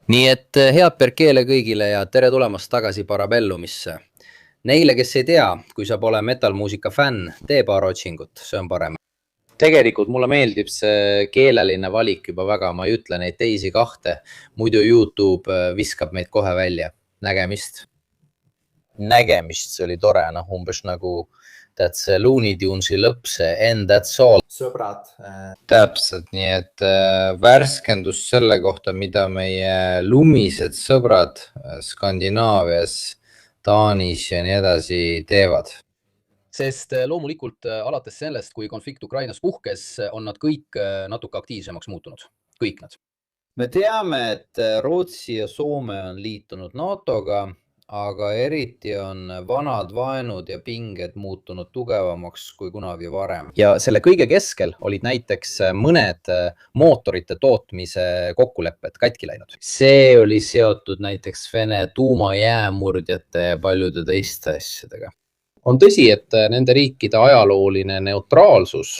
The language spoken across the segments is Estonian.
Nii et head perkeele kõigile ja tere tulemast tagasi Parabellumisse. Neile, kes ei tea, kui sa pole metalmuusika fänn, tee paar otsingut, see on parem. Tegelikult mulle meeldib see keeleline valik juba väga, ma ei ütle neid teisi kahte, muidu YouTube viskab meid kohe välja. Nägemist. Nägemist, see oli tore, umbes nagu that's Looney Tunesi lõpp, see and that's all. Sõbrad. Täpselt, nii et värskendus selle kohta, mida meie lumised sõbrad Skandinaavias, Taanis ja nii edasi teevad. Sest loomulikult alates sellest, kui konflikt Ukrainas puhkes, on nad kõik natuke aktiivsemaks muutunud. Kõik nad. Me teame, et Rootsi ja Soome on liitunud NATOga, aga eriti on vanad vaenud ja pinged muutunud tugevamaks kui kunagi varem. Ja selle kõige keskel olid näiteks mõned mootorite tootmise kokkulepped katki läinud. See oli seotud näiteks Vene tuumajäämurdjate ja paljude teiste asjadega. On tõsi, et nende riikide ajalooline neutraalsus,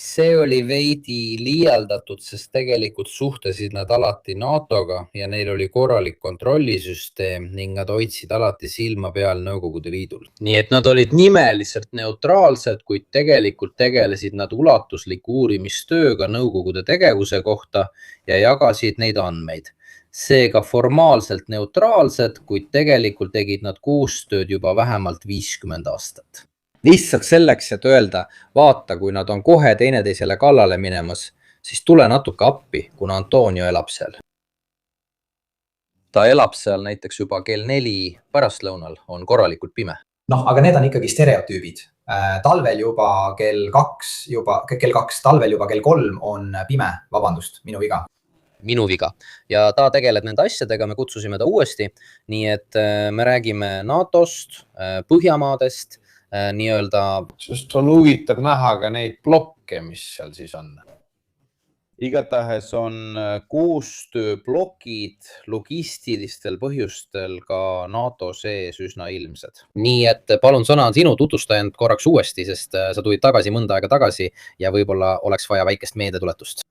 see oli veidi liialdatud, sest tegelikult suhtesid nad alati NATOga ja neil oli korralik kontrollisüsteem ning nad hoidsid alati silma peal Nõukogude Liidul. Nii et nad olid nimeliselt neutraalsed, kuid tegelikult tegelesid nad ulatusliku uurimistööga Nõukogude tegevuse kohta ja jagasid neid andmeid. Seega formaalselt neutraalsed, kuid tegelikult tegid nad koostööd juba vähemalt 50 aastat. Lihtsalt selleks, et öelda, vaata, kui nad on kohe teineteisele kallale minemas, siis tule natuke appi, kuna Antonio elab seal. Ta elab seal näiteks juba kell 4 pärastlõunal, on korralikult pime. Aga need on ikkagi stereotüübid. Talvel juba kell 2, talvel juba kell 3 on pime, vabandust, minu viga. Minu viga. Ja ta tegeleb nende asjadega, me kutsusime ta uuesti, nii et me räägime NATOst, Põhjamaadest, nii-öelda. Sest on huvitav näha ka neid blokke, mis seal siis on. Igatahes on koostööblokid logistilistel põhjustel ka NATO sees üsna ilmsed. Nii et palun sõna sinu, tutvusta end korraks uuesti, sest sa tulid tagasi mõnda aega tagasi ja võib-olla oleks vaja väikest meeldetuletust.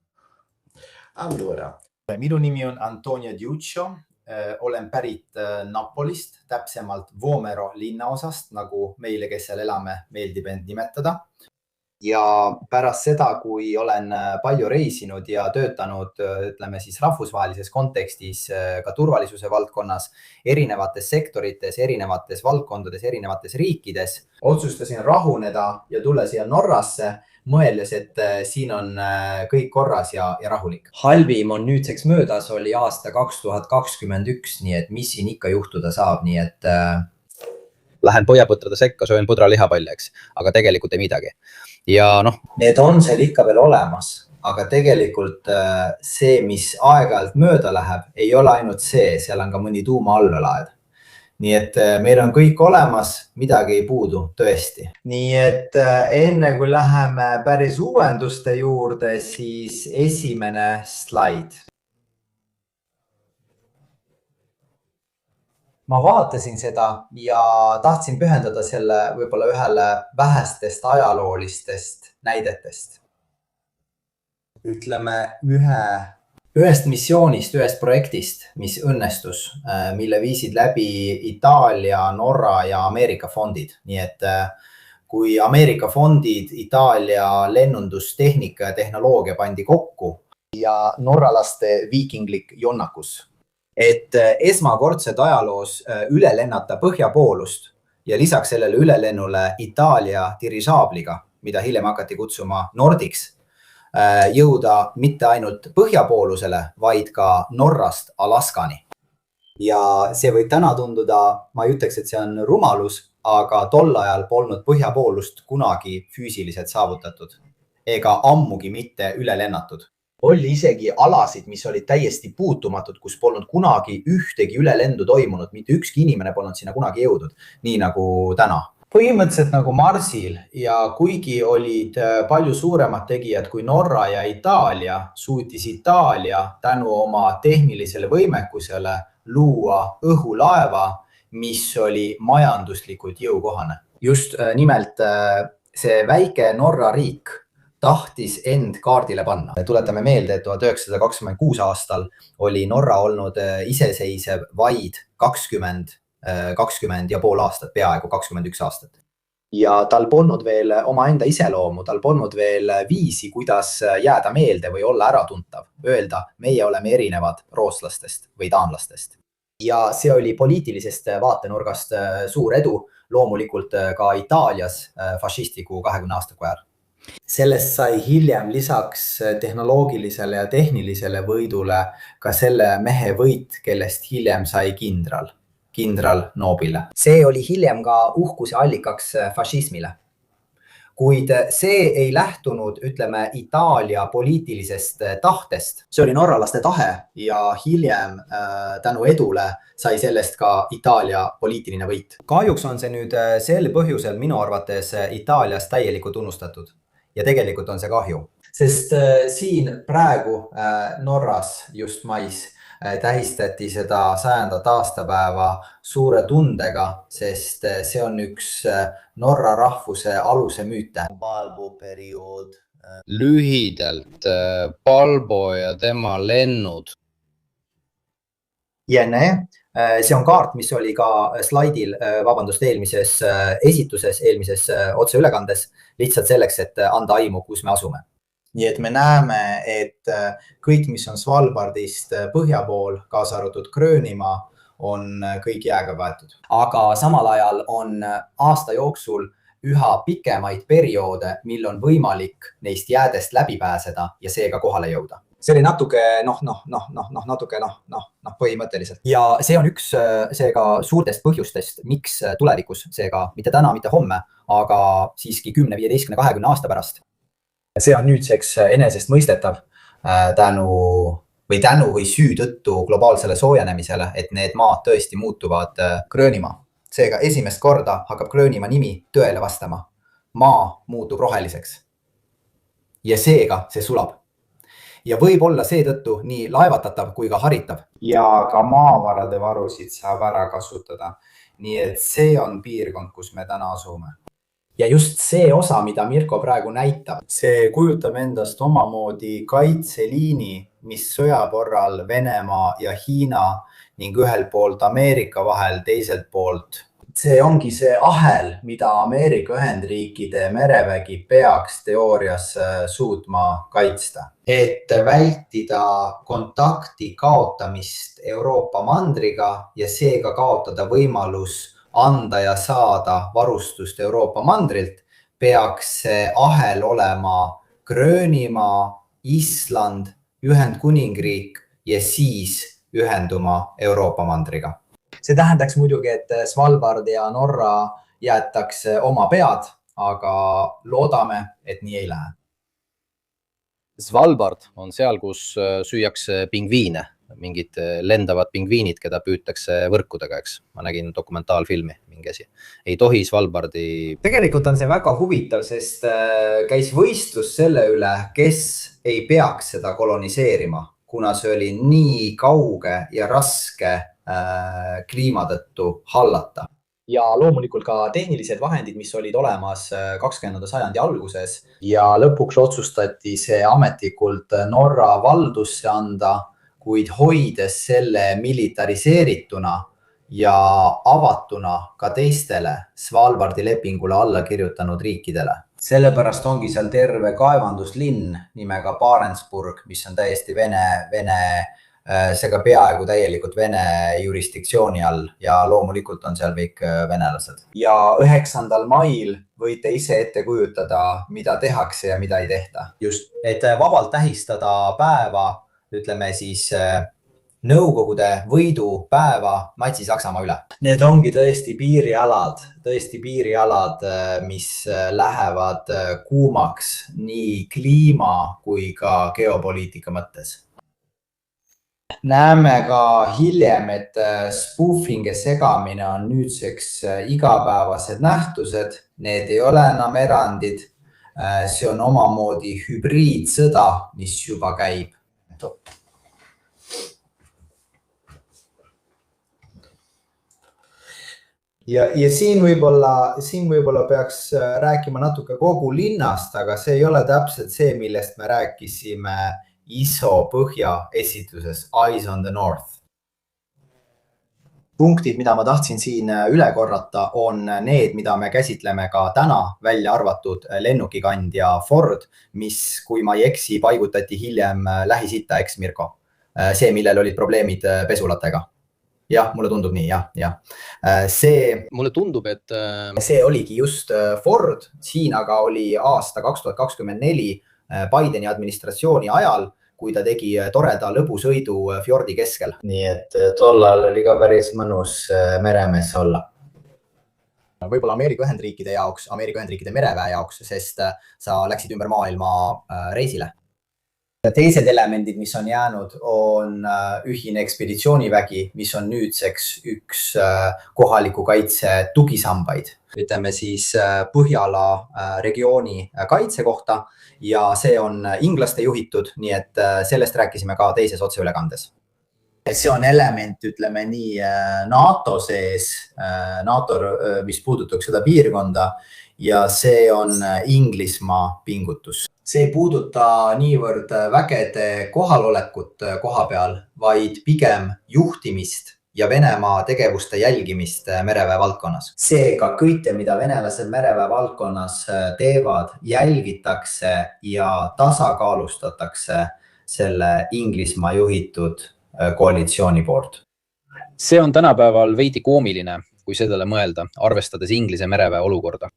Allora, minu nimi on Antonio Diuccio, olen pärit Napolist, täpsemalt Vomero linnaosast, nagu meile, kes seal elame, meeldib end nimetada. Ja pärast seda, kui olen palju reisinud ja töötanud, ütleme siis rahvusvahelises kontekstis ka turvalisuse valdkonnas, erinevates sektorites, erinevates valdkondades, erinevates riikides, otsustasin rahuneda ja tulla siia Norrasse, mõeldes, et siin on kõik korras ja rahulik. Halvim on nüüdseks möödas, oli aasta 2021, nii et mis siin ikka juhtuda saab, nii et lähen pojapõtrade sekka, söön põdralihapalle, eks, aga tegelikult ei midagi. Ja need on seal ikka veel olemas, aga tegelikult see, mis aeg-ajalt mööda läheb, ei ole ainult see, seal on ka mõni tuuma allvelaed. Nii et meil on kõik olemas, midagi ei puudu, tõesti. Nii et enne kui läheme päris uuenduste juurde, siis esimene slaid. Ma vaatasin seda ja tahtsin pühendada selle võib-olla ühele vähestest ajaloolistest näidetest. Ütleme ühest missioonist, ühest projektist, mis õnnestus, mille viisid läbi Itaalia, Norra ja Ameerika fondid. Nii et kui Ameerika fondid, Itaalia lennundustehnika ja tehnoloogia pandi kokku ja norralaste viikinglik jonnakus, et esmakordselt ajaloos üle lennata põhjapoolust ja lisaks sellele ülelennule Itaalia dirisaabliga, mida hiljem hakati kutsuma Nordics, jõuda mitte ainult põhjapoolusele, vaid ka Norrast Alaskani. Ja see võib täna tunduda, ma ei ütleks, et see on rumalus, aga tol ajal polnud põhjapoolust kunagi füüsiliselt saavutatud ega ammugi mitte üle lennatud. Oli isegi alasid, mis olid täiesti puutumatud, kus polnud kunagi ühtegi ülelendu toimunud, mitte ükski inimene polnud sinna kunagi jõudnud, nii nagu täna. Põhimõtteliselt nagu Marsil ja kuigi olid palju suuremad tegijad kui Norra ja Itaalia, suutis Itaalia tänu oma tehnilisele võimekusele luua õhulaeva, mis oli majanduslikult jõukohane. Just nimelt see väike Norra riik tahtis end kaardile panna. Tuletame meelde, et 1926 aastal oli Norra olnud iseseisev vaid 20 ja pool aastat, peaaegu 21 aastat. Ja tal polnud veel omaenda iseloomu, tal polnud veel viisi, kuidas jääda meelde või olla äratuntav. Öelda, meie oleme erinevad rootslastest või taanlastest. Ja see oli poliitilisest vaatenurgast suur edu, loomulikult ka Itaalias fašistliku 20 aastaku ajal. Sellest sai hiljem lisaks tehnoloogilisele ja tehnilisele võidule ka selle mehe võit, kellest hiljem sai kindral Nobile. See oli hiljem ka uhkuse allikaks fašismile. Kuid see ei lähtunud, ütleme, Itaalia poliitilisest tahtest. See oli norralaste tahe ja hiljem tänu edule sai sellest ka Itaalia poliitiline võit. Kahjuks on see nüüd sel põhjusel minu arvates Itaalias täielikult unustatud. Ja tegelikult on see kahju. Sest siin praegu Norras just mais tähistati seda 100. aastapäeva suure tundega, sest see on üks Norra rahvuse aluse müüte. Balbo periood. Lühidalt Balbo ja tema lennud. See on kaart, mis oli ka slaidil, eelmises esituses, eelmises otseülekandes, lihtsalt selleks, et anda aimu, kus me asume. Nii et me näeme, et kõik, mis on Svalbardist põhja pool, kaasa arvatud Gröönimaa, on kõik jääga kaetud. Aga samal ajal on aasta jooksul üha pikemaid perioode, mil on võimalik neist jäädest läbi pääseda ja seega kohale jõuda. See oli natuke põhimõtteliselt. Ja see on üks seega suurtest põhjustest, miks tulevikus, seega mitte täna, mitte homme, aga siiski 10, 15, 20 aasta pärast. See on nüüdseks enesest mõistetav tänu või süü tõttu globaalsele soojenemisele, et need maad tõesti muutuvad Gröönimaa. Seega esimest korda hakkab Gröönimaa nimi tõele vastama. Maa muutub roheliseks. Ja seega see sulab. Ja võib olla seetõttu nii laevatatav kui ka haritav. Ja ka maavarade varusid saab ära kasutada. Nii et see on piirkond, kus me täna asume. Ja just see osa, mida Mirko praegu näitab, see kujutab endast omamoodi kaitseliini, mis sõja korral Venemaa ja Hiina ning ühelt poolt Ameerika vahel, teiselt poolt. See ongi see ahel, mida Ameerika Ühendriikide merevägi peaks teoorias suutma kaitsta. Et vältida kontakti kaotamist Euroopa mandriga ja seega kaotada võimalus anda ja saada varustust Euroopa mandrilt, peaks see ahel olema Gröönimaa, Island, Ühendkuningriik ja siis ühenduma Euroopa mandriga. See tähendaks muidugi, et Svalbard ja Norra jäetakse oma pead, aga loodame, et nii ei lähe. Svalbard on seal, kus süüakse pingviine, mingid lendavad pingviinid, keda püütakse võrkudega, eks. Ma nägin dokumentaalfilmi mingi asi. Ei tohi Svalbardi... Tegelikult on see väga huvitav, sest käis võistlus selle üle, kes ei peaks seda koloniseerima, kuna see oli nii kauge ja raske kliima tõttu hallata. Ja loomulikult ka tehnilised vahendid, mis olid olemas 20. sajandi alguses. Ja lõpuks otsustati see ametlikult Norra valdusse anda, kuid hoides selle militariseerituna ja avatuna ka teistele Svalbardi lepingule alla kirjutanud riikidele. Sellepärast ongi seal terve kaevanduslinn nimega Barentsburg, mis on täiesti seega peaaegu täielikult Vene jurisdiktsiooni all ja loomulikult on seal kõik venelased. Ja 9. mail võite ise ette kujutada, mida tehakse ja mida ei tehta. Just, et vabalt tähistada päeva, ütleme siis Nõukogude võidupäeva Natsi-Saksamaa üle. Need ongi tõesti piirialad, mis lähevad kuumaks nii kliima kui ka geopoliitika mõttes. Näeme ka hiljem, et spoofing ja segamine on nüüdseks igapäevased nähtused. Need ei ole enam erandid. See on omamoodi hübriidsõda, mis juba käib. ja siin võib-olla peaks rääkima natuke kogu linnast, aga see ei ole täpselt see, millest me rääkisime ISO põhja esitluses Eyes on the North. Punktid, mida ma tahtsin siin üle korrata, on need, mida me käsitleme ka täna, välja arvatud lennukikandja Ford, mis, kui ma ei eksi, paigutati hiljem Lähis-Itta, eks Mirko? See, millel olid probleemid pesulatega. Jah, mulle tundub nii, jah. Mulle tundub, et see oligi just Ford, siin aga oli aasta 2024 Bideni administratsiooni ajal, kui ta tegi toreda lõbusõidu fjordi keskel. Nii et tollal oli ka päris mõnus meremees olla. Võib-olla Ameerika Ühendriikide jaoks, Ameerika Ühendriikide mereväe jaoks, sest sa läksid ümber maailma reisile. Teised elemendid, mis on jäänud, on ühine ekspeditsioonivägi, mis on nüüdseks üks kohaliku kaitse tugisambaid. Ütleme siis Põhjala regiooni kaitse kohta ja see on inglaste juhitud, nii et sellest rääkisime ka teises otseülekandes. See on element, ütleme nii, NATO sees, NATO, mis puudutab seda piirkonda ja see on Inglismaa pingutus. See ei puuduta niivõrd vägede kohalolekut koha peal, vaid pigem juhtimist ja Venemaa tegevuste jälgimist mereväe valdkonnas. Seega kõike, mida venelased mereväe valdkonnas teevad, jälgitakse ja tasakaalustatakse selle Inglismaa juhitud koalitsiooni poolt. See on tänapäeval veidi koomiline, kui sellele mõelda, arvestades Inglise mereväe olukorda.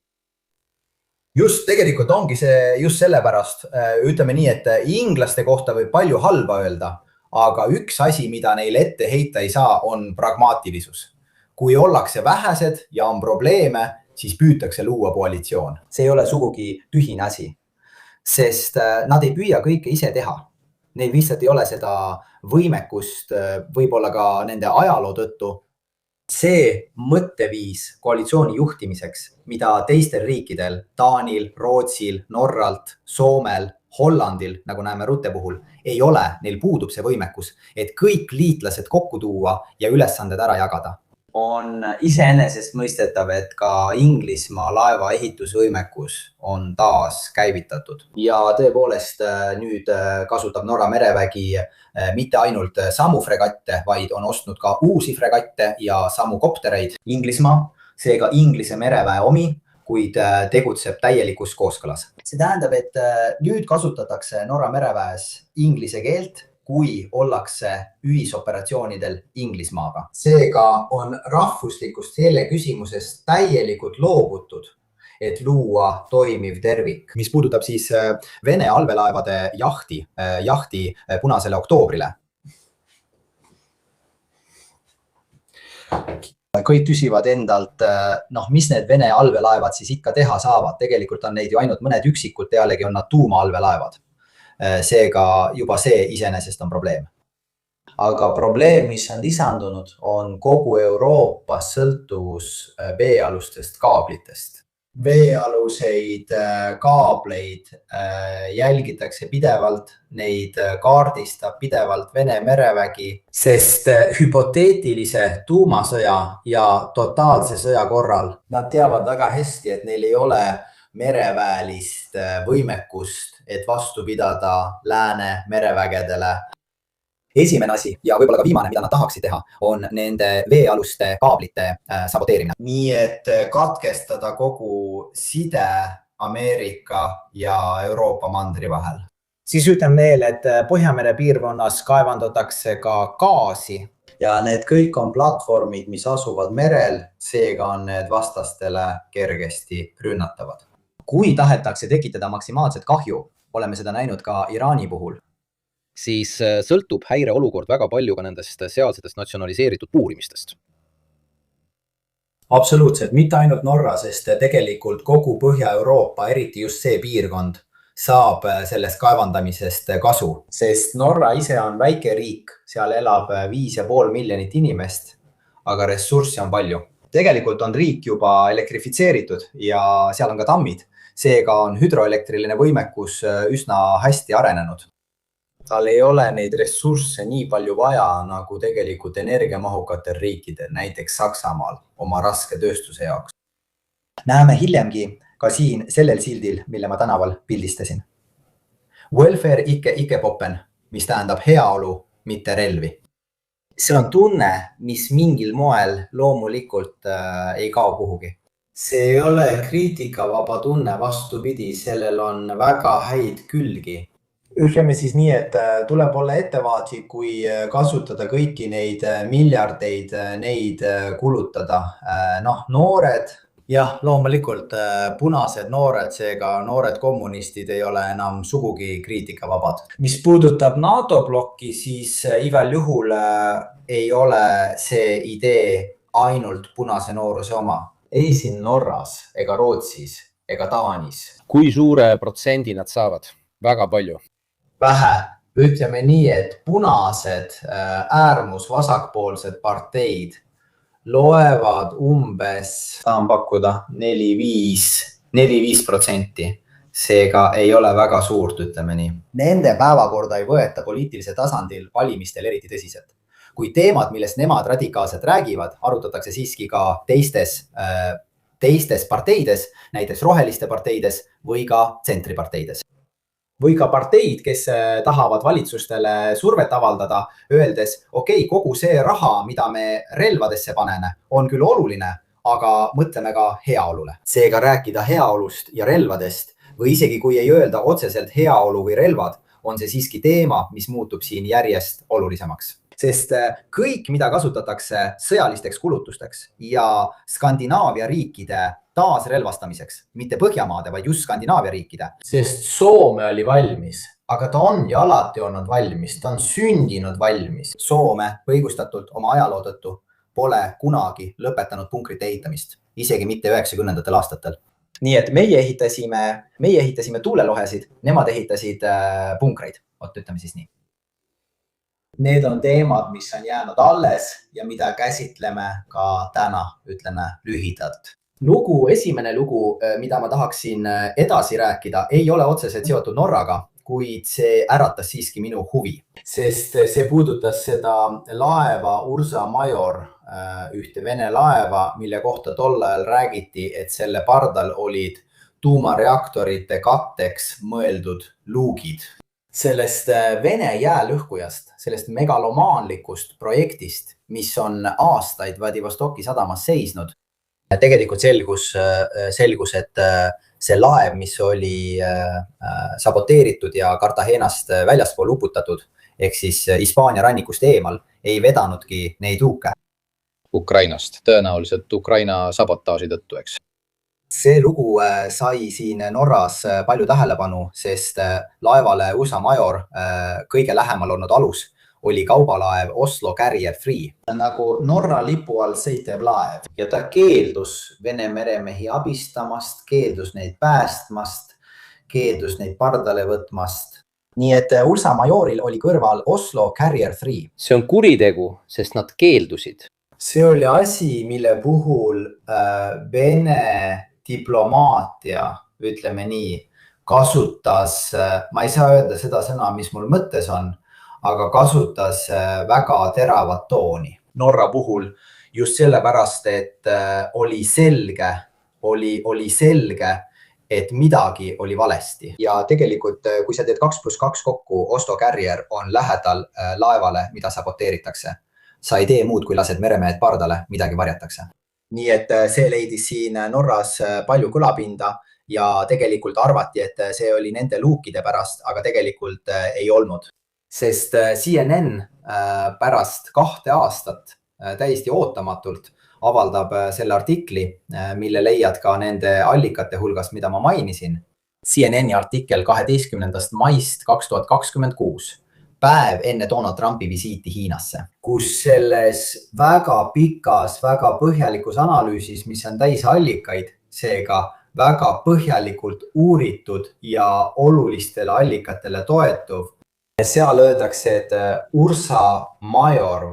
Just tegelikult ongi see just sellepärast, ütleme nii, et inglaste kohta võib palju halba öelda, aga üks asi, mida neil ette heita ei saa, on pragmaatilisus. Kui ollakse vähesed ja on probleeme, siis püütakse luua koalitsioon. See ei ole sugugi tühine asi, sest nad ei püüa kõike ise teha. Neil lihtsalt ei ole seda võimekust võib-olla ka nende ajaloo tõttu. See mõtteviis koalitsiooni juhtimiseks, mida teistel riikidel, Taanil, Rootsil, Norralt, Soomel, Hollandil, nagu näeme Rutte puhul, ei ole, neil puudub see võimekus, et kõik liitlased kokku tuua ja ülesanded ära jagada. On iseenesest mõistetav, et ka Inglismaa laeva ehitusvõimekus on taas käivitatud. Ja tõepoolest nüüd kasutab Norra merevägi mitte ainult samu fregatte, vaid on ostnud ka uusi fregatte ja samu koptereid. Inglismaa, seega Inglise mereväe omi, kuid tegutseb täielikus kooskõlas. See tähendab, et nüüd kasutatakse Norra mereväes inglise keelt, kui ollakse ühisoperatsioonidel Inglismaaga. Seega on rahvuslikust keele küsimusest täielikult loobutud, et luua toimiv tervik. Mis puudutab siis Vene allveelaevade jahti Punasele oktoobrile. Kõik küsivad endalt, mis need Vene allveelaevad siis ikka teha saavad. Tegelikult on neid ju ainult mõned üksikud, pealegi on nad tuuma-allveelaevad. Seega juba see iseenesest on probleem. Aga probleem, mis on lisandunud, on kogu Euroopas sõltuvus veealustest kaablitest. Veealuseid kaableid jälgitakse pidevalt, neid kaardistab pidevalt Vene merevägi, sest hüpoteetilise tuumasõja ja totaalse sõja korral nad teavad väga hästi, et neil ei ole mereväelist võimekust, et vastu pidada lääne merevägedele. Esimene asi ja võib-olla ka viimane, mida nad tahaksid teha, on nende veealuste kaablite saboteerimine. Nii et katkestada kogu side Ameerika ja Euroopa mandri vahel. Siis ütlen veel, et Põhjamere piirkonnas kaevandatakse ka gaasi. Ja need kõik on platvormid, mis asuvad merel, seega on need vastastele kergesti rünnatavad. Kui tahetakse tekitada maksimaalset kahju, oleme seda näinud ka Iraani puhul, siis sõltub häireolukord väga palju ka nendest sealsetest natsionaliseeritud puurimistest. Absoluutselt, mitte ainult Norra, sest tegelikult kogu Põhja-Euroopa, eriti just see piirkond, saab sellest kaevandamisest kasu. Sest Norra ise on väike riik, seal elab 5,5 miljonit inimest, aga ressurssi on palju. Tegelikult on riik juba elektrifitseeritud ja seal on ka tammid. Seega on hüdroelektriline võimekus üsna hästi arenenud. tal ei ole neid ressursse nii palju vaja, nagu tegelikult energiamahukatel riikidel, näiteks Saksamaal oma raske tööstuse jaoks. Näeme hiljemgi ka siin sellel sildil, mille ma tänaval pildistasin. Welfare ikke poppen, mis tähendab heaolu, mitte relvi. See on tunne, mis mingil moel loomulikult ei kao kuhugi. See ei ole kriitikavaba tunne, vastupidi, sellel on väga häid külgi. Ütleme siis nii, et tuleb olla ettevaatlik, kui kasutada kõiki neid miljardeid, neid kulutada. Noored, jah, loomulikult punased noored, seega noored kommunistid ei ole enam sugugi kriitikavabad. Mis puudutab NATO blokki, siis igal juhul ei ole see idee ainult punase nooruse oma. Ei siin Norras ega Rootsis ega Taanis. Kui suure protsendi nad saavad? Väga palju. Vähe. Ütleme nii, et punased äärmus vasakpoolsed parteid loevad umbes, saan pakkuda 4-5%. Seega ei ole väga suurt, ütleme nii. Nende päevakorda ei võeta poliitilisel tasandil valimistel eriti tõsiselt. Kui teemad, millest nemad radikaalselt räägivad, arutatakse siiski ka teistes parteides, näiteks roheliste parteides või ka tsentriparteides. Või ka parteid, kes tahavad valitsustele survet avaldada, öeldes, okei, kogu see raha, mida me relvadesse paneme, on küll oluline, aga mõtleme ka heaolule. Seega rääkida heaolust ja relvadest või isegi kui ei öelda otseselt heaolu või relvad, on see siiski teema, mis muutub siin järjest olulisemaks. Sest kõik, mida kasutatakse sõjalisteks kulutusteks ja Skandinaavia riikide taasrelvastamiseks, mitte Põhjamaade, vaid just Skandinaavia riikide. Sest Soome oli valmis, aga ta on ju alati olnud valmis, ta on sündinud valmis. Soome õigustatult oma ajaloo tõttu pole kunagi lõpetanud punkrite ehitamist, isegi mitte 90ndatel aastatel. Nii et meie ehitasime tuulelohesid, nemad ehitasid punkreid, ütleme siis nii. Need on teemad, mis on jäänud alles ja mida käsitleme ka täna, ütleme lühidalt. Esimene lugu, mida ma tahaksin edasi rääkida, ei ole otseselt seotud Norraga, kuid see äratas siiski minu huvi. Sest see puudutas seda laeva Ursa Major, ühte Vene laeva, mille kohta tol ajal räägiti, et selle pardal olid tuumareaktorite katteks mõeldud luugid. Sellest Vene jäälõhkujast, sellest megalomaanlikust projektist, mis on aastaid Vladivostoki sadamas seisnud. Tegelikult selgus, et see laev, mis oli saboteeritud ja Cartagenast väljaspool uputatud, ehk siis Hispaania rannikust eemal, ei vedanudki neid luuke. Ukrainast, tõenäoliselt Ukraina sabotaaži tõttu, eks. See lugu sai siin Norras palju tähelepanu, sest laevale Ursa Major kõige lähemal olnud alus oli kaubalaev Oslo Carrier Free. Nagu Norra lipu all sõitev laev ja ta keeldus Vene meremehi abistamast, keeldus neid päästmast, keeldus neid pardale võtmast. Nii et Ursa Majoril oli kõrval Oslo Carrier Free. See on kuritegu, sest nad keeldusid. See oli asi, mille puhul Vene diplomaatia, ütleme nii, kasutas, ma ei saa öelda seda sõna, mis mul mõttes on, aga kasutas väga teravat tooni. Norra puhul just sellepärast, et oli selge, et midagi oli valesti. Ja tegelikult, kui sa teed 2+2 kokku, Oslo Carrier on lähedal laevale, mida saboteeritakse. Sa ei tee muud, kui lased meremehed pardale, midagi varjatakse. Nii et see leidis siin Norras palju kõlapinda ja tegelikult arvati, et see oli nende luukide pärast, aga tegelikult ei olnud. Sest CNN pärast 2 aastat täiesti ootamatult avaldab selle artikli, mille leiad ka nende allikate hulgast, mida ma mainisin. CNN-i artikkel 12. maist 2026. Päev enne Donald Trumpi visiiti Hiinasse, kus selles väga pikas, väga põhjalikus analüüsis, mis on täis allikaid, seega väga põhjalikult uuritud ja olulistele allikatele toetuv. Seal öeldakse, et Ursa Major,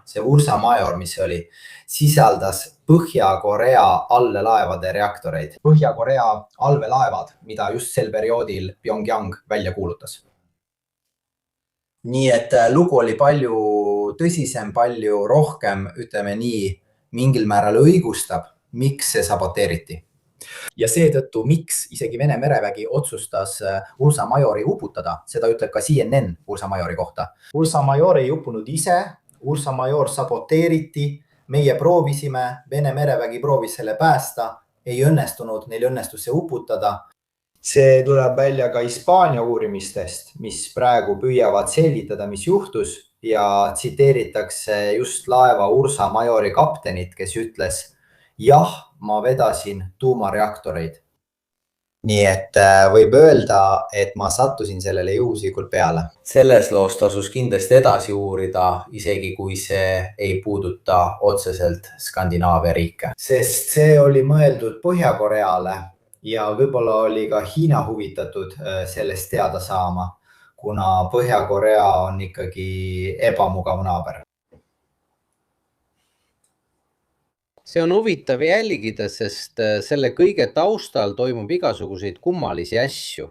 see Ursa Major, mis oli, sisaldas Põhja-Korea allelaevade reaktoreid. Põhja-Korea allelaevad, mida just sel perioodil Pyongyang välja kuulutas. nii et lugu oli palju tõsisem, palju rohkem, ütleme nii, mingil määral õigustab, miks see saboteeriti. Ja seetõttu, miks isegi Vene merevägi otsustas Ursa Majori uputada, seda ütleb ka CNN Ursa Majori kohta. Ursa Major ei uppunud ise, Ursa Major saboteeriti, meie proovisime, Vene merevägi proovis selle päästa, ei õnnestunud, neil õnnestus see uputada. See tuleb välja ka Hispaania uurimistest, mis praegu püüavad selgitada, mis juhtus ja tsiteeritakse just laeva Ursa Majori kaptenit, kes ütles, jah, ma vedasin tuumareaktoreid. Nii et võib öelda, et ma sattusin sellele juhuslikult peale. Selles loos tasus kindlasti edasi uurida, isegi kui see ei puuduta otseselt Skandinaavia riike. Sest see oli mõeldud Põhja-Koreale ja võib-olla oli ka Hiina huvitatud sellest teada saama, kuna Põhja-Korea on ikkagi ebamugav naaber. See on huvitav jälgida, sest selle kõige taustal toimub igasuguseid kummalisi asju.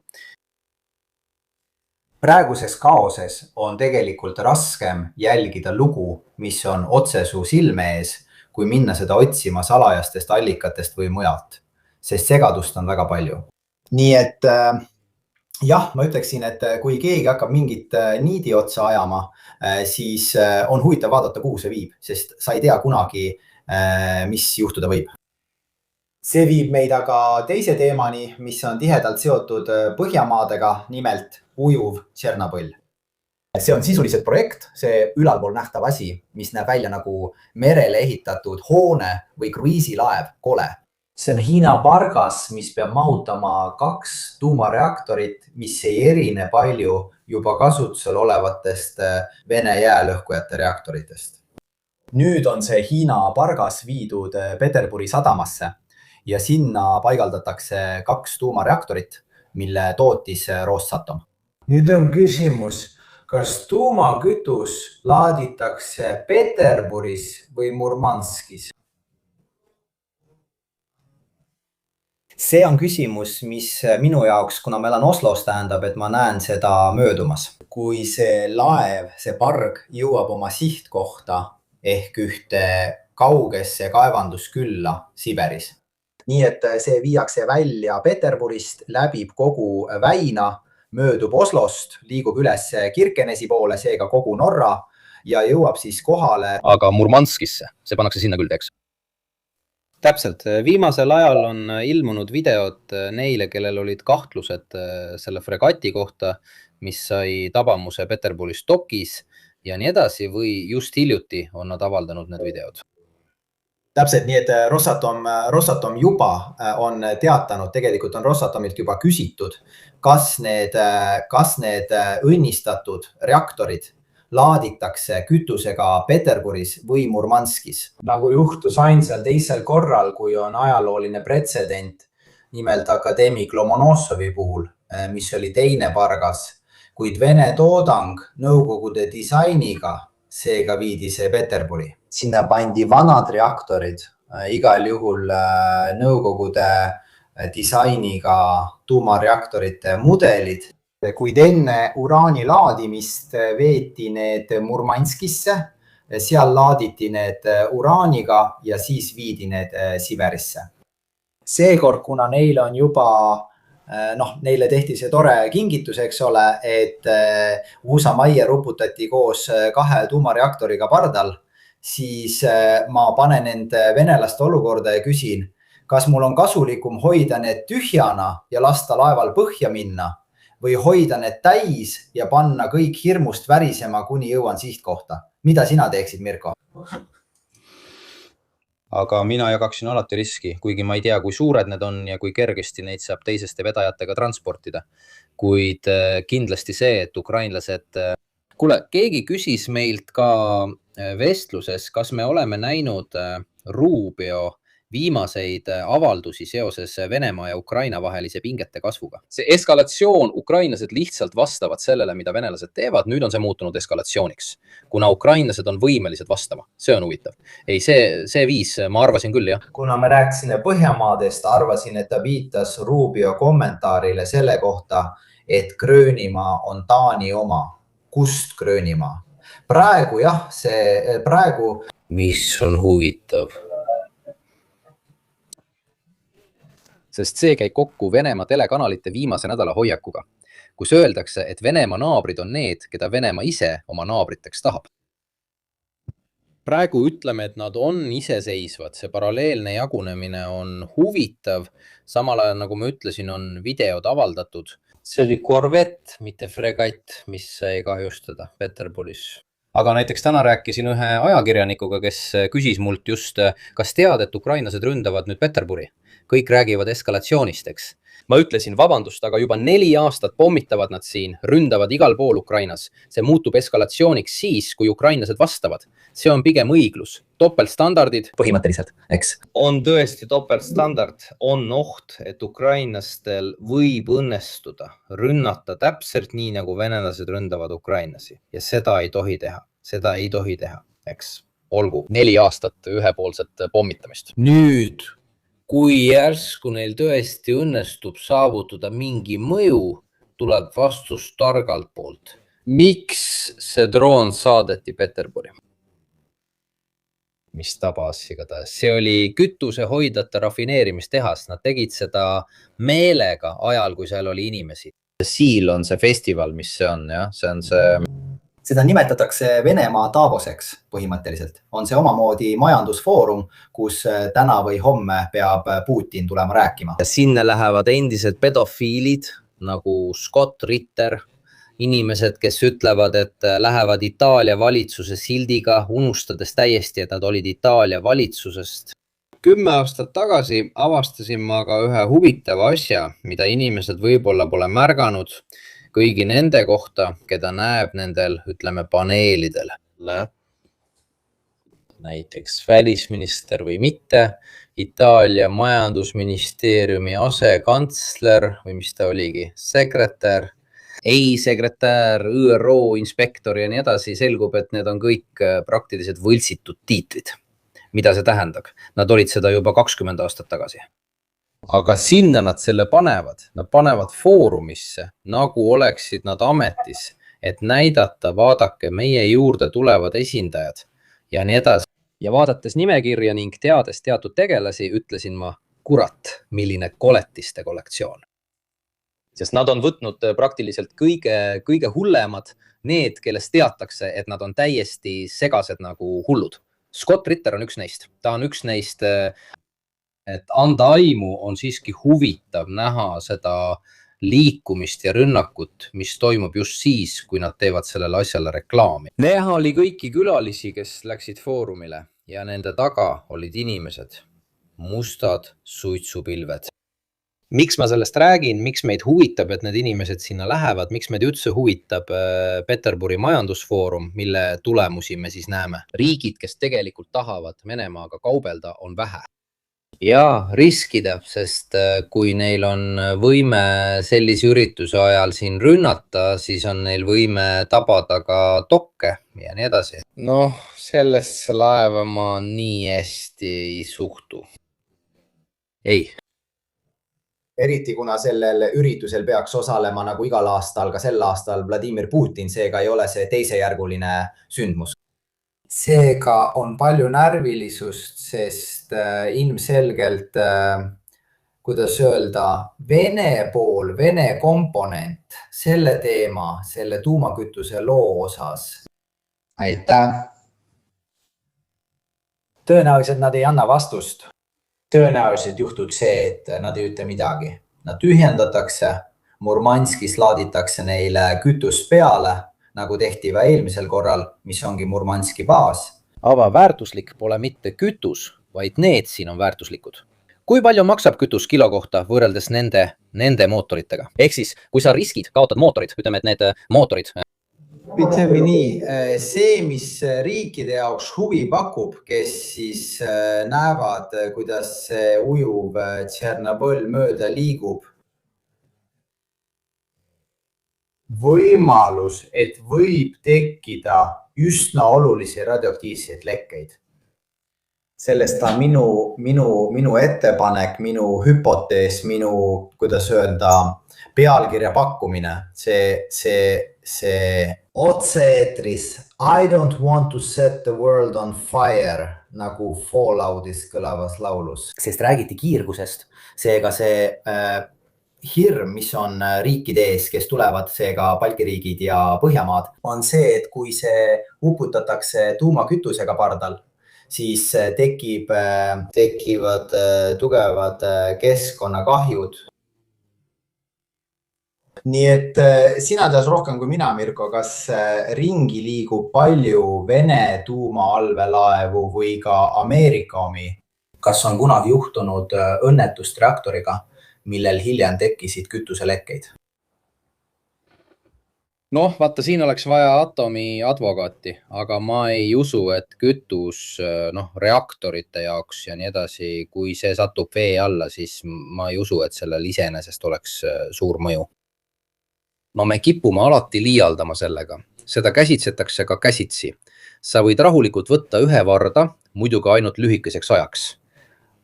Praeguses kaoses on tegelikult raskem jälgida lugu, mis on otse su silme ees, kui minna seda otsima salajastest allikatest või mujalt, sest segadust on väga palju. Nii et jah, ma ütleksin, et kui keegi hakkab mingit niidi otsa ajama, siis on huvitav vaadata, kuhu see viib, sest sa ei tea kunagi, mis juhtuda võib. See viib meid aga teise teemani, mis on tihedalt seotud Põhjamaadega, nimelt ujuv Tšernobõl. See on sisuliselt projekt, see ülalpool nähtav asi, mis näeb välja nagu merele ehitatud hoone või kruiisilaev, kole. See on Hiina pargas, mis peab mahutama 2 tuumareaktorit, mis ei erine palju juba kasutusel olevatest Vene jäälõhkujate reaktoritest. Nüüd on see Hiina pargas viidud Peterburi sadamasse ja sinna paigaldatakse 2 tuumareaktorit, mille tootis Rosatom. Nüüd on küsimus, kas tuumakütus laaditakse Peterburis või Murmanskis? See on küsimus, mis minu jaoks, kuna ma elan Oslos, tähendab, et ma näen seda möödumas. Kui see laev, see parg jõuab oma sihtkohta ehk ühte kaugesse kaevanduskülla Siberis. Nii et see viiakse välja Peterburist, läbib kogu Väina, möödub Oslost, liigub üles Kirkenesi poole, seega kogu Norra ja jõuab siis kohale. Aga Murmanskisse, see pannakse sinna küll, eks? Täpselt, viimasel ajal on ilmunud videod neile, kellel olid kahtlused selle fregati kohta, mis sai tabamuse Peterburis dokis ja nii edasi, või just hiljuti on nad avaldanud need videod. Täpselt, nii et Rosatom juba on teatanud, tegelikult on Rosatomilt juba küsitud, kas need õnnistatud reaktorid laaditakse kütusega Peterburis või Murmanskis. Nagu juhtus ainsal teisel korral, kui on ajalooline pretsedent, nimelt akadeemik Lomonossovi puhul, mis oli teine pargas, kuid Vene toodang Nõukogude disainiga, seega viidi see Peterburi. Sinna pandi vanad reaktorid, igal juhul Nõukogude disainiga tuumareaktorite mudelid. Kuid enne uraani laadimist veeti need Murmanskisse, seal laaditi need uraaniga ja siis viidi need Siberisse. Seekord, kuna neile on juba neile tehti see tore kingitus, eks ole, et Ursa Major uputati koos 2 tuumareaktoriga pardal, siis ma panen end venelaste olukorda ja küsin, kas mul on kasulikum hoida need tühjana ja lasta laeval põhja minna või hoida need täis ja panna kõik hirmust värisema, kuni jõuan sihtkohta. Mida sina teeksid, Mirko? Aga mina jagaksin alati riski, kuigi ma ei tea, kui suured need on ja kui kergesti neid saab teiseste vedajatega transportida. Kuid kindlasti see, et ukrainlased... Kuule, keegi küsis meilt ka vestluses, kas me oleme näinud Rubio viimaseid avaldusi seoses Venemaa ja Ukraina vahelise pingete kasvuga. See eskalatsioon, ukrainlased lihtsalt vastavad sellele, mida venelased teevad, nüüd on see muutunud eskalatsiooniks, kuna ukrainlased on võimelised vastama. See on huvitav. Ei, see viis, ma arvasin küll, jah. Kuna me rääkisime Põhjamaadest, arvasin, et ta viitas Rubio kommentaarile selle kohta, et Gröönimaa on Taani oma. kust Gröönimaa. Praegu jah, mis on huvitav. Sest see käib kokku Venemaa telekanalite viimase nädala hoiakuga, kus öeldakse, et Venemaa naabrid on need, keda Venemaa ise oma naabriteks tahab. Praegu ütleme, et nad on iseseisvad, see paralleelne jagunemine on huvitav, samal ajal, nagu ma ütlesin, on videod avaldatud. See oli korvett, mitte fregatt, mis sai kahjustada Peterburis. Aga näiteks täna rääkisin ühe ajakirjanikuga, kes küsis mult just, kas tead, et ukrainlased ründavad nüüd Peterburi? Kõik räägivad eskalatsioonist, eks. Ma ütlesin, vabandust, aga juba 4 aastat pommitavad nad siin, ründavad igal pool Ukrainas. See muutub eskalatsiooniks siis, kui ukrainlased vastavad. See on pigem õiglus. Topeltstandardid põhimõtteliselt, eks. On tõesti topeltstandard. On oht, et ukrainlastel võib õnnestuda rünnata täpselt nii, nagu venelased ründavad ukrainlasi. Ja seda ei tohi teha. Seda ei tohi teha, eks. Olgu. 4 aastat ühepoolset pommitamist. Nüüd, kui järsku neil tõesti õnnestub saavutada mingi mõju, tuleb vastus targalt poolt. Miks see droon saadeti Peterburi? Mis tabas igatahes. See oli kütusehoidlate rafineerimistehas. Nad tegid seda meelega ajal, kui seal oli inimesi. Siil on see festival, mis see on, jah? See on see... Seda nimetatakse Venemaa Davoseks põhimõtteliselt. On see omamoodi majandusfoorum, kus täna või homme peab Putin tulema rääkima. Ja sinna lähevad endised pedofiilid nagu Scott Ritter, inimesed, kes ütlevad, et lähevad Itaalia valitsuse sildiga, unustades täiesti, et nad olid Itaalia valitsusest. 10 aastat tagasi avastasin ma ka ühe huvitava asja, mida inimesed võib-olla pole märganud, kõigi nende kohta, keda näeb nendel, ütleme, paneelidel. Näiteks välisminister või mitte, Itaalia majandusministeeriumi asekantsler või mis ta oligi, sekretär, sekretär, ÜRO inspektor ja nii edasi, selgub, et need on kõik praktiliselt võltsitud tiitlid. Mida see tähendab? Nad olid seda juba 20 aastat tagasi. Aga sinna nad selle panevad. Nad panevad foorumisse, nagu oleksid nad ametis, et näidata, vaadake, meie juurde tulevad esindajad ja nii edasi. Ja vaadates nimekirja ning teades teatud tegelasi, ütlesin ma, kurat, milline koletiste kollektsioon. Sest nad on võtnud praktiliselt kõige hullemad, need, kellest teatakse, et nad on täiesti segased nagu hullud. Scott Ritter on üks neist. Ta on üks neist, et anda aimu on siiski huvitav näha seda liikumist ja rünnakut, mis toimub just siis, kui nad teevad sellele asjale reklaami. Näha oli kõiki külalisi, kes läksid foorumile ja nende taga olid inimesed, mustad suitsupilved. Miks ma sellest räägin, miks meid huvitab, et need inimesed sinna lähevad, miks meid üldse huvitab Peterburi majandusfoorum, mille tulemusi me siis näeme? Riigid, kes tegelikult tahavad Venemaaga kaubelda, on vähe. Ja riskida, sest kui neil on võime sellise ürituse ajal siin rünnata, siis on neil võime tabada ka tokke ja nii edasi. Noh, sellesse laeva ma nii hästi ei suhtu. Ei. Eriti kuna sellel üritusel peaks osalema nagu igal aastal, ka sel aastal Vladimir Putin, seega ei ole see teisejärguline sündmus. Seega on palju närvilisust, sest ilmselgelt, kuidas öelda, Vene pool, Vene komponent selle teema, selle tuumakütuse loo osas. Aitäh! Tõenäoliselt nad ei anna vastust. Tõenäoliselt juhtub see, et nad ei ütle midagi. Nad tühjendatakse, Murmanskis laaditakse neile kütust peale, nagu tehti eelmisel korral, mis ongi Murmanski baas. Aga väärtuslik pole mitte kütus, vaid need siin on väärtuslikud. Kui palju maksab kütus kilo kohta võrreldes nende mootoritega? Ehk siis, kui sa riskid, kaotad mootorid, ütleme, et need mootorid. Ütleme nii, see, mis riikide jaoks huvi pakub, kes siis näevad, kuidas see ujuv Tšernobõl mööda liigub, võimalus, et võib tekkida üsna olulisi radioaktiivseid lekkeid. sellest on minu ettepanek, minu hüpotees, minu, kuidas öelda, pealkirja pakkumine. See otse-eetris I don't want to set the world on fire nagu Falloutis kõlavas laulus. Sest räägiti kiirgusest, seega see hirm, mis on riikide ees, kes tulevad, seega Balti riigid ja Põhjamaad, on see, et kui see uputatakse tuumakütusega pardal, siis tekivad tugevad keskkonnakahjud. Nii et sina tead rohkem kui mina, Mirko, kas ringi liigub palju Vene tuumaallveelaevu või ka Ameerika omi? Kas on kunagi juhtunud õnnetust reaktoriga, millel hiljem tekkisid kütuselekkeid? Noh, vaata, siin oleks vaja atomi advokaati, aga ma ei usu, et kütus reaktorite jaoks ja nii edasi, kui see satub vee alla, siis ma ei usu, et sellel iseenesest oleks suur mõju. No me kipume alati liialdama sellega. Seda käsitsetakse ka käsitsi. Sa võid rahulikult võtta ühe varda, muidugi ainult lühikeseks ajaks.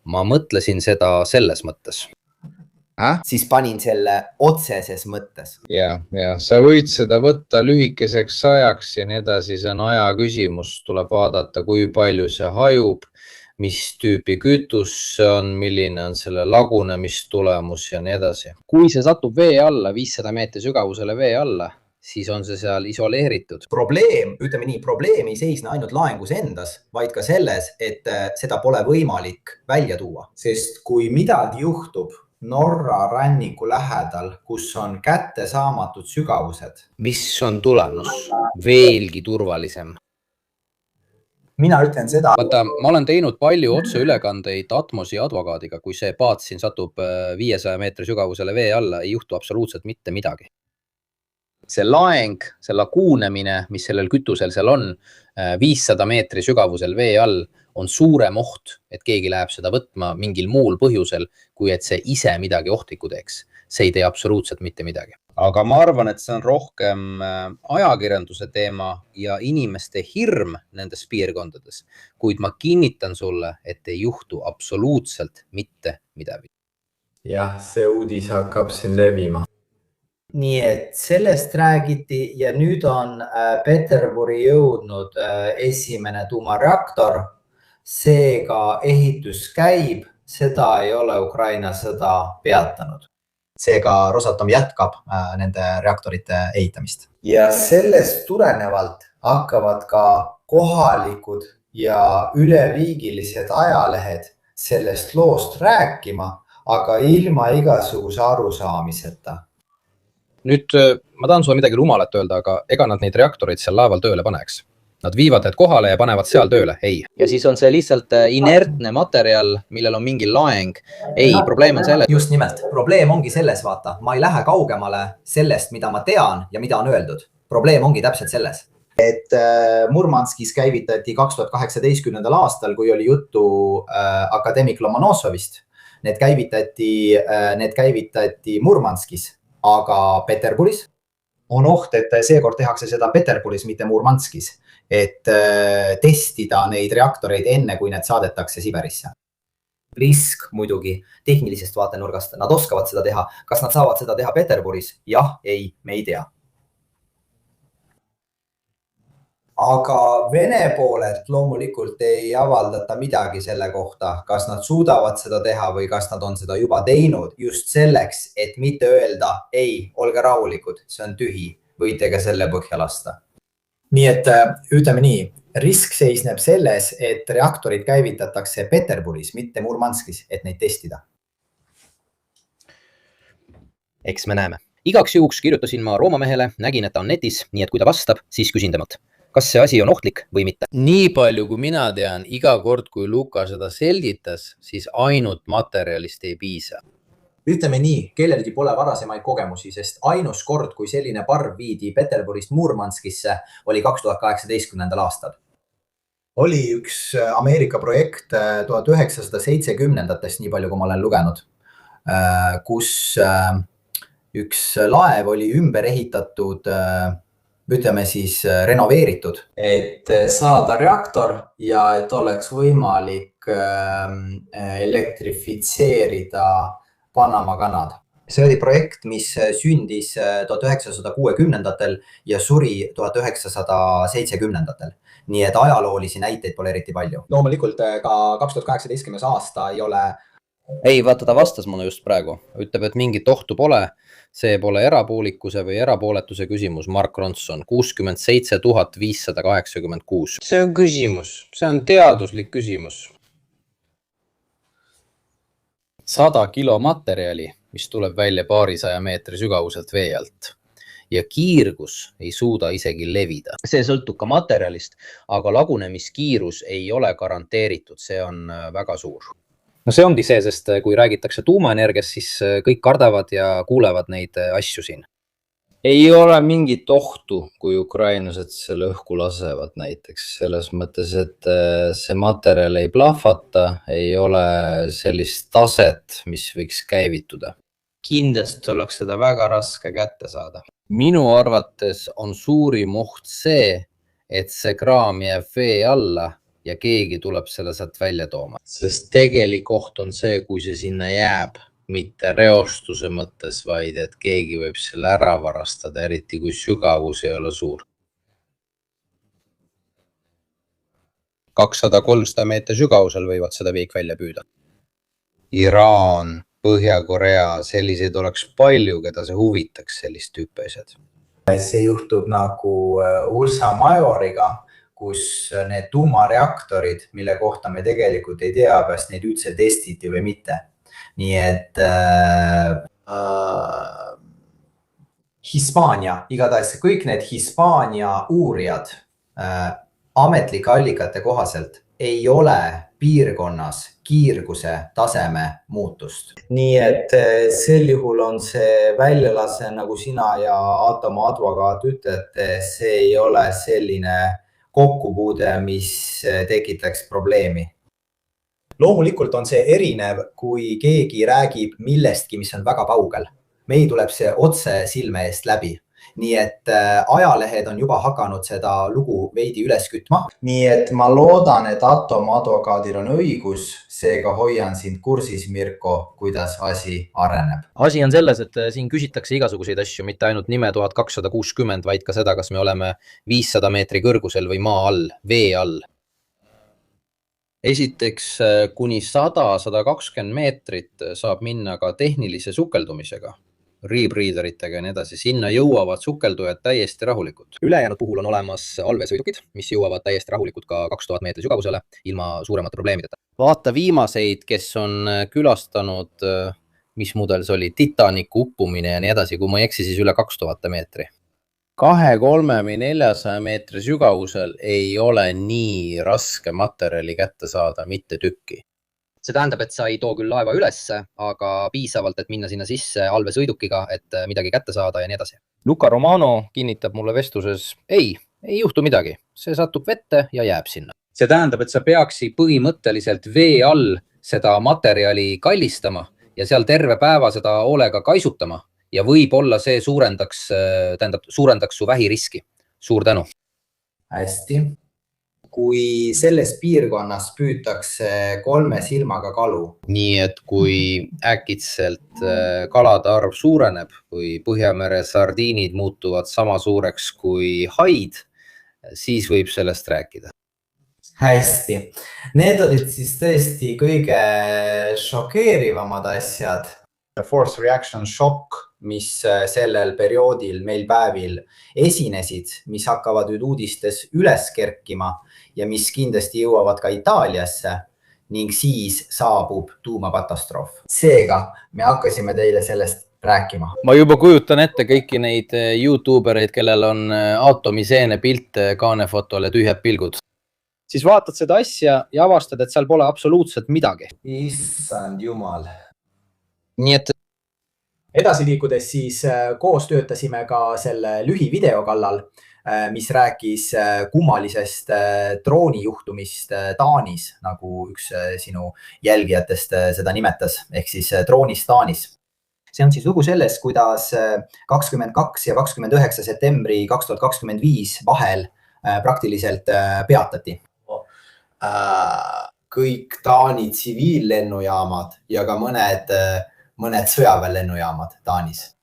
Ma mõtlesin seda selles mõttes. Siis panin selle otseses mõttes. Ja, sa võid seda võtta lühikeseks ajaks ja nii edasi, see on aja küsimus, tuleb vaadata, kui palju see hajub, mis tüüpi kütus see on, milline on selle lagunemistulemus ja nii edasi. Kui see satub vee alla, 500 meetri sügavusele vee alla, siis on see seal isoleeritud. Probleem ei seisne ainult laengus endas, vaid ka selles, et seda pole võimalik välja tuua. Sest kui midagi juhtub Norra ranniku lähedal, kus on kättesaamatud sügavused. Mis on tulemus? Veelgi turvalisem. Mina ütlen seda. Vaata, ma olen teinud palju otseülekandeid Atmosi advokaadiga, kui see paat siin satub 500 meetri sügavusele vee alla, ei juhtu absoluutselt mitte midagi. See laeng, see laguunemine, mis sellel kütusel seal on, 500 meetri sügavusel vee all, on suurem oht, et keegi läheb seda võtma mingil muul põhjusel, kui et see ise midagi ohtlikku teeks. See ei tee absoluutselt mitte midagi. Aga ma arvan, et see on rohkem ajakirjanduse teema ja inimeste hirm nendes piirkondades, kuid ma kinnitan sulle, et ei juhtu absoluutselt mitte midagi. Jah, see uudis hakkab siin levima. Nii et sellest räägiti ja nüüd on Peterburi jõudnud esimene tuumareaktor. Seega ehitus käib, seda ei ole Ukraina sõda peatanud. Seega Rosatom jätkab nende reaktorite ehitamist. Ja sellest tulenevalt hakkavad ka kohalikud ja üleriigilised ajalehed sellest loost rääkima, aga ilma igasuguse arusaamiseta. Nüüd ma tahan sulle midagi rumalat öelda, aga ega nad neid reaktoreid seal laeval tööle paneks. Nad viivad need kohale ja panevad seal tööle. Ei. Ja siis on see lihtsalt inertne materjal, millel on mingi laeng. Ei, probleem on selles. Just nimelt. Probleem ongi selles, vaata. Ma ei lähe kaugemale sellest, mida ma tean ja mida on öeldud. Probleem ongi täpselt selles. Et Murmanskis käivitati 2018. aastal, kui oli juttu akadeemik Lomonossovist. Need käivitati Murmanskis, aga Peterburis on oht, et seekord tehakse seda Peterburis, mitte Murmanskis. Et testida neid reaktoreid enne, kui need saadetakse Siberisse. Risk muidugi tehnilisest vaatenurgast, nad oskavad seda teha. Kas nad saavad seda teha Peterburis? Jah, ei, me ei tea. Aga Vene poolelt loomulikult ei avaldata midagi selle kohta, kas nad suudavad seda teha või kas nad on seda juba teinud just selleks, et mitte öelda, ei, olge rahulikud, see on tühi, võite ka selle põhja lasta. Nii et ütleme nii, risk seisneb selles, et reaktorid käivitatakse Peterburis, mitte Murmanskis, et neid testida. Eks me näeme. Igaks juhuks kirjutasin ma Rooma mehele, nägin, et ta on netis, nii et kui ta vastab, siis küsin temalt. Kas see asi on ohtlik või mitte? Nii palju, kui mina tean, iga kord, kui Luka seda selgitas, siis ainult materjalist ei piisa. Ütleme nii, kellelgi pole varasemaid kogemusi, sest ainus kord, kui selline parv viidi Peterburist Murmanskisse, oli 2018. aastal. Oli üks Ameerika projekt 1970-ndatest, nii palju kui ma olen lugenud, kus üks laev oli ümber ehitatud ütleme siis renoveeritud. Et saada reaktor ja et oleks võimalik elektrifitseerida Panama kanal. See oli projekt, mis sündis 1960-ndatel ja suri 1970-ndatel. Nii et ajaloolisi näiteid pole eriti palju. Loomulikult ka 2018. aasta ei ole... Ei, vaata, ta vastas mulle just praegu. Ütleb, et mingit ohtu pole. See pole erapoolikuse või erapooletuse küsimus. Mark Ronson, 67 586. See on küsimus. See on teaduslik küsimus. 100 kilo materjali, mis tuleb välja paarisaja meetri sügavuselt vee alt. Ja kiirgus ei suuda isegi levida. See sõltub ka materjalist, aga lagunemiskiirus ei ole garanteeritud. See on väga suur. No see ongi see, sest kui räägitakse tuumaenergiast, siis kõik kardavad ja kuulevad neid asju siin. Ei ole mingit ohtu, kui ukrainlased selle õhku lasevad näiteks. Selles mõttes, et see materjal ei plahvata, ei ole sellist taset, mis võiks käivituda. Kindlasti oleks seda väga raske kätte saada. Minu arvates on suurim oht see, et see kraam jääb vee alla ja keegi tuleb selle sealt välja tooma. Sest tegelik oht on see, kui see sinna jääb, mitte reostuse mõttes, vaid et keegi võib selle ära varastada, eriti kui sügavus ei ole suur. 200-300 meetri sügavusel võivad seda kõik välja püüda. Iraan, Põhja-Korea, selliseid oleks palju, keda see huvitaks sellist tüüpi asjad. See juhtub nagu USA Majoriga, kus need tuumareaktorid, mille kohta me tegelikult ei tea, kas neid üldse testiti või mitte. Nii et Hispaania, igatahes kõik need Hispaania uurijad ametlike allikate kohaselt ei ole piirkonnas kiirguse taseme muutust. Nii et sel juhul on see väljalase, nagu sina ja Atomo advokaat ütlete, see ei ole selline kokkupuude, mis tekitaks probleemi. Loomulikult on see erinev, kui keegi räägib millestki, mis on väga kaugel. Meil tuleb see otse silme eest läbi. Nii et ajalehed on juba hakanud seda lugu veidi üles kütma. Nii et ma loodan, et Atomo advokaadil on õigus, seega hoian sind kursis, Mirko, kuidas asi areneb. Asi on selles, et siin küsitakse igasuguseid asju, mitte ainult nime 1260, vaid ka seda, kas me oleme 500 meetri kõrgusel või maa all, vee all. Esiteks kuni 100-120 meetrit saab minna ka tehnilise sukeldumisega, rebreatheritega ja nii edasi. Sinna jõuavad sukeldujad täiesti rahulikult. Ülejäänud puhul on olemas allveesõidukid, mis jõuavad täiesti rahulikult ka 2000 meetri sügavusele ilma suuremate probleemideta. Vaata viimaseid, kes on külastanud, mis mudel see oli, Titanicu uppumine ja nii edasi, kui ma ei eksi, siis üle 2000 meetri. 2-3 või 400 meetri sügavusel ei ole nii raske materjali kätte saada, mitte tükki. See tähendab, et sa ei too küll laeva ülesse, aga piisavalt, et minna sinna sisse allveesõidukiga, et midagi kätte saada ja nii edasi. Luca Romano kinnitab mulle vestluses, ei juhtu midagi. See satub vette ja jääb sinna. See tähendab, et sa peaksid põhimõtteliselt vee all seda materjali kallistama ja seal terve päeva seda hoolega kaisutama. Ja võib-olla see suurendaks su vähiriski. Suur tänu. Hästi. Kui selles piirkonnas püütakse 3 silmaga kalu. Nii et kui äkitselt kalade arv suureneb, kui Põhjamere sardiinid muutuvad sama suureks kui haid, siis võib sellest rääkida. Hästi. Need olid siis tõesti kõige šokeerivamad asjad. Force reaction shock, mis sellel perioodil meil päevil esinesid, mis hakkavad nüüd uudistes üles kerkima ja mis kindlasti jõuavad ka Itaaliasse ning siis saabub tuumakatastroof. Seega me hakkasime teile sellest rääkima. Ma juba kujutan ette kõiki neid YouTubereid, kellel on aatomiseene pilt kaanefotole tühjad pilgud. Siis vaatad seda asja ja avastad, et seal pole absoluutselt midagi. Issand jumal. Nii et edasi liikudes siis koos töötasime ka selle lühivideo kallal, mis rääkis kummalisest droonijuhtumist Taanis, nagu üks sinu jälgijatest seda nimetas, ehk siis droonist Taanis. See on siis lugu sellest, kuidas 22 ja 29 septembri 2025 vahel praktiliselt peatati. Kõik Taani tsiviillennujaamad ja ka mõned sõjaväelennujaamad Taanis.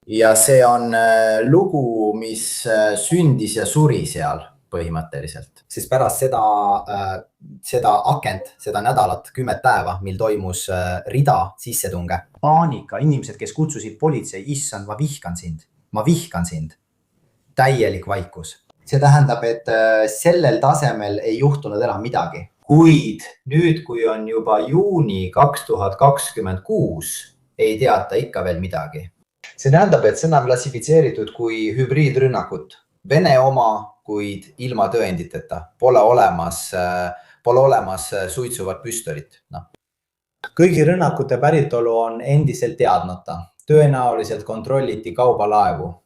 Ja see on lugu, mis sündis ja suri seal põhimõtteliselt. Siis pärast seda akent, seda nädalat, 10 päeva, mil toimus rida sissetunge. Paanika, inimesed, kes kutsusid politsei, issand, ma vihkan sind. Täielik vaikus. See tähendab, et sellel tasemel ei juhtunud enam midagi. Kuid nüüd, kui on juba juuni 2026, ei teata ikka veel midagi. See tähendab, et see on klassifitseeritud kui hübriidrünnakut. Vene oma, kuid ilma tõenditeta. Pole olemas suitsuvat püstolit. No. Kõigi rünnakute päritolu on endiselt teadmata. Tõenäoliselt kontrolliti kaubalaevu.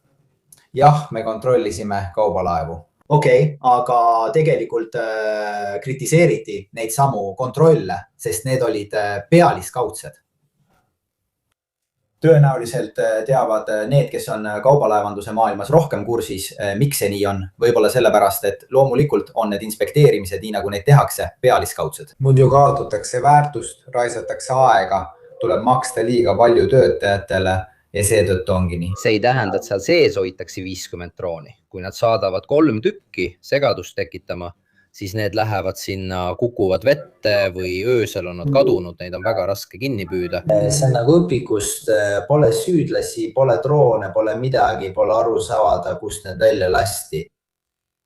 Jah, me kontrollisime kaubalaevu. Okei, aga tegelikult kritiseeriti neid samu kontrolle, sest need olid pealiskaudsed. Tõenäoliselt teavad need, kes on kaubalaevanduse maailmas rohkem kursis, miks see nii on. Võib-olla sellepärast, et loomulikult on need inspekteerimised, nii nagu neid tehakse, pealiskaudsed. Muidu kaotatakse väärtust, raisatakse aega, tuleb maksta liiga palju töötajatele ja seetõttu ongi nii. See ei tähenda, et seal sees hoitakse 50 drooni. Kui nad saadavad 3 tükki segadust tekitama, siis need lähevad sinna, kukuvad vette või öösel on nad kadunud, neid on väga raske kinni püüda. See on nagu õpikust, pole süüdlasi, pole droone, pole midagi, pole aru saada, kust need välja lasti.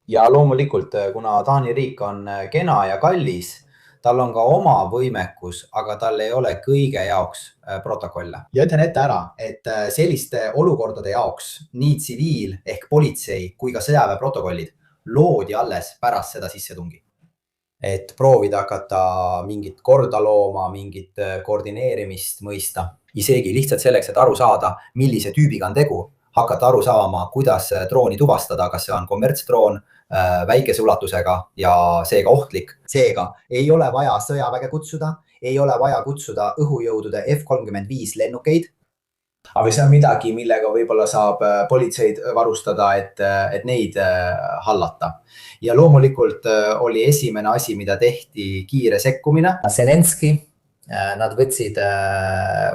Ja loomulikult, kuna Taani riik on kena ja kallis, tal on ka oma võimekus, aga tal ei ole kõige jaoks protokolle. Ja ütlen ette ära, et selliste olukordade jaoks nii tsiviil ehk politsei kui ka sõjaväe protokollid loodi alles pärast seda sissetungi. Et proovida hakata mingit korda looma, mingit koordineerimist mõista. Isegi lihtsalt selleks, et aru saada, millise tüübiga on tegu, hakata aru saama, kuidas drooni tuvastada, kas see on kommertsdroon, väikese ulatusega ja seega ohtlik. Seega ei ole vaja sõjaväge kutsuda, ei ole vaja kutsuda õhujõudude F-35 lennukeid. Aga see on midagi, millega võib-olla saab politseid varustada, et neid hallata. Ja loomulikult oli esimene asi, mida tehti kiire sekkumine. Zelenski, nad võtsid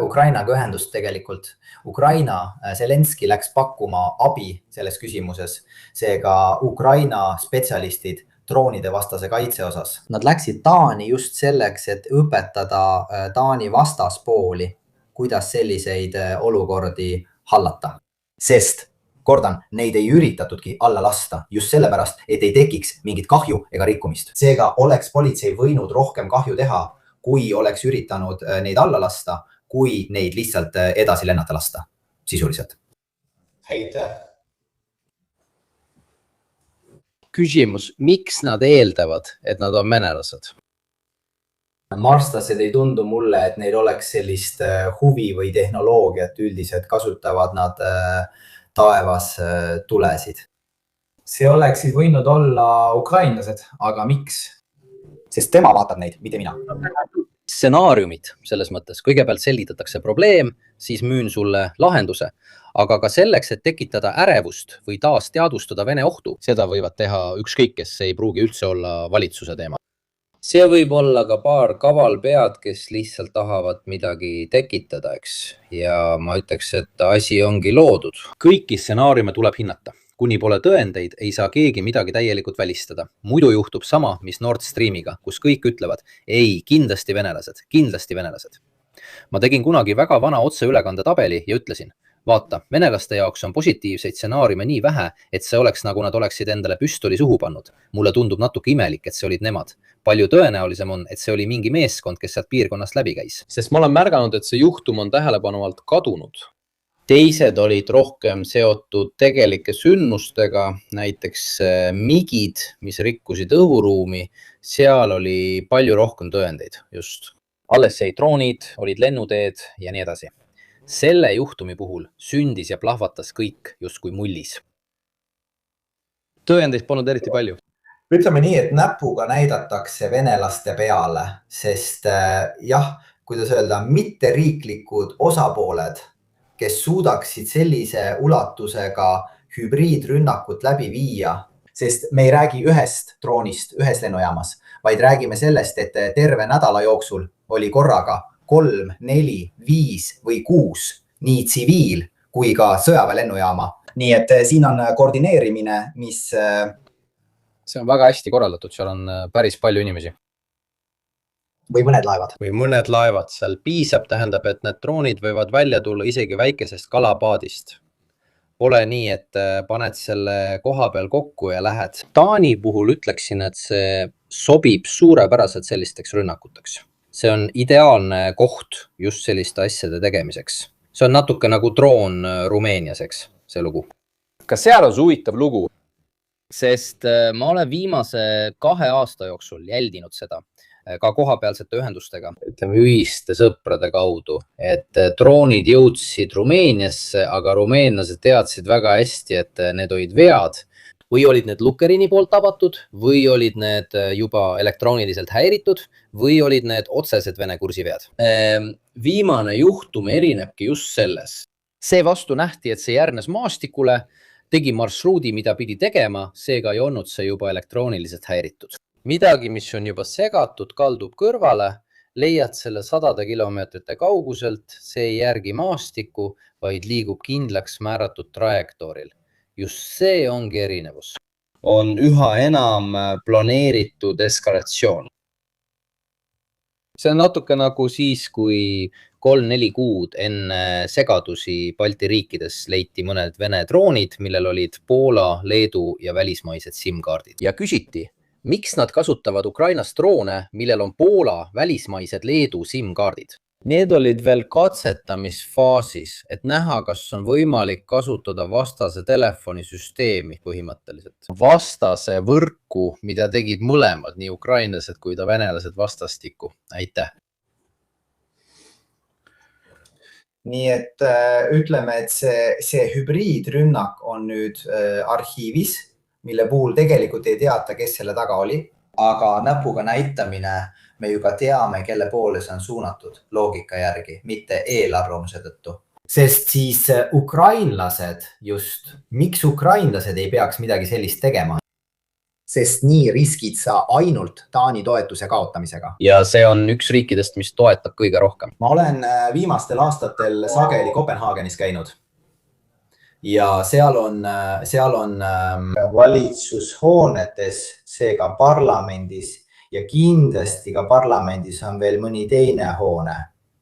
Ukrainaga ühendust tegelikult. Zelenski läks pakkuma abi selles küsimuses. Seega Ukraina spetsialistid droonide vastase kaitse osas. Nad läksid Taani just selleks, et õpetada Taani vastaspooli, kuidas selliseid olukordi hallata. Sest, kordan, neid ei üritatudki alla lasta just sellepärast, et ei tekiks mingit kahju ega rikkumist. Seega oleks politsei võinud rohkem kahju teha, kui oleks üritanud neid alla lasta, kui neid lihtsalt edasi lennata lasta, sisuliselt. Aitäh! Küsimus, miks nad eeldavad, et nad on venelased? Marslased ei tundu mulle, et neil oleks sellist huvi või tehnoloogiat üldiselt kasutavad nad taevas tulesid. See oleksid võinud olla ukrainlased, aga miks? Sest tema vaatab neid, mitte mina. Stsenaariumid selles mõttes. Kõigepealt selgitatakse probleem, siis müün sulle lahenduse. Aga ka selleks, et tekitada ärevust või taas teadvustada Vene ohtu, seda võivad teha ükskõik, kes ei pruugi üldse olla valitsuse teema. See võib olla ka paar kavalpead, kes lihtsalt tahavad midagi tekitada, eks. Ja ma ütleks, et asi ongi loodud. Kõiki stsenaariume tuleb hinnata. Kuni pole tõendeid, ei saa keegi midagi täielikult välistada. Muidu juhtub sama, mis Nord Streamiga, kus kõik ütlevad, ei, kindlasti venelased. Ma tegin kunagi väga vana otseülekande tabeli ja ütlesin, vaata, venelaste jaoks on positiivseid stsenaariume nii vähe, et see oleks nagu nad oleksid endale püstoli suhu pannud. Mulle tundub natuke imelik, et see olid nemad. Palju tõenäolisem on, et see oli mingi meeskond, kes sealt piirkonnast läbi käis. Sest ma olen märganud, et see juhtum on tähelepanu alt kadunud. Teised olid rohkem seotud tegelike sünnustega, näiteks migid, mis rikkusid õhuruumi, seal oli palju rohkem tõendeid just. Alles jäid droonid, olid lennuteed ja nii edasi. Selle juhtumi puhul sündis ja plahvatas kõik justkui mullis. Tõendeid polnud eriti palju. Ütleme nii, et näpuga näidatakse venelaste peale, sest jah, kuidas öelda, mitte riiklikud osapooled, kes suudaksid sellise ulatusega hübriidrünnakut läbi viia, sest me ei räägi ühest droonist ühes lennujaamas, vaid räägime sellest, et terve nädala jooksul oli korraga 3, 4, 5 või 6 nii tsiviil kui ka sõjaväe lennujaama. Nii et siin on koordineerimine, mis... See on väga hästi korraldatud, seal on päris palju inimesi. Või mõned laevad. Või mõned laevad seal piisab, tähendab, et need droonid võivad välja tulla isegi väikesest kalapaadist. Pole nii, et paned selle koha peal kokku ja lähed. Taani puhul ütleksin, et see sobib suurepäraselt sellisteks rünnakuteks. See on ideaalne koht just selliste asjade tegemiseks. See on natuke nagu droon Rumeeniaseks, see lugu. Ka seal on see huvitav lugu, sest ma olen viimase 2 aasta jooksul jäldinud seda ka kohapealsete ühendustega. Ütleme ühiste sõprade kaudu, et droonid jõudsid Rumeeniasse, aga rumeenlased teadsid väga hästi, et need olid vead. Või olid need Lukerini poolt avatud, või olid need juba elektrooniliselt häiritud, või olid need otsesed Vene kursivead. Viimane juhtum erinebki just selles. See vastu nähti, et see järgnes maastikule, tegi marsruudi, mida pidi tegema, seega ei olnud see juba elektrooniliselt häiritud. Midagi, mis on juba segatud, kaldub kõrvale, leiad selle 100 kilomeetrite kauguselt, see ei järgi maastikku, vaid liigub kindlaks määratud trajektooril. Just see ongi erinevus. On üha enam planeeritud eskalatsioon. See on natuke nagu siis, kui 3-4 kuud enne segadusi Balti riikides leiti mõned Vene droonid, millel olid Poola, Leedu ja välismaised SIM-kaardid. Ja küsiti, miks nad kasutavad Ukrainas droone, millel on Poola, välismaised Leedu SIM-kaardid? Need olid veel katsetamisfaasis, et näha, kas on võimalik kasutada vastase telefonisüsteemi põhimõtteliselt. Vastase võrku, mida tegid mõlemad, nii ukrainlased kui ta venelased vastastikku. Aitäh! Nii et ütleme, et see hübriidrünnak on nüüd arhiivis, mille puhul tegelikult ei teata, kes selle taga oli, aga näpuga näitamine me juba teame, kelle poole see on suunatud loogika järgi, mitte eelarvamuse tõttu. Sest siis ukrainlased just, miks ukrainlased ei peaks midagi sellist tegema? Sest nii riskid sa ainult Taani toetuse kaotamisega. Ja see on üks riikidest, mis toetab kõige rohkem. Ma olen viimastel aastatel sageli Kopenhaagenis käinud. Ja seal on valitsushoonetes, seega parlamendis ja kindlasti ka parlamendis on veel mõni teine hoone,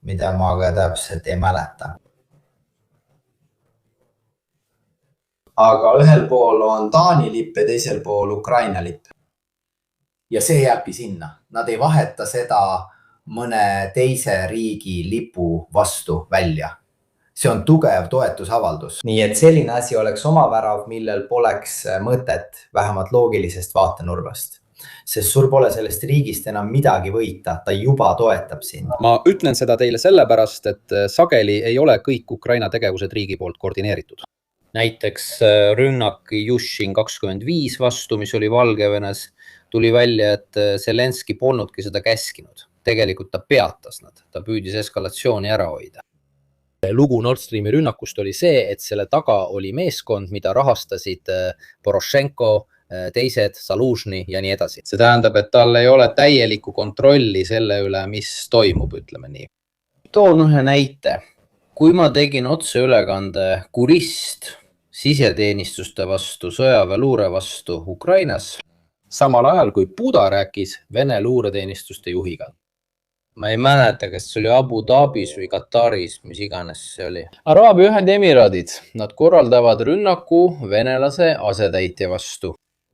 mida ma ka täpselt ei mäleta. Aga ühel pool on Taani lipp ja teisel pool Ukraina lipp. Ja see jääbki sinna. Nad ei vaheta seda mõne teise riigi lipu vastu välja. See on tugev toetusavaldus. Nii et selline asi oleks omavärav, millel poleks mõtet vähemalt loogilisest vaatenurgast. Sest sul pole sellest riigist enam midagi võita, ta juba toetab sind. Ma ütlen seda teile sellepärast, et sageli ei ole kõik Ukraina tegevused riigi poolt koordineeritud. Näiteks rünnak Jushin 25 vastu, mis oli Valgevenes, tuli välja, et Zelenski polnudki seda käskinud. Tegelikult ta peatas nad, ta püüdis eskalatsiooni ära hoida. Lugu Nord Streami rünnakust oli see, et selle taga oli meeskond, mida rahastasid Poroshenko, teised, Zalužny ja nii edasi. See tähendab, et tal ei ole täielikku kontrolli selle üle, mis toimub, ütleme nii. Toon ühe näite. Kui ma tegin otseülekande Kurist siseteenistuste vastu, sõjaväeluure vastu Ukrainas, samal ajal kui Buda rääkis Vene luureteenistuste juhiga. Ma ei mäleta, kas see oli Abu Dhabis või Kataris, mis iganes see oli. Araabia Ühendemiraadid, nad korraldavad rünnaku venelase asetäitja vastu.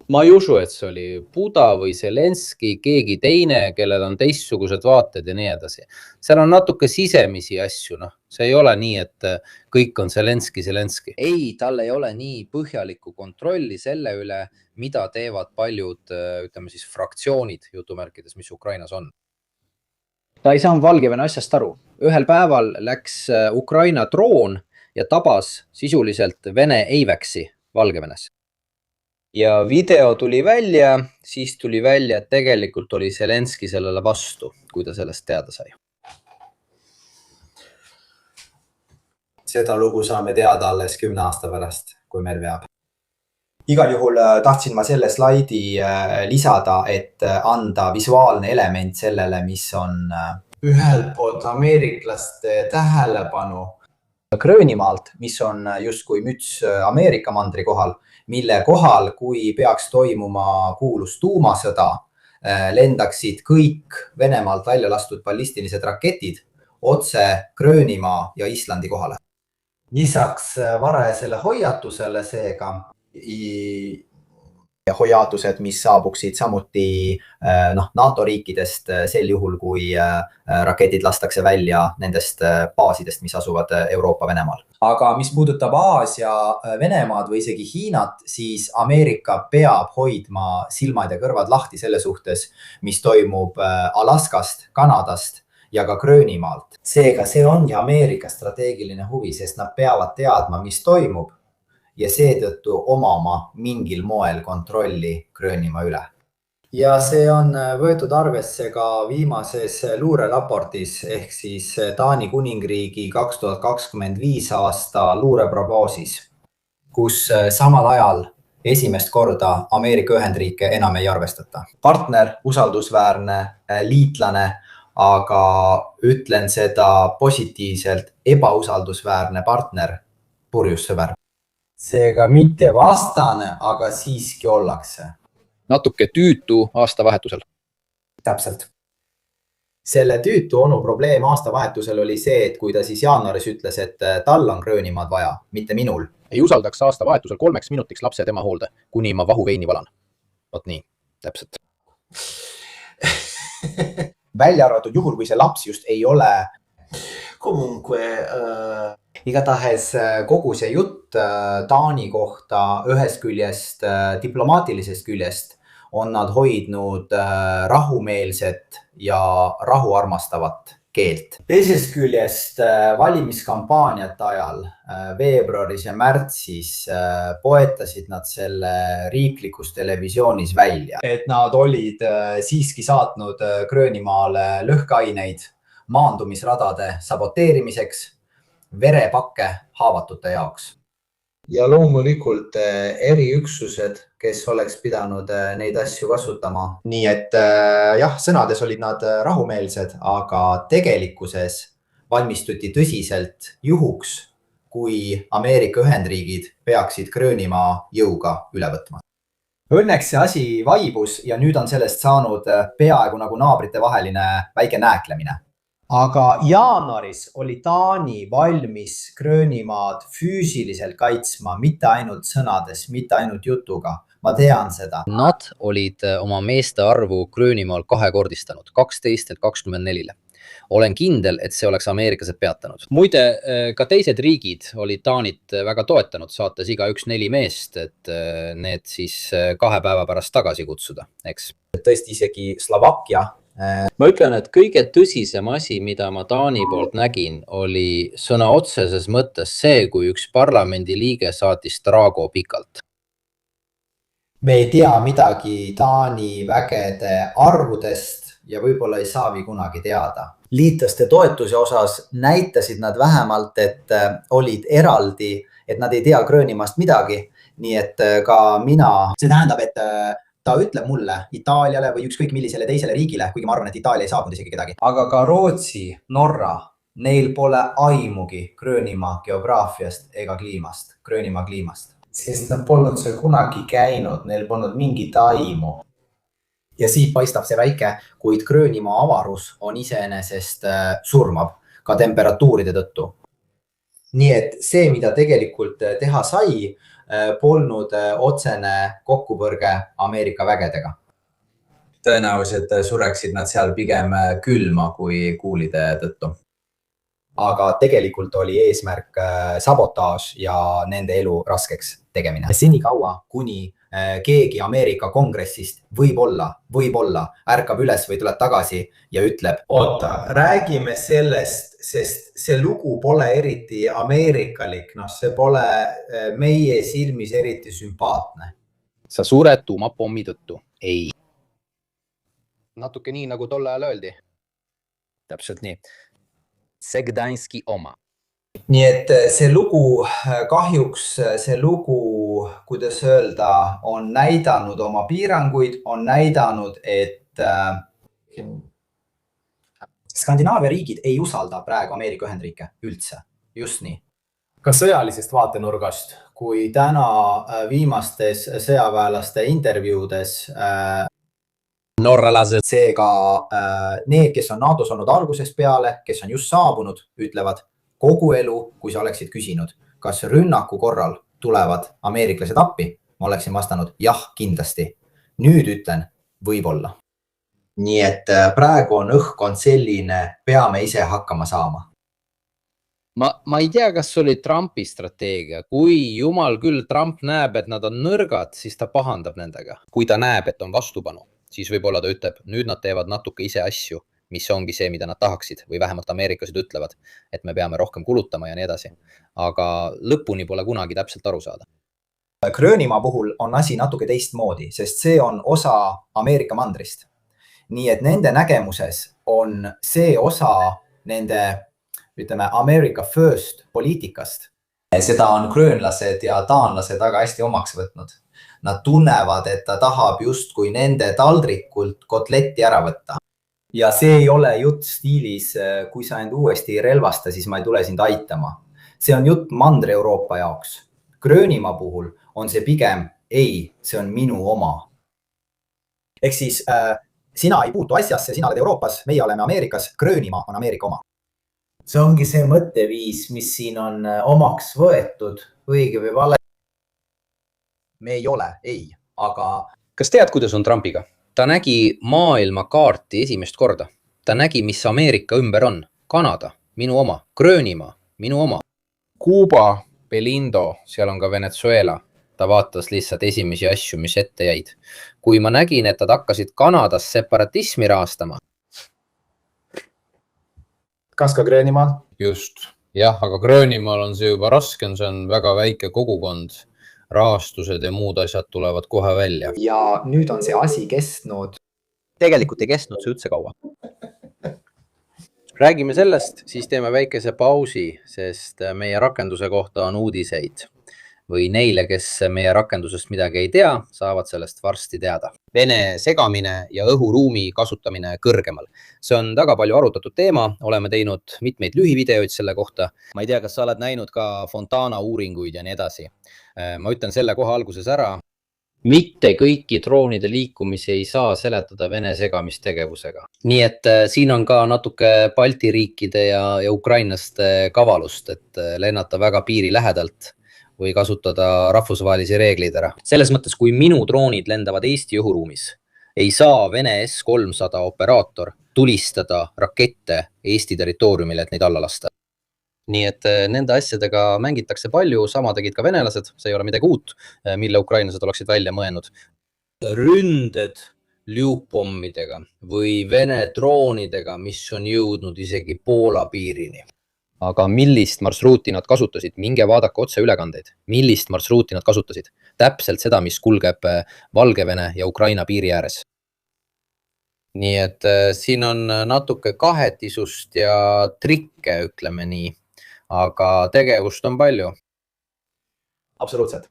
Ma ei usu, et see oli Buda või Zelenski, keegi teine, kellel on teistsugused vaated ja nii edasi. Seal on natuke sisemisi asju, see ei ole nii, et kõik on Zelenski. Ei, tal ei ole nii põhjalikku kontrolli selle üle, mida teevad paljud, ütleme siis fraktsioonid jutumärkides, mis Ukrainas on. Ta ei saanud Valgevene asjast aru. Ühel päeval läks Ukraina droon ja tabas sisuliselt Vene AVAXi Valgevenes. Ja video tuli välja, siis tuli välja, et tegelikult oli Zelenski sellele vastu, kui ta sellest teada sai. seda lugu saame teada alles 10 aasta pärast, kui meil veab. Igal juhul tahtsin ma selle slaidi lisada, et anda visuaalne element sellele, mis on ühelt poolt ameeriklaste tähelepanu Gröönimaalt, mis on justkui müts Ameerika mandri kohal, mille kohal, kui peaks toimuma kuulus tuumasõda, lendaksid kõik Venemaalt välja lastud ballistilised raketid otse Gröönimaa ja Islandi kohale. Lisaks varajasele hoiatusele seega ja hoiatused, mis saabuksid samuti NATO riikidest sel juhul, kui raketid lastakse välja nendest baasidest, mis asuvad Euroopa Venemaal. Aga mis puudutab Aasia Venemaad või isegi Hiinat, siis Ameerika peab hoidma silmad ja kõrvad lahti selle suhtes, mis toimub Alaskast, Kanadast ja ka Gröönimaalt. Seega see ongi Ameerika strateegiline huvi, sest nad peavad teadma, mis toimub ja seetõttu omama mingil moel kontrolli Gröönimaa üle. Ja see on võetud arvesse ka viimases luureraportis ehk siis Taani kuningriigi 2025 aasta luureprognoosis, kus samal ajal esimest korda Ameerika Ühendriike enam ei arvestata. Partner, usaldusväärne, liitlane, aga ütlen seda positiivselt, ebausaldusväärne partner, purjus sõber. Seega mitte vastane, aga siiski ollakse. Natuke tüütu aastavahetusel. Täpselt. Selle tüütu onu probleem aastavahetusel oli see, et kui ta siis jaanuaris ütles, et tal on Gröönimaad vaja, mitte minul. Ei usaldaks aastavahetusel 3 minutiks lapse tema hoolde, kuni ma vahuveini valan. Vot nii, täpselt. Välja arvatud juhul, kui see laps just ei ole. Igatahes kogu see jutt Taani kohta ühest küljest, diplomaatilisest küljest on nad hoidnud rahumeelset ja rahuarmastavat keelt. Teisest küljest valimiskampaaniate ajal veebruaris ja märtsis poetasid nad selle riiklikus televisioonis välja, et nad olid siiski saatnud Gröönimaale lõhkeaineid maandumisradade saboteerimiseks, verepakke haavatute jaoks. Ja loomulikult eriüksused, kes oleks pidanud neid asju kasutama. Nii et jah, sõnades olid nad rahumeelsed, aga tegelikkuses valmistuti tõsiselt juhuks, kui Ameerika Ühendriigid peaksid Gröönimaa jõuga üle võtma. Õnneks see asi vaibus ja nüüd on sellest saanud peaaegu nagu naabrite vaheline väike nääklemine. Aga jaanuaris oli Taani valmis Gröönimaad füüsiliselt kaitsma, mitte ainult sõnades, mitte ainult jutuga. Ma tean seda. Nad olid oma meeste arvu Gröönimaal kahekordistanud, 12 ja 24. Olen kindel, et see oleks ameeriklased peatanud. Muide, ka teised riigid olid Taanit väga toetanud, saates igaüks 4 meest, et need siis 2 päeva pärast tagasi kutsuda, eks? Tõesti isegi Slovakkia. Ma ütlen, et kõige tõsisem asi, mida ma Taani poolt nägin, oli sõna otseses mõttes see, kui üks parlamendi liige saatis Drago pikalt. Me ei tea midagi Taani vägede arvudest ja võib-olla ei saavi kunagi teada. Liitlaste toetuse osas näitasid nad vähemalt, et olid eraldi, et nad ei tea Gröönimaast midagi. Nii et ka mina... See tähendab, et ta ütleb mulle Itaaliale või ükskõik millisele teisele riigile, kuigi ma arvan, et Itaalia ei saabnud isegi kedagi. Aga ka Rootsi, Norra, neil pole aimugi Gröönimaa geograafiast ega kliimast, Gröönimaa kliimast. Sest nad polnud seal kunagi käinud, neil polnud mingit aimu. Ja siit paistab see väike, kuid Gröönimaa avarus on iseenesest surmav ka temperatuuride tõttu. Nii et see, mida tegelikult teha sai, polnud otsene kokkupõrge Ameerika vägedega. Tõenäoliselt sureksid nad seal pigem külma kui kuulide tõttu. Aga tegelikult oli eesmärk sabotaaž ja nende elu raskeks tegemine. Seni kaua, kuni keegi Ameerika kongressist võib-olla ärkab üles või tuleb tagasi ja ütleb, oota, räägime sellest, sest see lugu pole eriti ameerikalik, see pole meie silmis eriti sümpaatne. Sa sured tuumapommi tõttu? Ei. Natuke nii, nagu tolle ajal öeldi. Täpselt nii. See Gdański oma. nii et see lugu, kahjuks see lugu, kuidas öelda, on näidanud oma piiranguid, on näidanud, et Skandinaavia riigid ei usalda praegu Ameerika Ühendriike üldse, just nii. Ka sõjalisest vaatenurgast, kui täna viimastes sõjaväelaste intervjuudes norralased, seega need, kes on NATO-s olnud algusest peale, kes on just saabunud, ütlevad kogu elu, kui sa oleksid küsinud, kas rünnaku korral tulevad ameeriklased appi, ma oleksin vastanud jah, kindlasti. Nüüd ütlen, võib-olla. Nii et praegu on õhkkond selline, peame ise hakkama saama. Ma ei tea, kas oli Trumpi strateegia. Kui jumal küll Trump näeb, et nad on nõrgad, siis ta pahandab nendega. Kui ta näeb, et on vastupanu, siis võib-olla ta ütleb, nüüd nad teevad natuke ise asju, mis ongi see, mida nad tahaksid või vähemalt ameeriklased ütlevad, et me peame rohkem kulutama ja nii edasi. Aga lõpuni pole kunagi täpselt aru saada. Gröönimaa puhul on asi natuke teistmoodi, sest see on osa Ameerika mandrist. Nii et nende nägemuses on see osa nende, ütleme, America First poliitikast. Seda on gröönlased ja taanlased väga hästi omaks võtnud. Nad tunnevad, et ta tahab justkui nende taldrikult kotletti ära võtta. Ja see ei ole jutt stiilis, kui sa end uuesti relvasta, siis ma ei tule sind aitama. See on jutt Mandri-Euroopa jaoks. Gröönimaa puhul on see pigem ei, see on minu oma. Ehk siis sina ei puutu asjasse, sina oled Euroopas, meie oleme Ameerikas, Gröönimaa on Ameerika oma. See ongi see mõtteviis, mis siin on omaks võetud, õige või vale. Me ei ole, ei, aga... Kas tead, kuidas on Trumpiga? Ta nägi maailmakaarti esimest korda. Ta nägi, mis Ameerika ümber on. Kanada, minu oma. Gröönimaa, minu oma. Kuuba, Belindo, seal on ka Venezuela. Ta vaatas lihtsalt esimesi asju, mis ette jäid. Kui ma nägin, et nad hakkasid Kanadas separatismi rahastama. Kas ka Gröönimaal? Just. Jah, aga Gröönimaal on see juba raske, see on väga väike kogukond. Rahastused ja muud asjad tulevad kohe välja. Ja nüüd on see asi kestnud. Tegelikult ei kestnud see üldse kaua. Räägime sellest, siis teeme väikese pausi, sest meie rakenduse kohta on uudiseid. Või neile, kes meie rakendusest midagi ei tea, saavad sellest varsti teada. Vene segamine ja õhuruumi kasutamine kõrgemal. See on väga palju arutatud teema, oleme teinud mitmeid lühivideoid selle kohta. Ma ei tea, kas sa oled näinud ka Fontana uuringuid ja nii edasi. Ma ütlen selle koha alguses ära. Mitte kõiki droonide liikumisi ei saa seletada Vene segamistegevusega. Nii et siin on ka natuke Balti riikide ja ukrainlaste kavalust, et lennata väga piiri lähedalt või kasutada rahvusvahelisi reegleid ära. Selles mõttes, kui minu droonid lendavad Eesti õhuruumis, ei saa Vene S-300 operaator tulistada rakette Eesti territooriumile, et neid alla lasta. Nii et nende asjadega mängitakse palju, sama tegid ka venelased, see ei ole midagi uut, mille ukrainlased oleksid välja mõelnud. Ründed liupommidega või Vene droonidega, mis on jõudnud isegi Poola piirini. Aga millist marsruuti nad kasutasid? Minge vaadake otse ülekandeid. Millist marsruuti nad kasutasid? Täpselt seda, mis kulgeb Valgevene ja Ukraina piiri ääres. Nii et siin on natuke kahetisust ja trikke, ütleme nii. Aga tegevust on palju. Absoluutselt.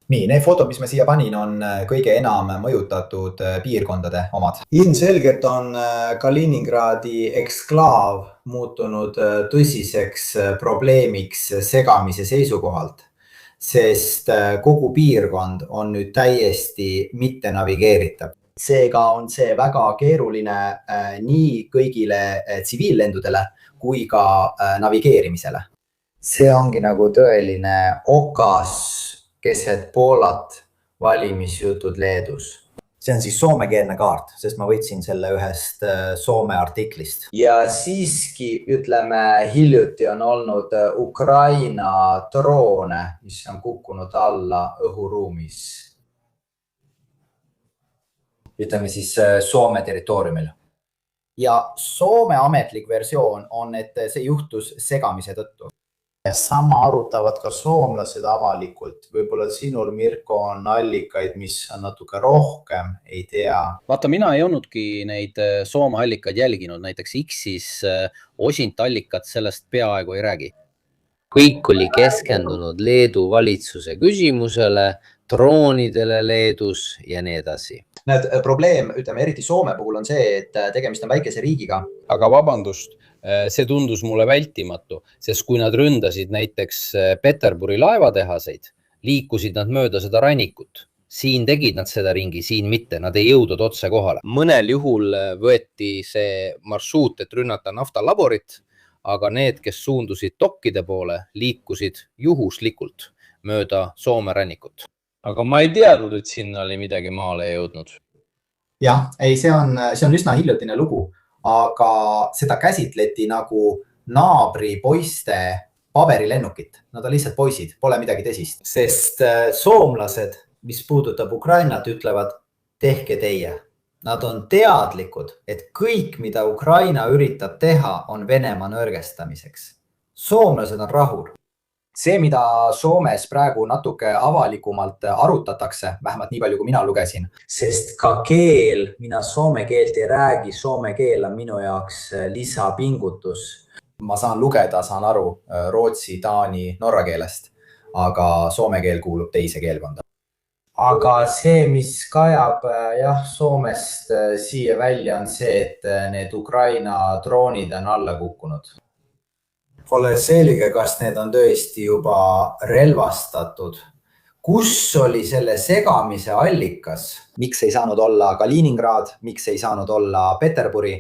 Nii, need fotod, mis me siia panin, on kõige enam mõjutatud piirkondade omad. Ilmselgelt on Kaliningradi eksklaav muutunud tõsiseks probleemiks segamise seisukohalt, sest kogu piirkond on nüüd täiesti mitte navigeeritav. Seega on see väga keeruline nii kõigile tsiviillendudele kui ka navigeerimisele. See ongi nagu tõeline okas keset Poolat valimisjutud Leedus. See on siis soomekeelne kaart, sest ma võtsin selle ühest Soome artiklist. Ja siiski, ütleme, hiljuti on olnud Ukraina droone, mis on kukkunud alla õhuruumis. Ütleme siis Soome territooriumil. Ja Soome ametlik versioon on, et see juhtus segamise tõttu. Sama arutavad ka soomlased avalikult. Võib-olla sinul, Mirko, on allikaid, mis on natuke rohkem, ei tea. Vaata, mina ei olnudki neid Soome allikaid jälginud. Näiteks X-is Osint allikat sellest peaaegu ei räägi. kõik oli keskendunud Leedu valitsuse küsimusele, droonidele Leedus ja nii edasi. Probleem, ütleme, eriti Soome puhul on see, et tegemist on väikese riigiga. aga vabandust, see tundus mulle vältimatu, sest kui nad ründasid näiteks Peterburi laevatehaseid, liikusid nad mööda seda rannikut. Siin tegid nad seda ringi, siin mitte, nad ei jõudnud otse kohale. Mõnel juhul võeti see marsruut, et rünnata naftalaborit, aga need, kes suundusid dokkide poole, liikusid juhuslikult mööda Soome rannikut. Aga ma ei teadnud, et sinna oli midagi maale jõudnud. Jah, ei, see on üsna hiljutine lugu, aga seda käsitleti nagu naabri poiste paberilennukit. Nad on lihtsalt poisid, pole midagi tõsist. Sest soomlased, mis puudutab Ukrainat, ütlevad, tehke teie. Nad on teadlikud, et kõik, mida Ukraina üritab teha, on Venemaa nõrgestamiseks. Soomlased on rahul. See, mida Soomes praegu natuke avalikumalt arutatakse, vähemalt nii palju, kui mina lugesin. Sest ka keel, mina soome keelt ei räägi, soome keel on minu jaoks lisapingutus. Ma saan lugeda, saan aru rootsi, taani, norra keelest, aga soome keel kuulub teise keelkonda. Aga see, mis kajab Soomest siia välja, on see, et need Ukraina droonid on alla kukkunud. Pole selge, kas need on tõesti juba relvastatud. Kus oli selle segamise allikas? Miks ei saanud olla Kaliningrad, miks ei saanud olla Peterburi?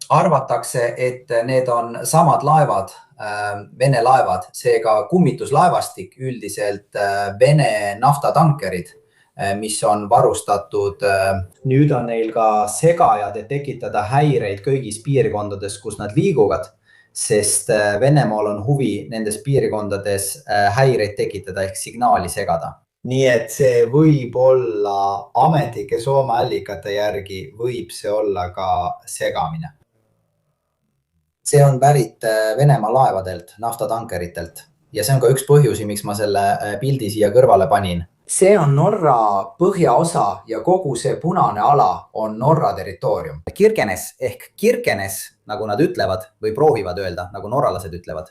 Arvatakse, et need on samad laevad, Vene laevad, seega kummituslaevastik, üldiselt Vene naftatankerid, mis on varustatud. Nüüd on neil ka segajad, et tekitada häireid kõigis piirkondades, kus nad liiguvad, sest Venemaal on huvi nendes piirkondades häireid tekitada ehk signaali segada. Nii et see võib olla ametlike Soome allikate järgi, võib see olla ka segamine. See on pärit Venemaa laevadelt, naftatankeritelt ja see on ka üks põhjusi, miks ma selle pildi siia kõrvale panin. See on Norra põhjaosa ja kogu see punane ala on Norra territoorium. Kirkenes ehk Kirkenes, nagu nad ütlevad või proovivad öelda, nagu norralased ütlevad.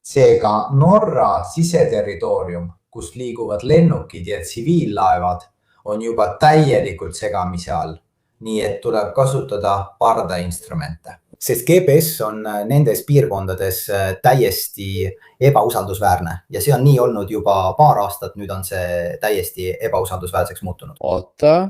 Seega Norra siseterritoorium, kus liiguvad lennukid ja tsiviillaevad, on juba täielikult segamise all. Nii et tuleb kasutada pardainstrumente. Sest GPS on nendes piirkondades täiesti ebausaldusväärne ja see on nii olnud juba paar aastat, nüüd on see täiesti ebausaldusväärseks muutunud. Oota.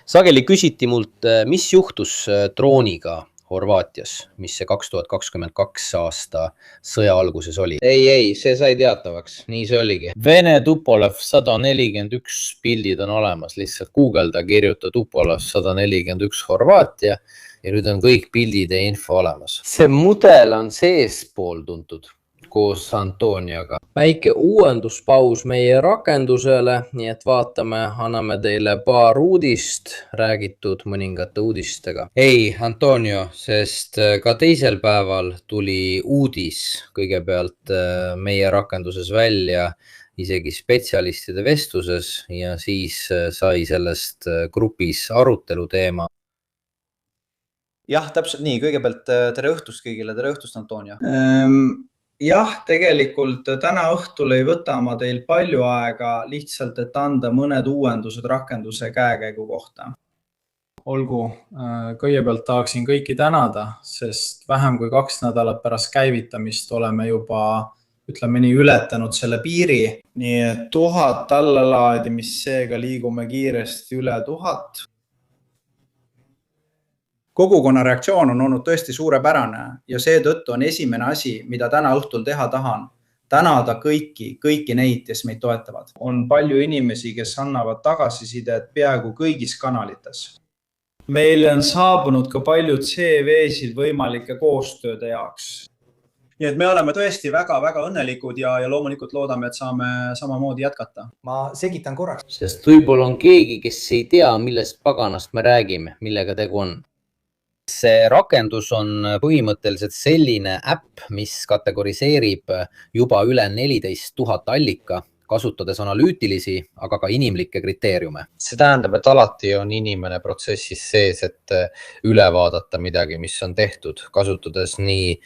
Sageli küsiti mult, mis juhtus drooniga Horvaatias, mis see 2022 aasta sõja alguses oli. Ei, see sai teatavaks, nii see oligi. Vene Tupolev 141 pildid on olemas, lihtsalt Google'da kirjuta Tupolev 141 Horvaatia ja nüüd on kõik pildid ja info olemas. See mudel on seespool tuntud koos Antonioga. Väike uuenduspaus meie rakendusele, nii et vaatame, anname teile paar uudist, räägitud mõningate uudistega. Ei, Antonio, sest ka teisel päeval tuli uudis kõigepealt meie rakenduses välja, isegi spetsialistide vestluses ja siis sai sellest grupis arutelu teema. Jah, täpselt nii. Kõigepealt tere õhtust kõigile, tere õhtust, Antonio. Jah, tegelikult täna õhtul ei võta ma teil palju aega, lihtsalt, et anda mõned uuendused rakenduse käekäigu kohta. Olgu, kõigepealt tahaksin kõiki tänada, sest vähem kui 2 nädalat pärast käivitamist oleme juba, ütleme nii, ületanud selle piiri. Nii et 1000 allalaadimist, seega liigume kiiresti üle 1000. Kogukonna reaktsioon on olnud tõesti suurepärane ja seetõttu on esimene asi, mida täna õhtul teha tahan, tänada kõiki neid, kes meid toetavad. On palju inimesi, kes annavad tagasisidet peaaegu kõigis kanalites. Meile on saabunud ka paljud CV-sid võimalike koostööde jaoks. Nii et me oleme tõesti väga-väga õnnelikud ja loomulikult loodame, et saame samamoodi jätkata. Ma segitan korraks. Sest võib-olla on keegi, kes ei tea, millest paganast me räägime, millega tegu on. See rakendus on põhimõtteliselt selline äpp, mis kategoriseerib juba üle 14 000 allika, kasutades analüütilisi, aga ka inimlikke kriteeriume. See tähendab, et alati on inimene protsessis sees, et üle vaadata midagi, mis on tehtud, kasutades nii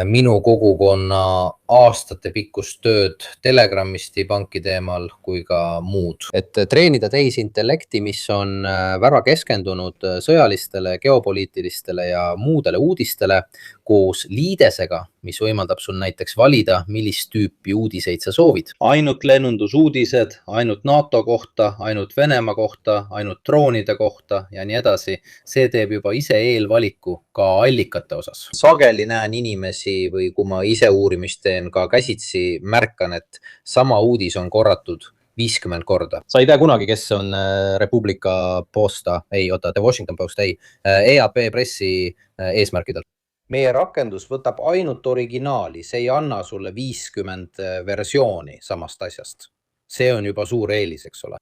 minu kogukonna aastatepikkust tööd Telegramis Debunki teemal kui ka muud. Et treenida tehisintellekti, mis on väga keskendunud sõjalistele, geopoliitilistele ja muudele uudistele koos liidesega, mis võimaldab sul näiteks valida, millist tüüpi uudiseid sa soovid. Ainult lennundusuudised, ainult NATO kohta, ainult Venemaa kohta, ainult droonide kohta ja nii edasi. See teeb juba ise eelvaliku ka allikate osas. Sageli näen inimesi või kui ma ise uurimist teen ka käsitsi, märkan, et sama uudis on korratud 50 korda. Sa ei tea kunagi, kes on Republika Posta, The Washington Post, EAP pressi eesmärkidel. Meie rakendus võtab ainult originaali, see ei anna sulle 50 versiooni samast asjast. See on juba suur eelis, eks ole.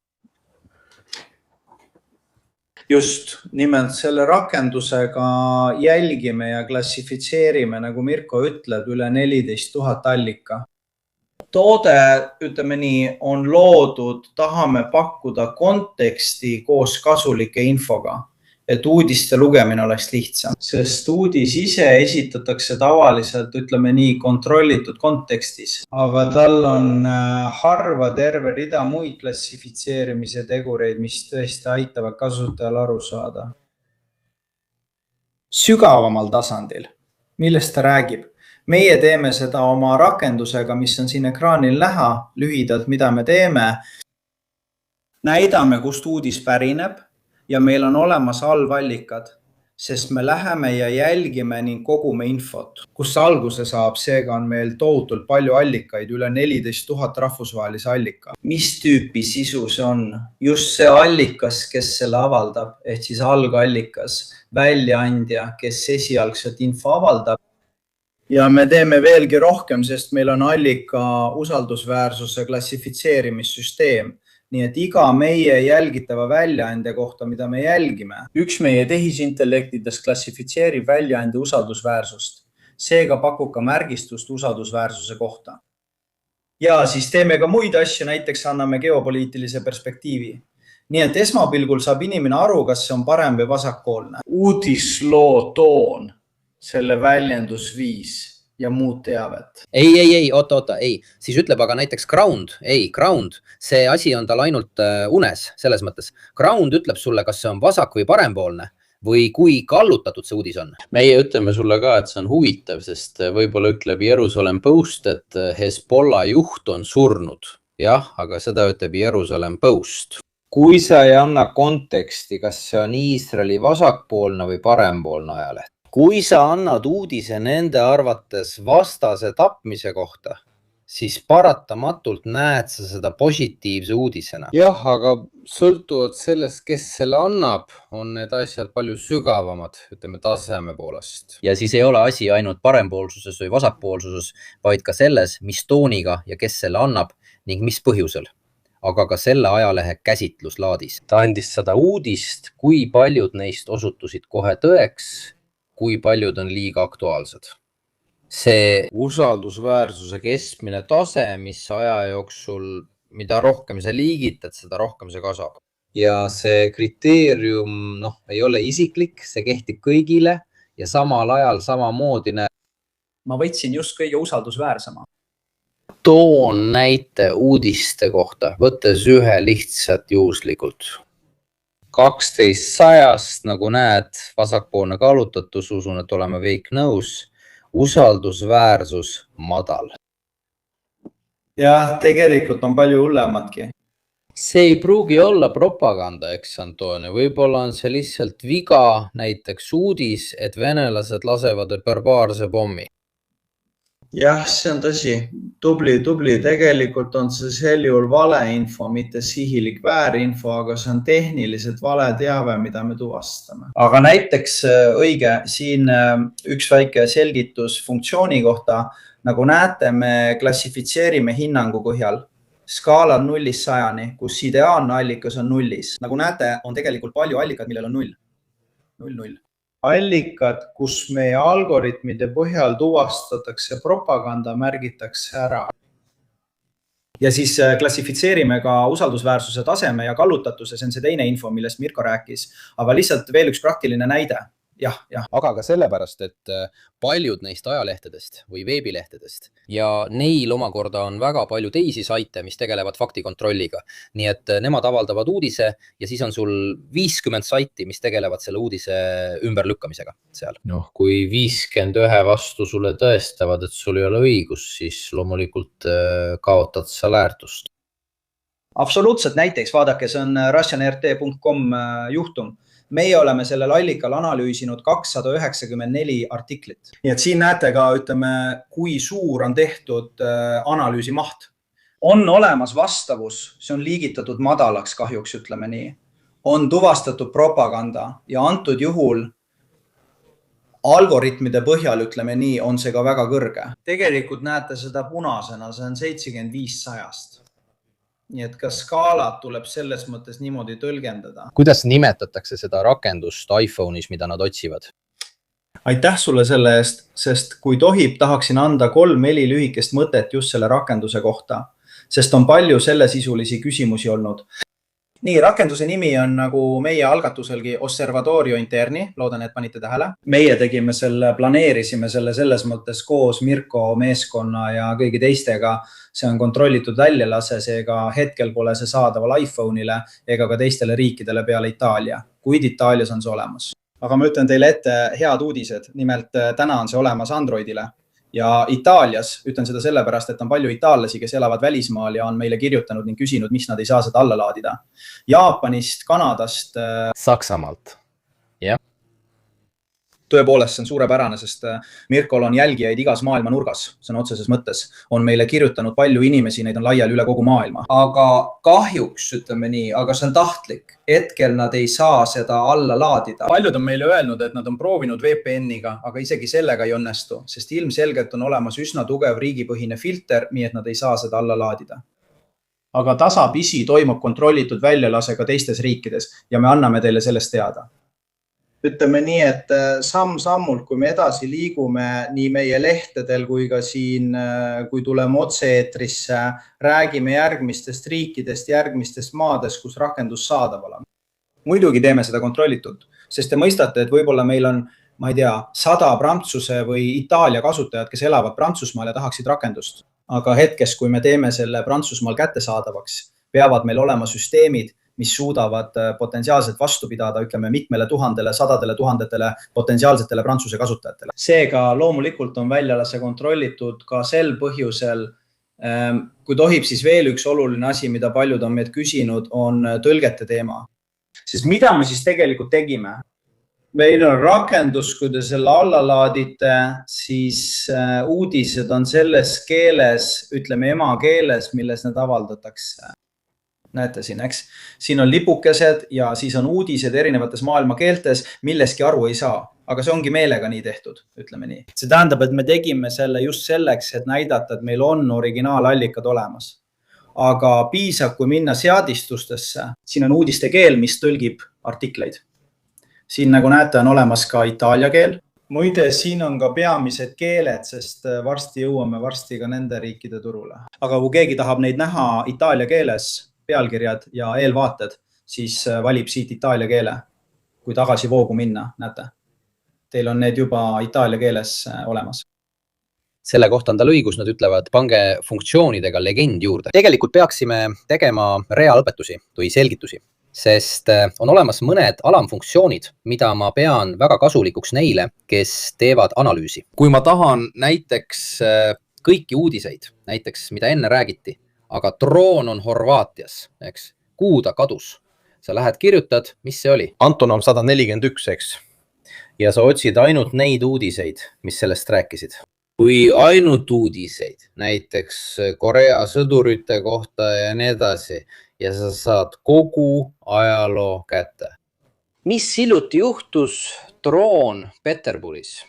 Just, nimelt selle rakendusega jälgime ja klassifitseerime, nagu Mirko ütleb, üle 14 000 allika. Toode, ütleme nii, on loodud, tahame pakkuda konteksti koos kasulike infoga, et uudiste lugemine oleks lihtsam. Sest uudis ise esitatakse tavaliselt, ütleme nii, kontrollitud kontekstis, aga tal on harva terve rida muid klassifitseerimise tegureid, mis tõesti aitavad kasutajal aru saada. Sügavamal tasandil, millest ta räägib? Meie teeme seda oma rakendusega, mis on siin ekraanil näha, lühidalt, mida me teeme. Näidame, kust uudis pärineb ja meil on olemas alvallikad, sest me läheme ja jälgime ning kogume infot. Kus alguse saab, seega on meil tohutult palju allikaid, üle 14 000 rahvusvahelise allika. Mis tüüpi sisu see on? Just see allikas, kes selle avaldab, ehk siis algallikas, väljaandja, kes esialgselt info avaldab. Ja me teeme veelgi rohkem, sest meil on allika usaldusväärsuse klassifitseerimissüsteem. Nii et iga meie jälgitava väljaande kohta, mida me jälgime. Üks meie tehisintellektides klassifitseerib väljaande usaldusväärsust. Seega pakub ka märgistust usaldusväärsuse kohta. Ja siis teeme ka muid asju, näiteks anname geopoliitilise perspektiivi. Nii et esmapilgul saab inimene aru, kas see on parem või vasakpoolne. Uudisloo toon, selle väljendusviis ja muud teavet. Oota, siis ütleb aga näiteks Ground, see asi on tal ainult unes, selles mõttes. Ground ütleb sulle, kas see on vasak või parempoolne või kui kallutatud see uudis on. Meie ütleme sulle ka, et see on huvitav, sest võib-olla ütleb Jerusalem Post, et Hezbollah juht on surnud. Jah, aga seda ütleb Jerusalem Post. Kui sa ei anna konteksti, kas see on Iisraeli vasakpoolne või parempoolne ajaleht? Kui sa annad uudise nende arvates vastase tapmise kohta, siis paratamatult näed sa seda positiivse uudisena. Jah, aga sõltuvalt sellest, kes selle annab, on need asjad palju sügavamad, ütleme taseme poolest. Ja siis ei ole asi ainult parempoolsuses või vasakpoolsuses, vaid ka selles, mis tooniga ja kes selle annab ning mis põhjusel. Aga ka selle ajalehe käsitluslaadis. Ta andis 100 uudist, kui paljud neist osutusid kohe tõeks, kui paljud on liiga aktuaalsed. See usaldusväärsuse keskmine tase, mis aja jooksul, mida rohkem sa liigitad, seda rohkem see kasvab. Ja see kriteerium ei ole isiklik, see kehtib kõigile ja samal ajal samamoodi näeb. Ma võtsin just kõige usaldusväärsema. Toon näite uudiste kohta, võttes ühe lihtsalt juhuslikult. 12 100, nagu näed, vasakpoolne kallutatus, usun, et oleme kõik nõus, usaldusväärsus madal. Ja tegelikult on palju hullematki. See ei pruugi olla propaganda, eks Antonio, võib-olla on see lihtsalt viga, näiteks uudis, et venelased lasevad barbaarse pommi. Jah, see on tõsi. Tubli. Tegelikult on see sel juhul valeinfo, mitte sihilik väärinfo, aga see on tehniliselt vale teave, mida me tuvastame. Aga näiteks õige, siin üks väike selgitus funktsiooni kohta. Nagu näete, me klassifitseerime hinnangu põhjal. Skaalal 0-100, kus ideaalne allikas on 0. Nagu näete, on tegelikult palju allikad, millel on 0. 0. Allikad, kus meie algoritmide põhjal tuvastatakse propaganda, märgitakse ära. Ja siis klassifitseerime ka usaldusväärsuse taseme ja kallutatuse, see on see teine info, millest Mirko rääkis. Aga lihtsalt veel üks praktiline näide. jah. aga ka sellepärast, et paljud neist ajalehtedest või veebilehtedest ja neil omakorda on väga palju teisi saite, mis tegelevad faktikontrolliga. Nii et nemad avaldavad uudise ja siis on sul 50 saiti, mis tegelevad selle uudise ümberlükkamisega seal. Kui 51 vastu sulle tõestavad, et sul ei ole õigus, siis loomulikult kaotad sa väärtust. Absoluutselt, näiteks vaadake, see on russianrt.com juhtum. Meie oleme sellel allikal analüüsinud 294 artiklit. Nii et siin näete ka, ütleme, kui suur on tehtud analüüsi maht. On olemas vastavus, see on liigitatud madalaks kahjuks, ütleme nii. On tuvastatud propaganda ja antud juhul algoritmide põhjal, ütleme nii, on see ka väga kõrge. Tegelikult näete seda punasena, see on 75-100. Nii et ka skaalat tuleb selles mõttes niimoodi tõlgendada. Kuidas nimetatakse seda rakendust iPhone'is, mida nad otsivad? Aitäh sulle selle eest, sest kui tohib, tahaksin anda 3-4 lühikest mõtet just selle rakenduse kohta, sest on palju sellesisulisi küsimusi olnud. Nii, rakenduse nimi on nagu meie algatuselgi Osservatorio Interni, loodan, et panite tähele. Meie tegime selle, planeerisime selle selles mõttes koos Mirko meeskonna ja kõigi teistega. See on kontrollitud väljalase, seega hetkel pole see saadaval iPhone'ile ega ka teistele riikidele peale Itaalia, kuid Itaalias on see olemas. Aga ma ütlen teile ette head uudised, nimelt täna on see olemas Androidile. Ja Itaalias, ütlen seda sellepärast, et on palju itaallasi, kes elavad välismaal ja on meile kirjutanud ning küsinud, mis nad ei saa seda alla laadida. Jaapanist, Kanadast, Saksamaalt. Jah. Tõepoolest, see on suurepärane, sest Mirkol on jälgijaid igas maailma nurgas, see on otseses mõttes. On meile kirjutanud palju inimesi, neid on laiali üle kogu maailma. Aga kahjuks, ütleme nii, aga see on tahtlik. Hetkel nad ei saa seda alla laadida. Paljud on meile öelnud, et nad on proovinud VPN-iga, aga isegi sellega ei õnnestu, sest ilmselgelt on olemas üsna tugev riigipõhine filter, nii et nad ei saa seda alla laadida. Aga tasapisi toimub kontrollitud väljalase ka teistes riikides ja me anname teile sellest teada. Ütleme nii, et samm-sammult, kui me edasi liigume nii meie lehtedel kui ka siin, kui tuleme otse-eetrisse, räägime järgmistest riikidest, järgmistest maadest, kus rakendus saadaval on. Muidugi teeme seda kontrollitult, sest te mõistate, et võib-olla meil on, ma ei tea, 100 Prantsuse või Itaalia kasutajad, kes elavad Prantsusmaal ja tahaksid rakendust. Aga hetkes, kui me teeme selle Prantsusmaal kättesaadavaks, peavad meil olema süsteemid, mis suudavad potentsiaalselt vastu pidada, ütleme, mitmele tuhandele, sadadele tuhandetele potentsiaalsetele Prantsuse kasutajatele. Seega loomulikult on väljalase kontrollitud ka sel põhjusel. Kui tohib, siis veel üks oluline asi, mida paljud on meid küsinud, on tõlgete teema. Sest mida me siis tegelikult tegime? Meil on rakendus, kui te selle alla laadite, siis uudised on selles keeles, ütleme emakeeles, milles need avaldatakse. Näete siin, eks? Siin on lipukesed ja siis on uudised erinevates maailma keeltes, milleski aru ei saa. Aga see ongi meelega nii tehtud, ütleme nii. See tähendab, et me tegime selle just selleks, et näidata, et meil on originaalallikad olemas. Aga piisab, kui minna seadistustesse. Siin on uudiste keel, mis tõlgib artikleid. Siin, nagu näete, on olemas ka itaalia keel. Muide, siin on ka peamised keeled, sest varsti jõuame varsti ka nende riikide turule. Aga kui keegi tahab neid näha itaalia keeles, pealkirjad ja eelvaated, siis valib siit itaalia keele, kui tagasi voogu minna, näete. Teil on need juba itaalia keeles olemas. Selle kohta on tal õigus, nad ütlevad, pange funktsioonidega legend juurde. Tegelikult peaksime tegema reaalõpetusi või selgitusi, sest on olemas mõned alamfunktsioonid, mida ma pean väga kasulikuks neile, kes teevad analüüsi. Kui ma tahan näiteks kõiki uudiseid, näiteks mida enne räägiti, aga droon on Horvaatias, eks? Kuhu ta kadus? Sa lähed kirjutad, mis see oli? Antonov 141, eks? Ja sa otsid ainult neid uudiseid, mis sellest rääkisid. Kui ainult uudiseid, näiteks Korea sõdurite kohta ja nii edasi, ja sa saad kogu ajaloo kätte. Mis hiljuti juhtus droon Peterburis?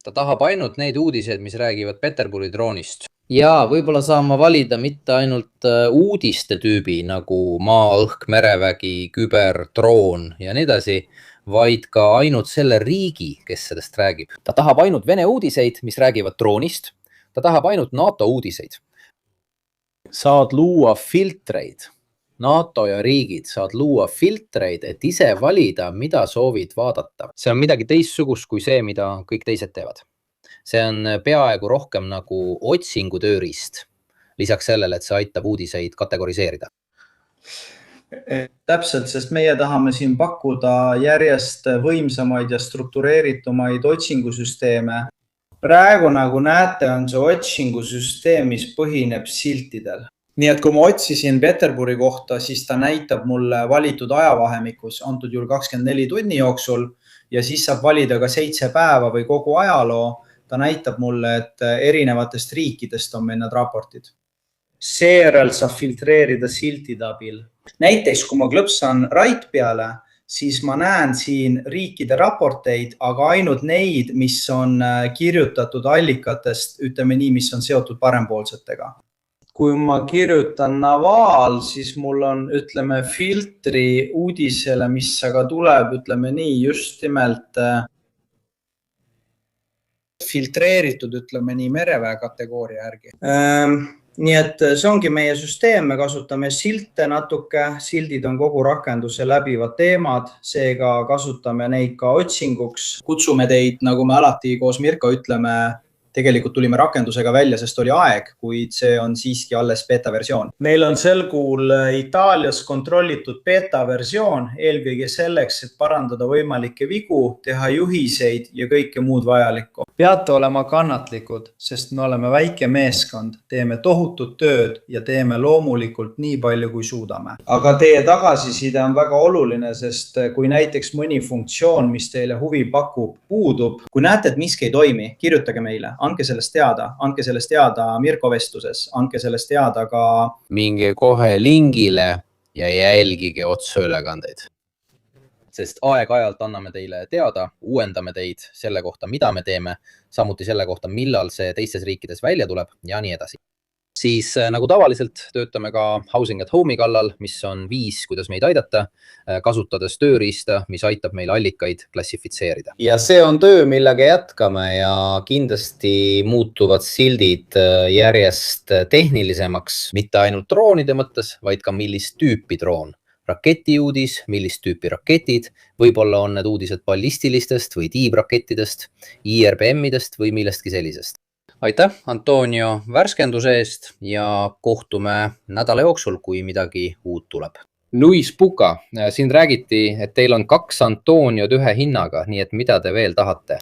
Ta tahab ainult neid uudiseid, mis räägivad Peterburi droonist. Ja võib-olla saan ma valida mitte ainult uudiste tüübi nagu maa, õhk, merevägi, küber, droon ja nii edasi, vaid ka ainult selle riigi, kes sellest räägib. Ta tahab ainult Vene uudiseid, mis räägivad droonist. Ta tahab ainult NATO uudiseid. Saad luua filtreid NATO ja riigid saavad luua filtreid, et ise valida, mida soovid vaadata. See on midagi teistsugust kui see, mida kõik teised teevad. See on peaaegu rohkem nagu otsingutööriist. Lisaks sellele, et see aitab uudiseid kategoriseerida. Täpselt, sest meie tahame siin pakkuda järjest võimsamaid ja struktureeritumaid otsingusüsteeme. Praegu nagu näete, on see otsingusüsteem, mis põhineb siltidel. Nii et kui ma otsisin Peterburi kohta, siis ta näitab mulle valitud ajavahemikus, antud juhul 24 tunni jooksul ja siis saab valida ka 7 päeva või kogu ajaloo. Ta näitab mulle, et erinevatest riikidest on meil need raportid. Seejärel saab filtreerida siltide abil. Näiteks, kui ma klõpsan right peale, siis ma näen siin riikide raporteid, aga ainult neid, mis on kirjutatud allikatest, ütleme nii, mis on seotud parempoolsetega. Kui ma kirjutan Naval, siis mul on, ütleme, filtri uudisele, mis aga tuleb, ütleme nii, just nimelt filtreeritud, ütleme nii, mereväe kategooria järgi. Nii et see ongi meie süsteem, me kasutame silte natuke, sildid on kogu rakenduse läbivad teemad, seega kasutame neid ka otsinguks. Kutsume teid, nagu me alati koos Mirko ütleme, tegelikult tulime rakendusega välja, sest oli aeg, kuid see on siiski alles beta-versioon. Meil on sel kuul Itaalias kontrollitud beta-versioon, eelkõige selleks, et parandada võimalikke vigu, teha juhiseid ja kõike muud vajalikku. Peate olema kannatlikud, sest me oleme väike meeskond, teeme tohutut tööd ja teeme loomulikult nii palju, kui suudame. Aga teie tagasiside on väga oluline, sest kui näiteks mõni funktsioon, mis teile huvi pakub, puudub, kui näete, et miski ei toimi, kirjutage meile. Anke sellest teada Mirko vestluses, anke sellest teada ka... Minge kohe lingile ja jälgige otseülekandeid. Sest aeg-ajalt anname teile teada, uuendame teid selle kohta, mida me teeme, samuti selle kohta, millal see teistes riikides välja tuleb ja nii edasi. Siis nagu tavaliselt töötame ka Housing at Home'i kallal, mis on viis, kuidas meid aidata, kasutades tööriista, mis aitab meil allikaid klassifitseerida. Ja see on töö, millega jätkame ja kindlasti muutuvad sildid järjest tehnilisemaks, mitte ainult droonide mõttes, vaid ka millist tüüpi droon. Raketiuudis, millist tüüpi raketid, võib-olla on need uudised ballistilistest või tiibrakettidest, IRBM-idest või millestki sellisest. Aitäh, Antonio, värskenduse eest ja kohtume nädala jooksul, kui midagi uut tuleb. Luis Puka, siin räägiti, et teil on 2 Antoniod ühe hinnaga, nii et mida te veel tahate?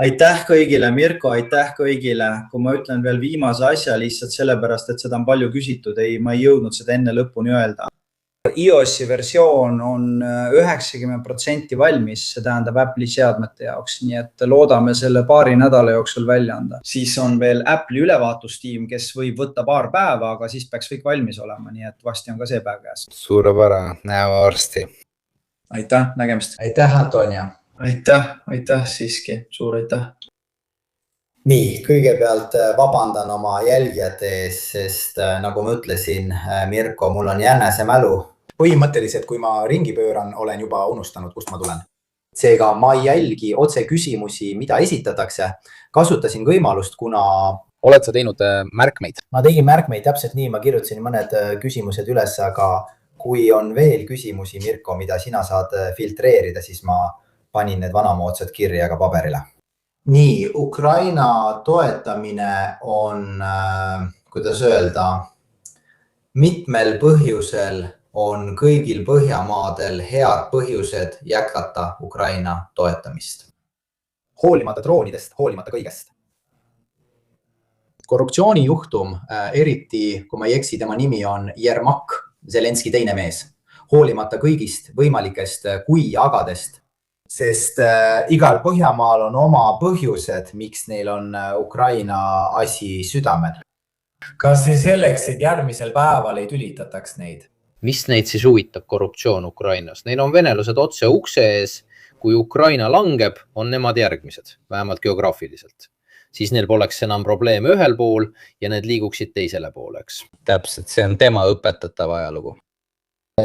Aitäh kõigile, Mirko, aitäh kõigile. Kui ma ütlen veel viimase asja lihtsalt sellepärast, et seda on palju küsitud, ma ei jõudnud seda enne lõpuni öelda. iOS-i versioon on 90% valmis, see tähendab Apple'i seadmete jaoks, nii et loodame selle paari nädala jooksul välja anda. Siis on veel Apple'i ülevaatustiim, kes võib võtta paar päeva, aga siis peaks kõik valmis olema, nii et vasti on ka see päev käes. Suurepärane, näeme varsti. Aitäh, nägemist. Aitäh, Antonia. Aitäh siiski, suur aitäh. Nii, kõigepealt vabandan oma jälgijate ees, sest nagu ma ütlesin, Mirko, mul on jännese mälu. Põhimõtteliselt, kui ma ringi pööran, olen juba unustanud, kust ma tulen. Seega ma ei jälgi otse küsimusi, mida esitatakse. Kasutasin võimalust, kuna... Oled sa teinud märkmeid? Ma tegin märkmeid täpselt nii, ma kirjutasin mõned küsimused üles, aga kui on veel küsimusi, Mirko, mida sina saad filtreerida, siis ma panin need vanamoodsad kirja ka paberile. Nii, Ukraina toetamine on, kuidas öelda, mitmel põhjusel on kõigil Põhjamaadel head põhjused jätkata Ukraina toetamist. Hoolimata droonidest, hoolimata kõigest. Korruptsioonijuhtum, eriti kui ma ei eksi, tema nimi on Jermak, Zelenski teine mees. Hoolimata kõigist võimalikest kui-agadest, sest igal Põhjamaal on oma põhjused, miks neil on Ukraina asi südamel. Kas see selleks, et järgmisel päeval ei tülitataks neid? Mis neid siis huvitab korruptsioon Ukrainas? Neil on venelased otse ukse ees. Kui Ukraina langeb, on nemad järgmised, vähemalt geograafiliselt. Siis neil poleks enam probleeme ühel pool ja need liiguksid teisele pooleks. Täpselt, see on tema õpetatav ajalugu.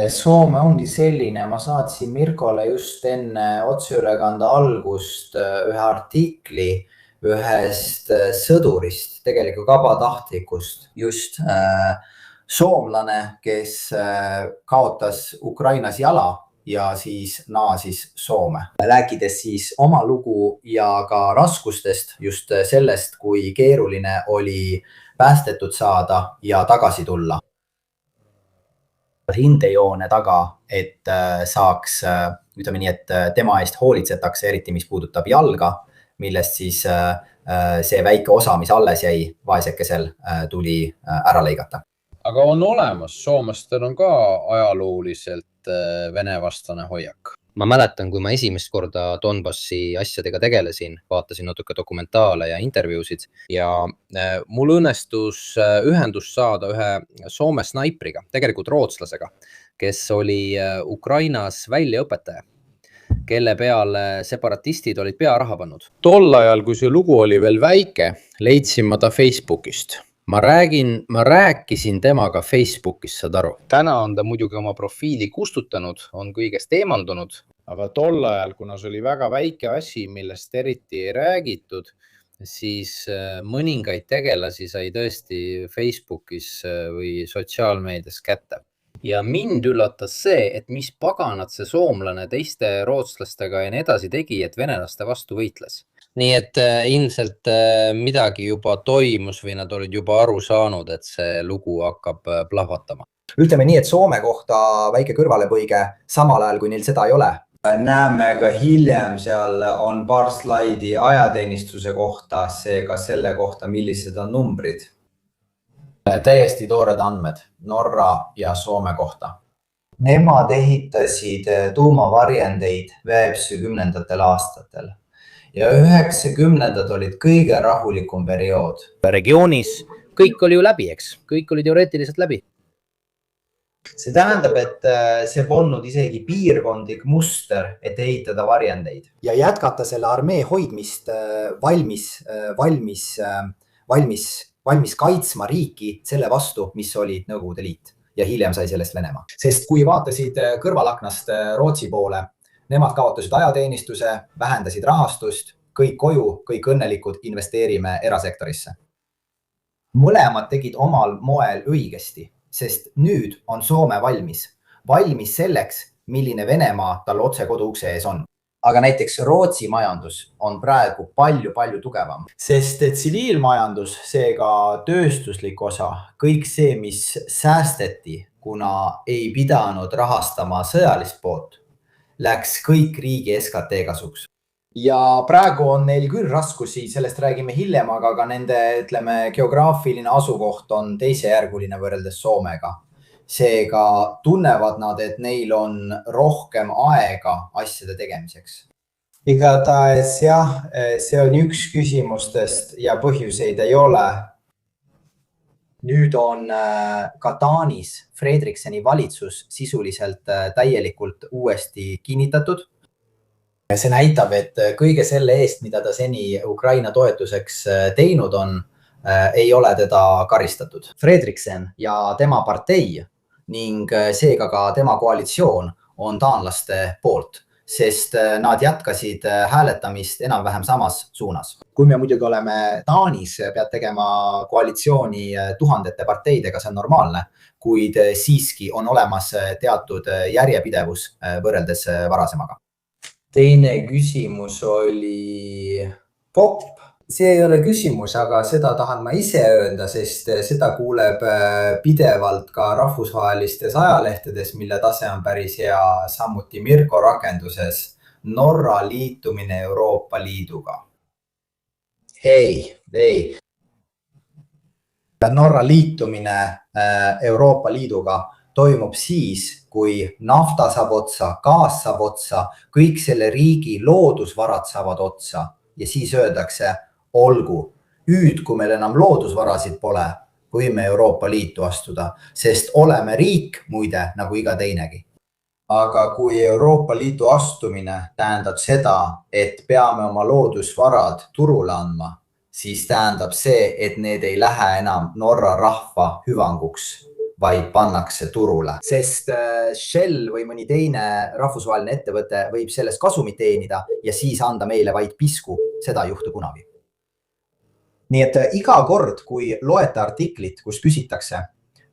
Soome ongi selline, ma saatsin Mirkole just enne otseülekande algust ühe artikli ühest sõdurist, tegelikult vabatahtlikust, just soomlane, kes kaotas Ukrainas jala ja siis naasis Soome. Rääkides siis oma lugu ja ka raskustest, just sellest, kui keeruline oli päästetud saada ja tagasi tulla. Rindejoone taga, et saaks, ütleme nii, et tema eest hoolitsetakse, eriti mis puudutab jalga, millest siis see väike osa, mis alles jäi vaesekesel, tuli ära lõigata. Aga on olemas, soomlastel on ka ajalooliselt Vene-vastane hoiak. Ma mäletan, kui ma esimest korda Donbassi asjadega tegelesin, vaatasin natuke dokumentaale ja intervjuusid ja mul õnnestus ühendust saada ühe Soome snaipriga, tegelikult rootslasega, kes oli Ukrainas väljaõpetaja, kelle peale separatistid olid pearaha pannud. Tol ajal, kui see lugu oli veel väike, leidsin ma ta Facebookist. Ma rääkisin temaga Facebookis, saad aru. Täna on ta muidugi oma profiili kustutanud, on kõigest eemaldunud. Aga tol ajal, kuna see oli väga väike asi, millest eriti ei räägitud, siis mõningaid tegelasi sai tõesti Facebookis või sotsiaalmeedias kätte. Ja mind üllatas see, et mis paganat see soomlane teiste rootslastega ja nii edasi tegi, et venelaste vastu võitles. Nii et ilmselt midagi juba toimus või nad olid juba aru saanud, et see lugu hakkab plahvatama. Ütleme nii, et Soome kohta väike kõrvalepõige samal ajal, kui neil seda ei ole. Näeme ka hiljem, seal on paar slaidi ajateenistuse kohta, seega selle kohta, millised on numbrid. Täiesti toored andmed Norra ja Soome kohta. Nemad ehitasid tuumavarjendeid 90. aastatel. Ja 90-ndad olid kõige rahulikum periood. Regioonis kõik oli ju läbi, eks? Kõik oli teoreetiliselt läbi. See tähendab, et see polnud isegi piirkondlik muster, et ehitada varjendeid. Ja jätkata selle armee hoidmist valmis kaitsma riiki selle vastu, mis oli Nõukogude Liit. Ja hiljem sai sellest Venemaa. Sest kui vaatasid kõrvalaknast Rootsi poole, nemad kaotasid ajateenistuse, vähendasid rahastust, kõik koju, kõik õnnelikud, investeerime erasektorisse. Mõlemad tegid omal moel õigesti, sest nüüd on Soome valmis. Valmis selleks, milline Venemaa tal otse koduukse ees on. Aga näiteks Rootsi majandus on praegu palju tugevam. Sest tsiviilmajandus, seega tööstuslik osa, kõik see, mis säästeti, kuna ei pidanud rahastama sõjalist poolt, läks kõik riigi SKT kasuks. Ja praegu on neil küll raskusi, sellest räägime hiljem, aga ka nende, ütleme, geograafiline asukoht on teisejärguline võrreldes Soomega. Seega tunnevad nad, et neil on rohkem aega asjade tegemiseks. Igatahes jah, see on üks küsimustest ja põhjuseid ei ole. Nüüd on ka Taanis Fredrikseni valitsus sisuliselt täielikult uuesti kinnitatud. See näitab, et kõige selle eest, mida ta seni Ukraina toetuseks teinud on, ei ole teda karistatud. Fredriksen ja tema partei ning seega ka tema koalitsioon on taanlaste poolt, sest nad jätkasid hääletamist enam-vähem samas suunas. Kui me muidugi oleme Taanis, pead tegema koalitsiooni tuhandete parteidega, see on normaalne, kuid siiski on olemas teatud järjepidevus võrreldes varasemaga. Teine küsimus oli popp. See ei ole küsimus, aga seda tahan ma ise öelda, sest seda kuuleb pidevalt ka rahvusvahelistes ajalehtedes, mille tase on päris hea, samuti Mirko rakenduses Norra liitumine Euroopa Liiduga. Ei. Norra liitumine Euroopa Liiduga toimub siis, kui nafta saab otsa, gaas saab otsa, kõik selle riigi loodusvarad saavad otsa ja siis öeldakse, olgu, nüüd kui meil enam loodusvarasid pole, võime Euroopa Liitu astuda, sest oleme riik muide nagu iga teinegi. Aga kui Euroopa Liitu astumine tähendab seda, et peame oma loodusvarad turule andma, siis tähendab see, et need ei lähe enam Norra rahva hüvanguks, vaid pannakse turule. Sest Shell või mõni teine rahvusvaheline ettevõte võib sellest kasumit teenida ja siis anda meile vaid pisku, seda ei juhtu kunagi. Nii et iga kord, kui loete artiklit, kus küsitakse,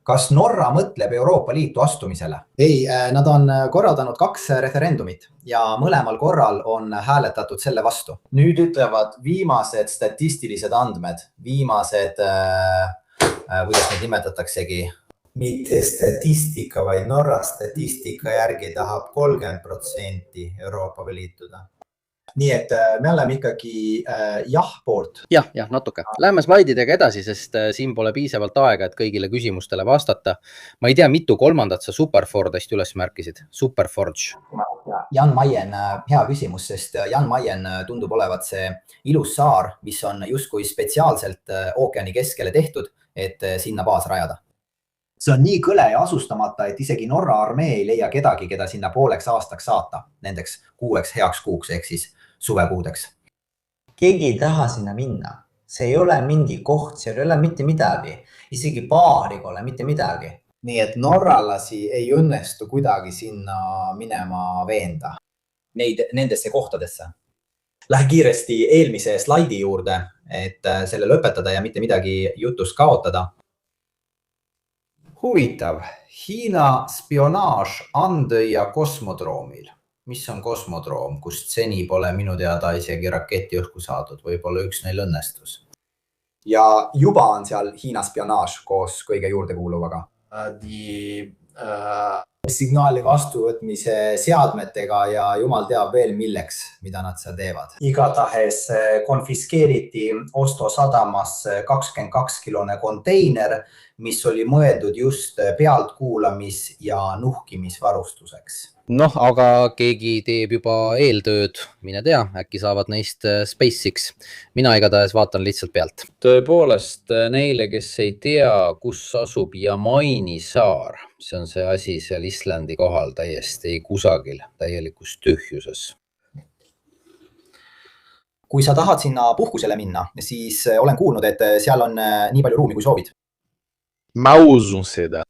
kas Norra mõtleb Euroopa Liitu astumisele? Ei, nad on korraldanud 2 referendumit ja mõlemal korral on hääletatud selle vastu. Nüüd ütlevad viimased statistilised andmed, viimased, kuidas neid nimetataksegi, mitte statistika, vaid Norra statistika järgi tahab 30% Euroopaga liituda. Nii et me oleme ikkagi jah poolt. Jah, natuke. Läheme slaididega edasi, sest siin pole piisavalt aega, et kõigile küsimustele vastata. Ma ei tea, mitu kolmandat sa Superfordist üles märkisid. Superforge. Jan Mayen, hea küsimus, sest Jan Mayen tundub olevat see ilus saar, mis on justkui spetsiaalselt ookeani keskele tehtud, et sinna baas rajada. See on nii kõle ja asustamata, et isegi Norra armee ei leia kedagi, keda sinna pooleks aastaks saata, nendeks 6 heaks kuuks ehk siis suvekuudeks. Keegi ei taha sinna minna. See ei ole mingi koht, see ei ole mitte midagi. Isegi baari pole mitte midagi. Nii et norralasi ei õnnestu kuidagi sinna minema veenda. Nendesse kohtadesse. Lähe kiiresti eelmise slaidi juurde, et selle lõpetada ja mitte midagi jutust kaotada. Huvitav, Hiina spionaaž Andõja kosmodroomil. Mis on kosmodroom, kust seni pole minu teada isegi raketi õhku saadud, võib-olla üks neil õnnestus. Ja juba on seal Hiina spionaaž koos kõige juurde kuuluvaga. Signaali vastuvõtmise seadmetega ja jumal teab veel milleks, mida nad seal teevad. Igatahes konfiskeeriti Oslo sadamas 22-kilone konteiner, mis oli mõeldud just pealtkuulamis- ja nuhkimisvarustuseks. Noh, aga keegi teeb juba eeltööd, mine tea, äkki saavad neist SpaceX. Mina igatahes vaatan lihtsalt pealt. Tõepoolest, neile, kes ei tea, kus asub Jamaini saar, see on see asi seal Islandi kohal täiesti kusagil, täielikus tühjuses. Kui sa tahad sinna puhkusele minna, siis olen kuulnud, et seal on nii palju ruumi, kui soovid. Ma usun seda.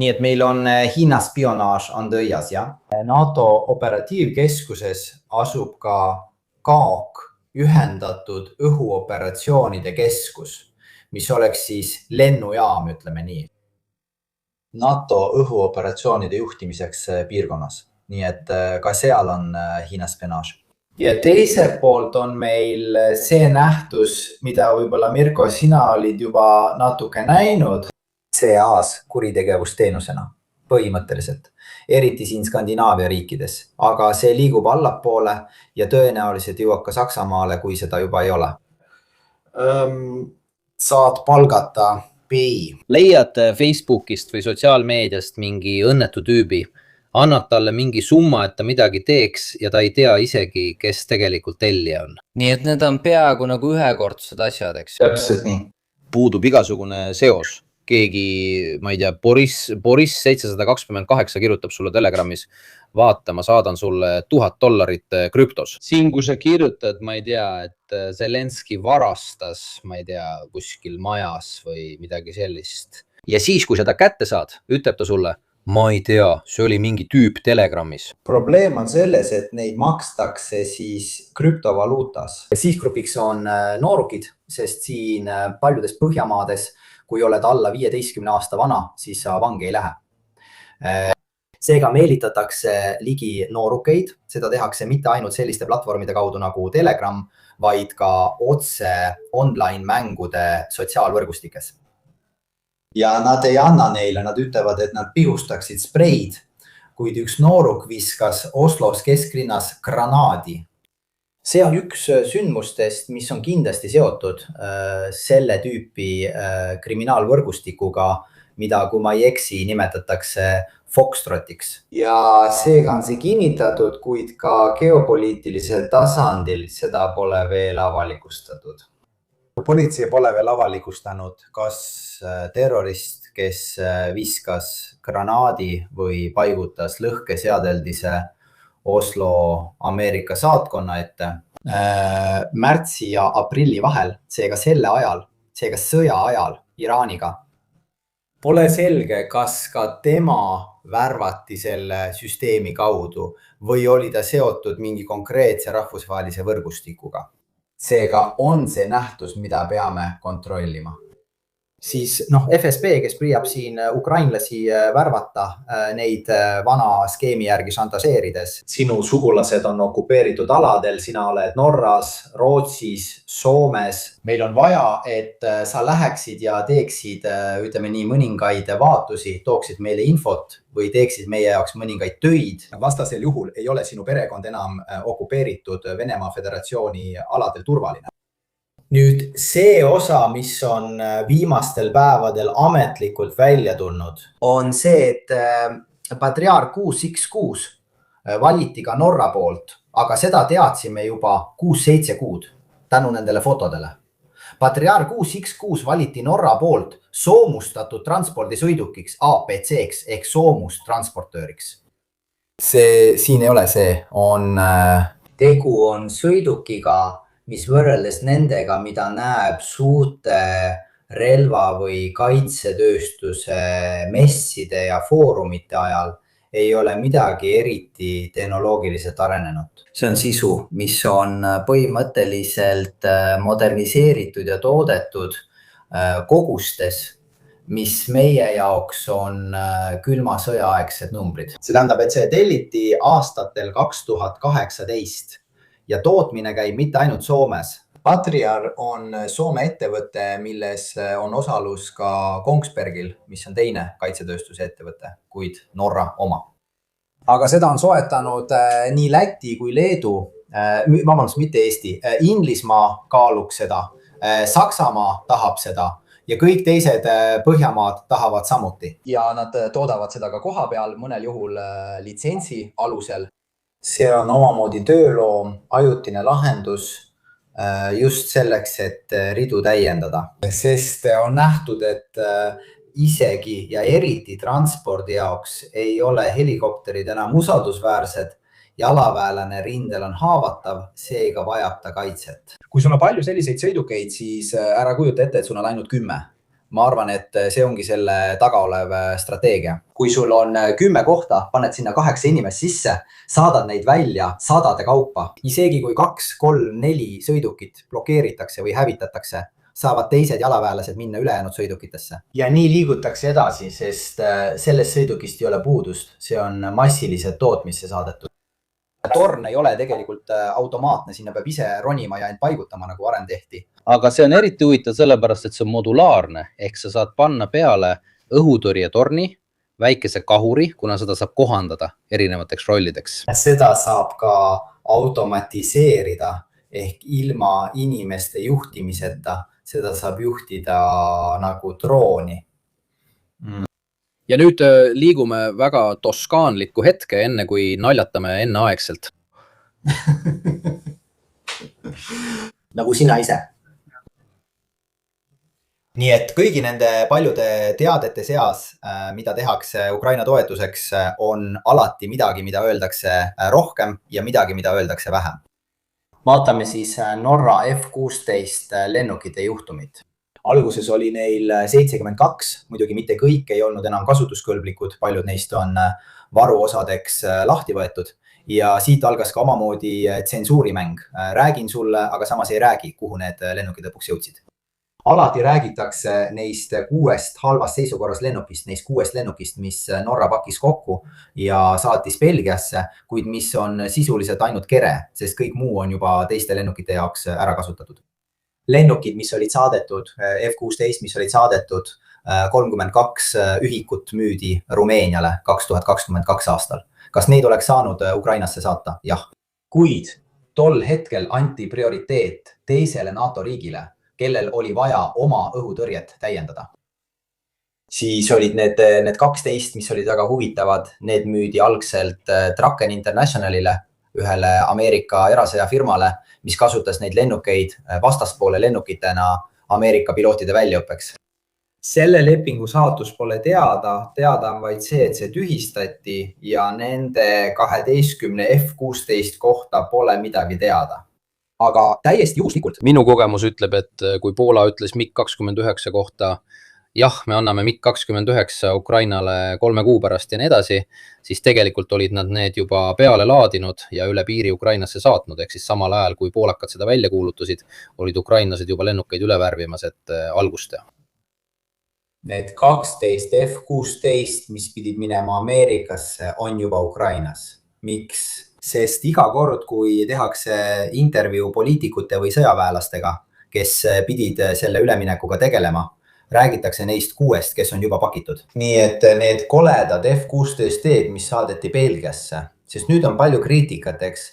Nii et meil on Hiina spionaaž Andõjas, jah. NATO operatiivkeskuses asub ka KAOK, ühendatud õhuoperatsioonide keskus, mis oleks siis lennujaam, ütleme nii. NATO õhuoperatsioonide juhtimiseks piirkonnas. Nii et ka seal on Hiina spionaaž. Ja teiselt poolt on meil see nähtus, mida võib-olla Mirko, sina olid juba natuke näinud. CAs kuritegevusteenusena põhimõtteliselt, eriti siin Skandinaavia riikides, aga see liigub allapoole ja tõenäoliselt jõuab ka Saksamaale, kui seda juba ei ole. Saad palgata PI. Leiad Facebookist või sotsiaalmeediast mingi õnnetu tüübi, annad talle mingi summa, et ta midagi teeks ja ta ei tea isegi, kes tegelikult tellija on. Nii et need on peaaegu nagu ühekordsed asjad, eks? Täpselt nii. Puudub igasugune seos. Keegi, ma ei tea, Boris 728 kirjutab sulle Telegramis, vaata, ma saadan sulle $1000 krüptos. Siin, kui sa kirjutad, ma ei tea, et Zelenski varastas, ma ei tea, kuskil majas või midagi sellist. Ja siis, kui seda kätte saad, ütleb ta sulle, ma ei tea, see oli mingi tüüp Telegramis. Probleem on selles, et neid makstakse siis krüptovaluutas. Sihtgrupiks on noorukid, sest siin paljudes Põhjamaades kui oled alla 15 aasta vana, siis sa vangi ei lähe. Seega meelitatakse ligi noorukeid, seda tehakse mitte ainult selliste platvormide kaudu nagu Telegram, vaid ka otse online mängude sotsiaalvõrgustikes. Ja nad ei anna neile, nad ütlevad, et nad pihustaksid spreid, kuid üks nooruk viskas Oslos kesklinnas granaadi. See on üks sündmustest, mis on kindlasti seotud selle tüüpi kriminaalvõrgustikuga, mida, kui ma ei eksi, nimetatakse Foxtrotiks. Ja seega on see kinnitatud, kuid ka geopoliitilisel tasandil seda pole veel avalikustatud. Politsei pole veel avalikustanud, kas terrorist, kes viskas granaadi või paigutas lõhkeseadeldise Oslo Ameerika saatkonna ette märtsi ja aprilli vahel, seega selle ajal, seega sõja ajal Iraaniga. Pole selge, kas ka tema värvati selle süsteemi kaudu või oli ta seotud mingi konkreetse rahvusvahelise võrgustikuga. Seega on see nähtus, mida peame kontrollima. siis FSB, kes püüab siin ukrainlasi värvata neid vana skeemi järgi šantažeerides. Sinu sugulased on okupeeritud aladel, sina oled Norras, Rootsis, Soomes. Meil on vaja, et sa läheksid ja teeksid, ütleme nii, mõningaid vaatusi, tooksid meile infot või teeksid meie jaoks mõningaid töid. Vastasel juhul ei ole sinu perekond enam okupeeritud Venemaa Föderatsiooni aladel turvaline. Nüüd see osa, mis on viimastel päevadel ametlikult välja tulnud, on see, et patriaarh 6X6 valiti ka Norra poolt, aga seda teadsime juba 6-7 kuud tänu nendele fotodele. Patriaarh 6X6 valiti Norra poolt soomustatud transpordisõidukiks APC-ks ehk soomustransportööriks. See siin ei ole see, tegu on sõidukiga, mis võrreldes nendega, mida näeb suurte relva- või kaitsetööstuse messide ja foorumite ajal, ei ole midagi eriti tehnoloogiliselt arenenud. See on sisu, mis on põhimõtteliselt moderniseeritud ja toodetud kogustes, mis meie jaoks on külma sõjaaegsed numbrid. See tähendab, et see telliti aastatel 2018 ja tootmine käib mitte ainult Soomes. Patriaarh on Soome ettevõte, milles on osalus ka Kongsbergil, mis on teine kaitsetööstuse ettevõte, kuid Norra oma. Aga seda on soetanud nii Läti kui Leedu, vabandust, mitte Eesti, Inglismaa kaaluks seda, Saksamaa tahab seda ja kõik teised Põhjamaad tahavad samuti. Ja nad toodavad seda ka kohapeal, mõnel juhul litsentsi alusel. See on omamoodi tööloom, ajutine lahendus just selleks, et ridu täiendada. Sest on nähtud, et isegi ja eriti transpordi jaoks ei ole helikopterid enam usaldusväärsed, jalaväelane rindel on haavatav, seega vajab ta kaitset. Kui sul on palju selliseid sõidukeid, siis ära kujuta ette, et sul on ainult 10. Ma arvan, et see ongi selle taga olev strateegia. Kui sul on 10 kohta, paned sinna 8 inimest sisse, saadad neid välja sadade kaupa. Isegi kui 2, 3, 4 sõidukit blokeeritakse või hävitatakse, saavad teised jalaväelased minna ülejäänud sõidukitesse. Ja nii liigutakse edasi, sest sellest sõidukist ei ole puudust. See on massiliselt tootmisse saadetud. Torn ei ole tegelikult automaatne, sinna peab ise ronima ja end paigutama, nagu varem tehti. Aga see on eriti huvitav sellepärast, et see on modulaarne, ehk sa saad panna peale õhutõrjetorni, väikese kahuri, kuna seda saab kohandada erinevateks rollideks. Seda saab ka automatiseerida ehk ilma inimeste juhtimiseta, seda saab juhtida nagu drooni. Ja nüüd liigume väga toskaanlikku hetke, enne kui naljatame enneaegselt. Nagu sina ise. Nii et kõigi nende paljude teadete seas, mida tehakse Ukraina toetuseks, on alati midagi, mida öeldakse rohkem ja midagi, mida öeldakse vähem. Vaatame siis Norra F-16 lennukite juhtumit. Alguses oli neil 72, muidugi mitte kõik ei olnud enam kasutuskõlblikud, paljud neist on varuosadeks lahti võetud ja siit algas ka omamoodi tsensuurimäng. Räägin sulle, aga samas ei räägi, kuhu need lennukid lõpuks jõudsid. Alati räägitakse neist 6 halvas seisukorras lennukist, neist 6 lennukist, mis Norra pakkis kokku ja saatis Belgiasse, kuid mis on sisuliselt ainult kere, sest kõik muu on juba teiste lennukite jaoks ära kasutatud. Lennukid, mis olid saadetud, F-16, mis olid saadetud, 32 ühikut müüdi Rumeeniale 2022 aastal. Kas neid oleks saanud Ukrainasse saata? Jah. Kuid tol hetkel anti prioriteet teisele NATO riigile, kellel oli vaja oma õhutõrjet täiendada. Siis olid need 12, mis olid väga huvitavad, need müüdi algselt Draken Internationalile, ühele Ameerika erasõjafirmale, mis kasutas neid lennukeid vastaspoole lennukitena Ameerika pilootide väljaõppeks. Selle lepingu saatus pole teada on vaid see, et see tühistati ja nende 12 F-16 kohta pole midagi teada. Aga täiesti juhuslikult. Minu kogemus ütleb, et kui Poola ütles MiG-29 kohta, jah, me anname MiG-29 Ukrainale 3 kuu pärast ja nii edasi, siis tegelikult olid nad need juba peale laadinud ja üle piiri Ukrainasse saatnud, ehk siis samal ajal, kui poolakad seda välja kuulutusid, olid ukrainlased juba lennukeid üle värvimas, et algust teha. Need 12 F-16, mis pidid minema Ameerikasse, on juba Ukrainas. Miks? Sest iga kord, kui tehakse intervjuu poliitikute või sõjaväelastega, kes pidid selle üleminekuga tegelema, räägitakse neist 6, kes on juba pakitud. Nii et need koledad F-16-d, mis saadeti Belgiasse, sest nüüd on palju kriitikat, eks?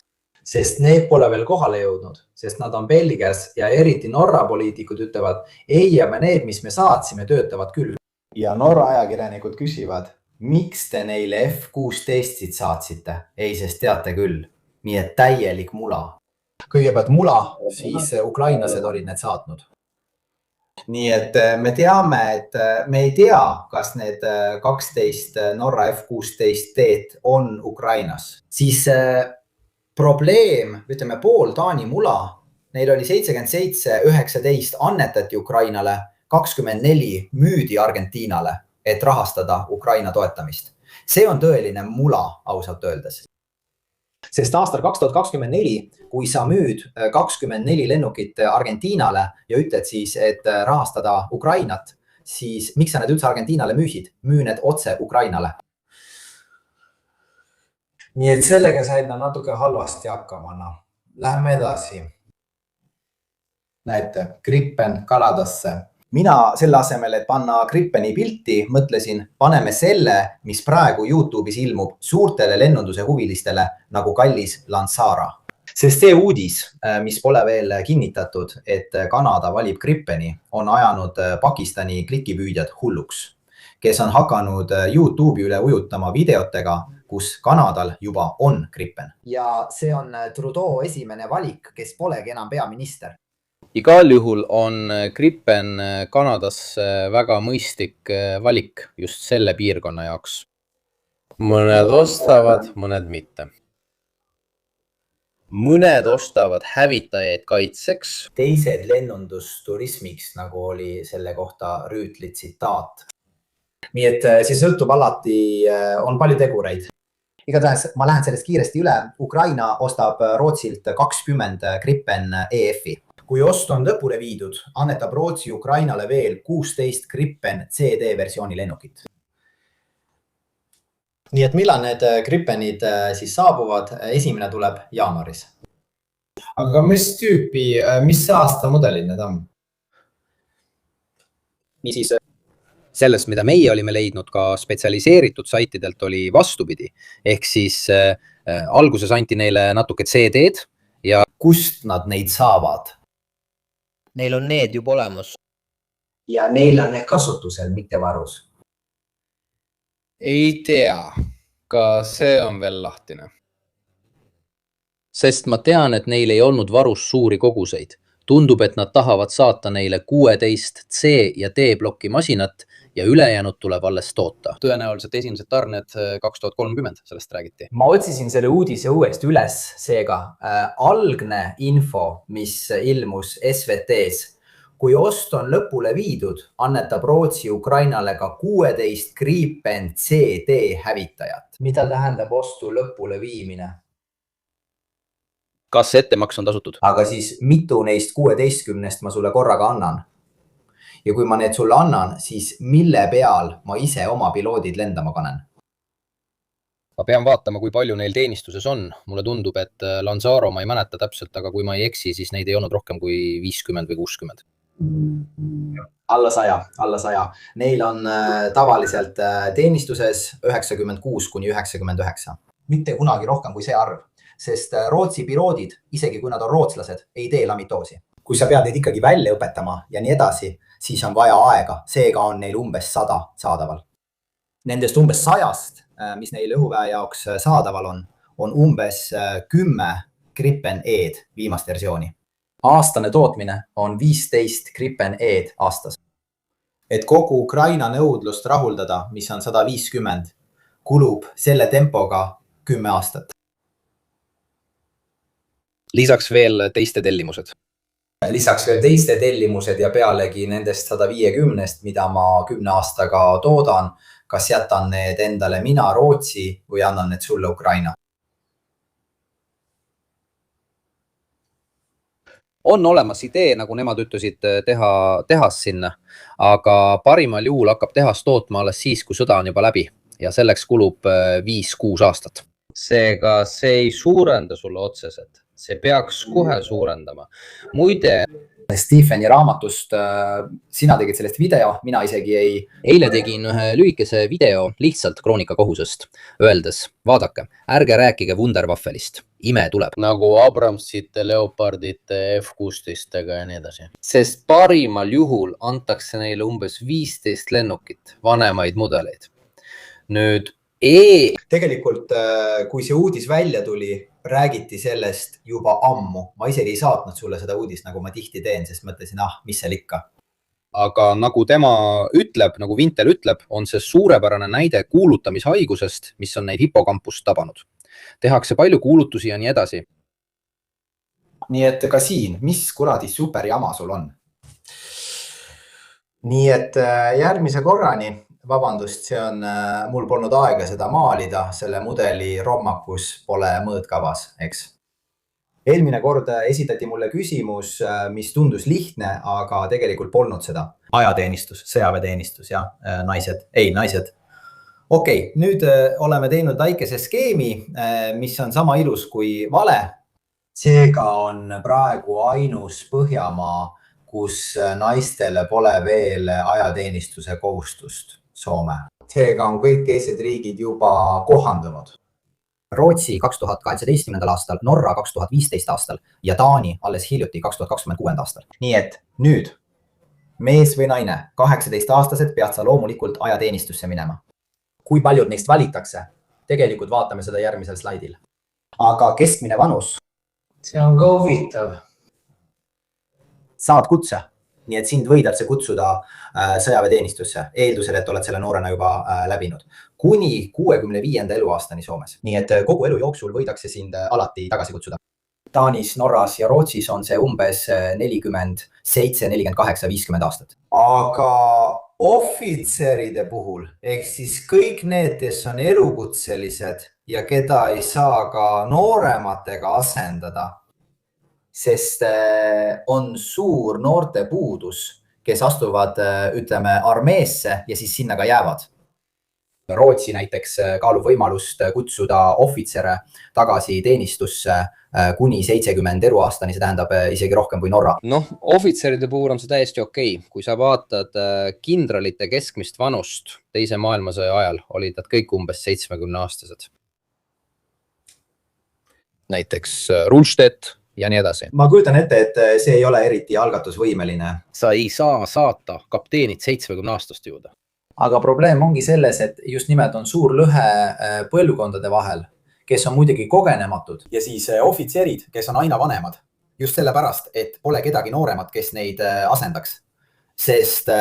Sest need pole veel kohale jõudnud, sest nad on Belgias ja eriti Norra poliitikud ütlevad, ei, aga need, mis me saatsime, töötavad küll. Ja Norra ajakirjanikud küsivad, miks te neile F-16-sid saatsite? Ei, sest teate küll. Nii et täielik mula. Kõigepealt mula, siis ukrainlased olid need saatnud. Nii et me teame, et me ei tea, kas need 12 Norra F-16-d on Ukrainas. Siis probleem, ütleme pool Taani mula, neil oli 77, 19 annetati Ukrainale, 24 müüdi Argentiinale, et rahastada Ukraina toetamist. See on tõeline mula, ausalt öeldes. Sest aastal 2024, kui sa müüd 24 lennukit Argentiinale ja ütled siis, et rahastada Ukrainat, siis miks sa need üldse Argentiinale müüsid? Müü need otse Ukrainale. Nii et sellega said nad natuke halvasti hakkama. Läheme edasi. Näete, Gripen Kanadasse. Mina selle asemel, et panna Gripeni pilti, mõtlesin, paneme selle, mis praegu YouTube'is ilmub suurtele lennunduse huvilistele nagu kallis Lansara. Sest see uudis, mis pole veel kinnitatud, et Kanada valib Gripeni, on ajanud Pakistani klikipüüdjad hulluks, kes on hakanud YouTube'i üle ujutama videotega, kus Kanadal juba on Gripen. Ja see on Trudeau esimene valik, kes polegi enam peaminister. Igal juhul on Gripen Kanadas väga mõistlik valik just selle piirkonna jaoks. Mõned ostavad, mõned mitte. Mõned ostavad hävitajaid kaitseks. Teised lennundusturismiks, nagu oli selle kohta Rüütli tsitaat. Nii et siis sõltub alati, on palju tegureid. Igatahes ma lähen sellest kiiresti üle. Ukraina ostab Rootsilt 20 Gripen EF-i. Kui ost on lõpule viidud, annetab Rootsi Ukrainale veel 16 Gripen CD versiooni lennukit. Nii et millal need Gripenid siis saabuvad? Esimene tuleb jaanuaris. Aga mis tüüpi, mis aasta mudelid need on? Niisiis, sellest, mida meie olime leidnud ka spetsialiseeritud saitidelt, oli vastupidi. Ehk siis alguses anti neile natuke CD-d ja kust nad neid saavad? Neil on need juba olemas. Ja neil on need kasutusel, mitte varus. Ei tea, ka see on veel lahtine. Sest ma tean, et neil ei olnud varus suuri koguseid. Tundub, et nad tahavad saata neile 16 C- ja D-blokki masinat ja ülejäänud tuleb alles toota. Tõenäoliselt esimesed tarned 2030, sellest räägiti. Ma otsisin selle uudise uuesti üles, seega algne info, mis ilmus SVT-s. Kui ost on lõpule viidud, annetab Rootsi Ukrainale ka 16 Gripen CD hävitajat. Mida tähendab ostu lõpule viimine? Kas ettemaks on tasutud? Aga siis mitu neist 16-st ma sulle korraga annan? Ja kui ma need sulle annan, siis mille peal ma ise oma piloodid lendama panen? Ma pean vaatama, kui palju neil teenistuses on. Mulle tundub, et Lansaro ma ei mäleta täpselt, aga kui ma ei eksi, siis neid ei olnud rohkem kui 50 või 60. Alla 100. Neil on tavaliselt teenistuses 96 kuni 99. Mitte kunagi rohkem kui see arv, sest Rootsi piloodid, isegi kui nad on rootslased, ei tee lamitoosi. Kui sa pead neid ikkagi välja õpetama ja nii edasi, siis on vaja aega. Seega on neil umbes 100 saadaval. Nendest umbes 100-st, mis neil õhuväe jaoks saadaval on umbes 10 Gripen E-d viimast versiooni. Aastane tootmine on 15 Gripen E-d aastas. Et kogu Ukraina nõudlust rahuldada, mis on 150, kulub selle tempoga 10 aastat. Lisaks veel teiste tellimused. Lisaks veel teiste tellimused ja pealegi nendest 150-st, mida ma 10 aastaga toodan, kas jätan need endale mina Rootsi või annan need sulle Ukraina. on olemas idee, nagu nemad ütlesid, teha tehas sinna, aga parimal juhul hakkab tehas tootma alles siis, kui sõda on juba läbi ja selleks kulub 5-6 aastat. Seega see ei suurenda sulle otseselt, see peaks kohe suurendama. Muide, Stepheni raamatust, sina tegid sellest video, mina isegi ei. Eile tegin ühe lühikese video lihtsalt Kroonika kohusest, öeldes, vaadake, ärge rääkige Wunderwaffelist, ime tuleb. Nagu Abramsite, Leopardite, F-16-ga ja nii edasi. Sest parimal juhul antakse neile umbes 15 lennukit, vanemaid mudeleid. Nüüd Tegelikult, kui see uudis välja tuli, räägiti sellest juba ammu. Ma isegi ei saatnud sulle seda uudist, nagu ma tihti teen, sest mõtlesin, mis seal ikka. Aga nagu tema ütleb, nagu Vintel ütleb, on see suurepärane näide kuulutamishaigusest, mis on neid hipokampust tabanud. Tehakse palju kuulutusi ja nii edasi. Nii et ka siin, mis kuradi super jama sul on? Nii et järgmise korrani, vabandust, see on, mul polnud aega seda maalida, selle mudeli rommakus pole mõõtkavas, eks. Eelmine kord esitati mulle küsimus, mis tundus lihtne, aga tegelikult polnud seda. Ajateenistus, sõjaväeteenistus ja naised. Okei, nüüd oleme teinud väikese skeemi, mis on sama ilus kui vale. Seega on praegu ainus Põhjamaa, kus naistele pole veel ajateenistuse kohustust. Soome. Seega on kõik teised riigid juba kohandunud. Rootsi 2018. aastal, Norra 2015 aastal ja Taani alles hiljuti 2026. aastal. Nii et nüüd, mees või naine, 18-aastased pead sa loomulikult ajateenistusse minema. Kui paljud neist valitakse? Tegelikult vaatame seda järgmisel slaidil. Aga keskmine vanus? See on ka huvitav. Saad kutse. Nii et sind võidakse kutsuda sõjaväeteenistusse, eeldusel, et oled selle noorena juba läbinud. Kuni 65. eluaastani Soomes. Nii et kogu elu jooksul võidakse sind alati tagasi kutsuda. Taanis, Norras ja Rootsis on see umbes 47, 48, 50 aastat. Aga ohvitseride puhul, ehk siis kõik need, kes on elukutselised ja keda ei saa ka noorematega asendada, sest on suur noorte puudus, kes astuvad, ütleme, armeesse ja siis sinna ka jäävad. Rootsi näiteks kaalub võimalust kutsuda ohvitsere tagasi teenistusse kuni 70 eluaastani, see tähendab isegi rohkem kui Norra. Ohvitseride puhul on see täiesti okei. Kui sa vaatad kindralite keskmist vanust teise maailmasõja ajal, olid nad kõik umbes 70-aastased. Näiteks Rundstedt ja nii edasi. Ma kujutan ette, et see ei ole eriti algatusvõimeline. Sa ei saa saata kapteenit 70-aastast juurde. Aga probleem ongi selles, et just nimelt on suur lõhe põlvkondade vahel, kes on muidugi kogenematud ja siis ohvitserid, kes on aina vanemad. Just sellepärast, et pole kedagi nooremat, kes neid asendaks. Sest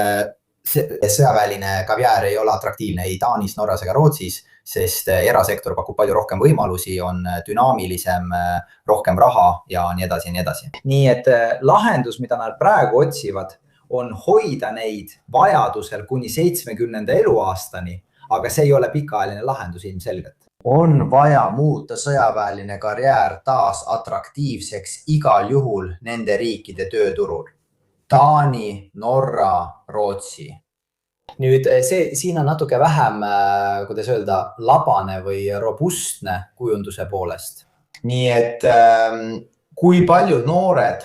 sõjaväeline kaviaar ei ole atraktiivne ei Taanis, Norras ega Rootsis, sest erasektor pakub palju rohkem võimalusi, on dünaamilisem, rohkem raha ja nii edasi ja nii edasi. Nii et lahendus, mida nad praegu otsivad, on hoida neid vajadusel kuni 70. eluaastani, aga see ei ole pikaajaline lahendus ilmselgelt. On vaja muuta sõjaväeline karjäär taas atraktiivseks igal juhul nende riikide tööturul. Taani, Norra, Rootsi. Nüüd siin on natuke vähem, kuidas öelda, labane või robustne kujunduse poolest. Nii et kui paljud noored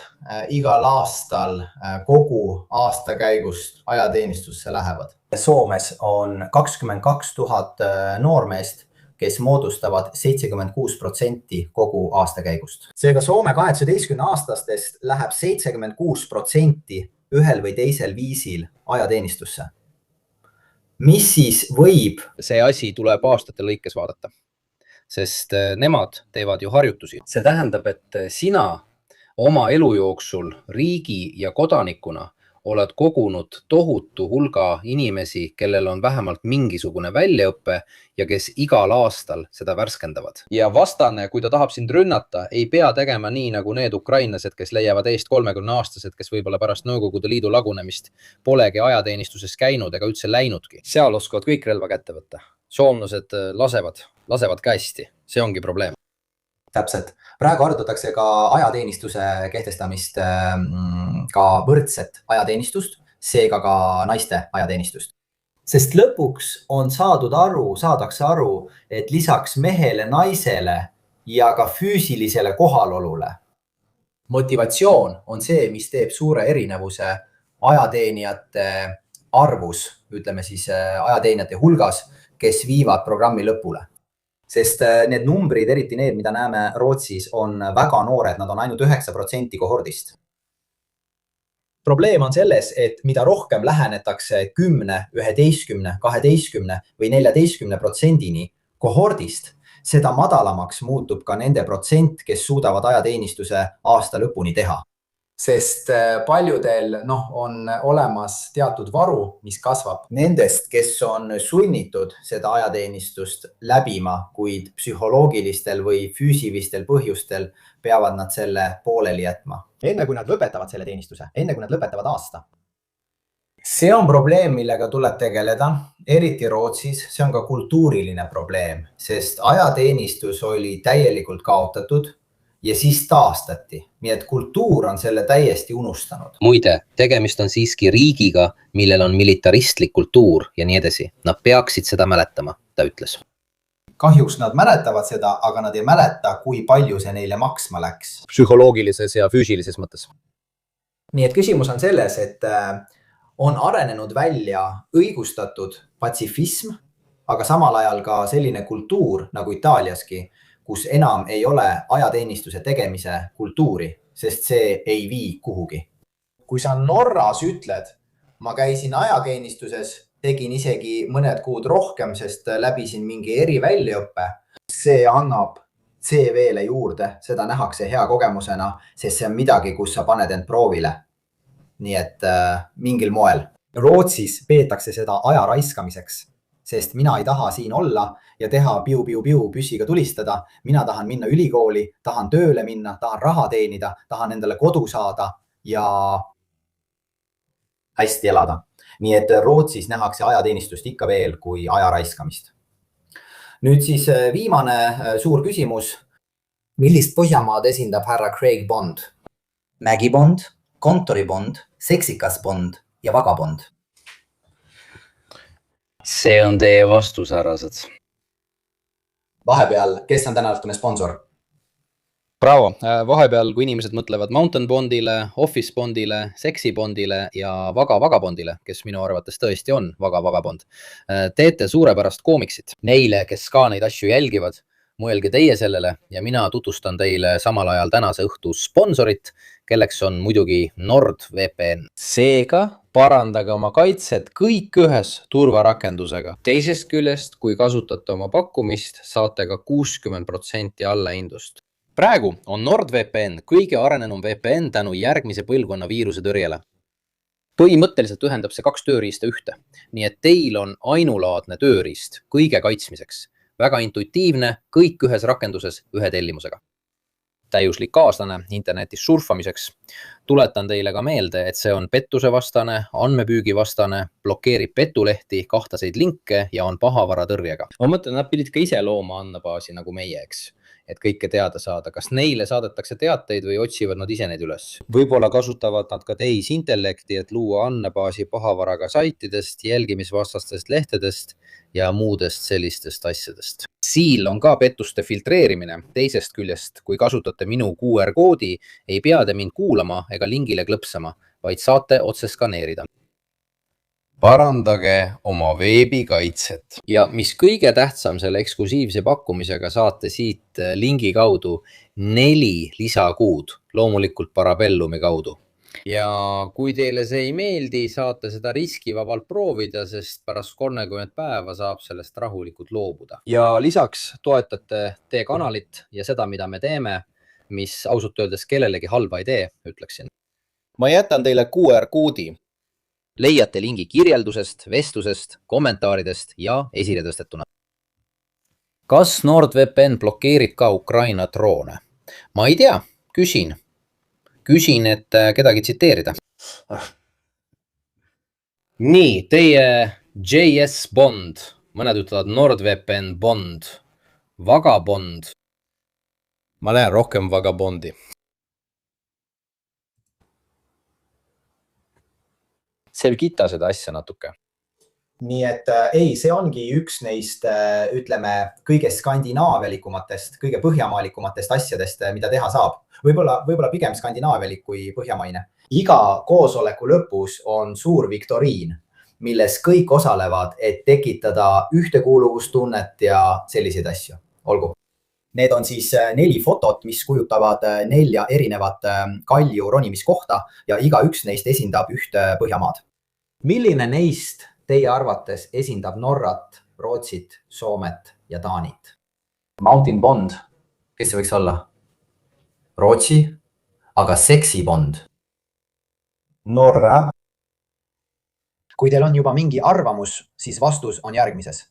igal aastal kogu aasta käigust ajateenistusse lähevad? Soomes on 22 000 noormeest, kes moodustavad 76% kogu aasta käigust. Seega Soome 18-aastastest läheb 76% ühel või teisel viisil ajateenistusse. Mis siis võib? See asi tuleb aastate lõikes vaadata, sest nemad teevad ju harjutusi. See tähendab, et sina oma elu jooksul riigi ja kodanikuna oled kogunud tohutu hulga inimesi, kellel on vähemalt mingisugune väljaõppe ja kes igal aastal seda värskendavad. Ja vastane, kui ta tahab sind rünnata, ei pea tegema nii nagu need ukrainlased, kes leiavad eest 30-aastased, kes võib-olla pärast Nõukogude Liidu lagunemist polegi ajateenistuses käinud ega üldse läinudki. Seal oskavad kõik relva kätte võtta. Soomlased lasevad käesti. See ongi probleem. Täpselt. Praegu arutatakse ka ajateenistuse kehtestamist, ka võrdset ajateenistust, seega ka naiste ajateenistust. Sest lõpuks saadakse aru, et lisaks mehele, naisele ja ka füüsilisele kohalolule. Motivatsioon on see, mis teeb suure erinevuse ajateenijate arvus, ütleme siis ajateenijate hulgas, kes viivad programmi lõpule. Sest need numbrid, eriti need, mida näeme Rootsis, on väga noored, nad on ainult 9% kohordist. Probleem on selles, et mida rohkem lähenetakse 10, 11, 12 või 14% kohordist, seda madalamaks muutub ka nende protsent, kes suudavad ajateenistuse aasta lõpuni teha. Sest paljudel on olemas teatud varu, mis kasvab nendest, kes on sunnitud seda ajateenistust läbima, kuid psühholoogilistel või füüsilistel põhjustel peavad nad selle pooleli jätma. Enne kui nad lõpetavad selle teenistuse, enne kui nad lõpetavad aasta. See on probleem, millega tuleb tegeleda, eriti Rootsis. See on ka kultuuriline probleem, sest ajateenistus oli täielikult kaotatud ja siis taastati. Nii et kultuur on selle täiesti unustanud. Muide, tegemist on siiski riigiga, millel on militaristlik kultuur ja nii edasi. Nad peaksid seda mäletama, ta ütles. Kahjuks nad mäletavad seda, aga nad ei mäleta, kui palju see neile maksma läks. Psühholoogilises ja füüsilises mõttes. Nii et küsimus on selles, et on arenenud välja õigustatud patsifism, aga samal ajal ka selline kultuur nagu Itaaliaski, kus enam ei ole ajateenistuse tegemise kultuuri, sest see ei vii kuhugi. Kui sa Norras ütled, ma käisin ajateenistuses, tegin isegi mõned kuud rohkem, sest läbisin mingi eriväljaõppe, see annab CV-le juurde, seda nähakse hea kogemusena, sest see on midagi, kus sa paned end proovile. Nii et mingil moel. Rootsis peetakse seda aja raiskamiseks, sest mina ei taha siin olla ja teha piu-piu-piu püssiga tulistada. Mina tahan minna ülikooli, tahan tööle minna, tahan raha teenida, tahan endale kodu saada ja hästi elada. Nii et Rootsis nähakse ajateenistust ikka veel kui aja raiskamist. Nüüd siis viimane suur küsimus. Millist Põhjamaad esindab härra Craig Bond? Mägibond, kontoribond, seksikas bond ja vagabond. See on teie vastus, härrased. Vahepeal, kes on tänane sponsor? Bravo. Vahepeal, kui inimesed mõtlevad Mountain Bondile, Office Bondile, Sexy Bondile ja Vagabondile, kes minu arvates tõesti on Vagabond, teete suurepärast koomiksit. Neile, kes ka neid asju jälgivad, mõelge teie sellele ja mina tutvustan teile samal ajal tänase õhtu sponsorit, kelleks on muidugi NordVPN. Seega parandage oma kaitset kõik ühes turvarakendusega. Teisest küljest, kui kasutate oma pakkumist, saate ka 60% allahindlust. Praegu on NordVPN kõige arenenum VPN tänu järgmise põlvkonna viiruse tõrjele. Põhimõtteliselt ühendab see 2 tööriista ühte, nii et teil on ainulaadne tööriist kõige kaitsmiseks. Väga intuitiivne, kõik ühes rakenduses ühe tellimusega. Täiuslik kaaslane internetis surfamiseks. Tuletan teile ka meelde, et see on pettusevastane, andmepüügivastane, blokeerib petulehti, kahtaseid linke ja on pahavaratõrjega. Ma mõtlen, nad pidid ka ise looma andmebaasi nagu meie, eks, et kõike teada saada. Kas neile saadetakse teateid või otsivad nad ise neid üles? Võib-olla kasutavad nad ka tehisintellekti, et luua andmebaasi pahavaraga saitidest, jälgimisvastastest lehtedest ja muudest sellistest asjadest. Siil on ka pettuste filtreerimine. Teisest küljest, kui kasutate minu QR-koodi, ei pea te mind kuulama ega lingile klõpsama, vaid saate otse skaneerida. Parandage oma veebikaitset. Ja mis kõige tähtsam, selle eksklusiivse pakkumisega saate siit lingi kaudu 4 lisakuud, loomulikult Parabellumi kaudu. Ja kui teile see ei meeldi, saate seda riskivabalt proovida, sest pärast 30 päeva saab sellest rahulikult loobuda. Ja lisaks toetate teie kanalit ja seda, mida me teeme, mis ausalt öeldes kellelegi halba ei tee, ütleksin. Ma jätan teile QR-koodi. Leiate lingi kirjeldusest, vestlusest, kommentaaridest ja esiletõstetuna. Kas NordVPN blokeerib ka Ukraina droone? Ma ei tea, küsin, et kedagi tsiteerida. Nii, teie JS Bond, mõned ütlevad NordVPN Bond, Vagabond. ma lähen rohkem Vagabondi. selgita seda asja natuke. Nii et ei, see ongi üks neist, ütleme, kõige skandinaavialikumatest, kõige põhjamaalikumatest asjadest, mida teha saab. Võib-olla pigem skandinaavialik kui põhjamaine. Iga koosoleku lõpus on suur viktoriin, milles kõik osalevad, et tekitada ühtekuuluvustunnet ja selliseid asju. Olgu. Need on siis 4 fotot, mis kujutavad 4 erinevat kalju ronimiskohta ja iga üks neist esindab ühte Põhjamaad. Milline neist teie arvates esindab Norrat, Rootsit, Soomet ja Taanit? Mountain Bond. Kes see võiks olla? Rootsi, aga Sexy Bond. Norra. Kui teil on juba mingi arvamus, siis vastus on järgmises.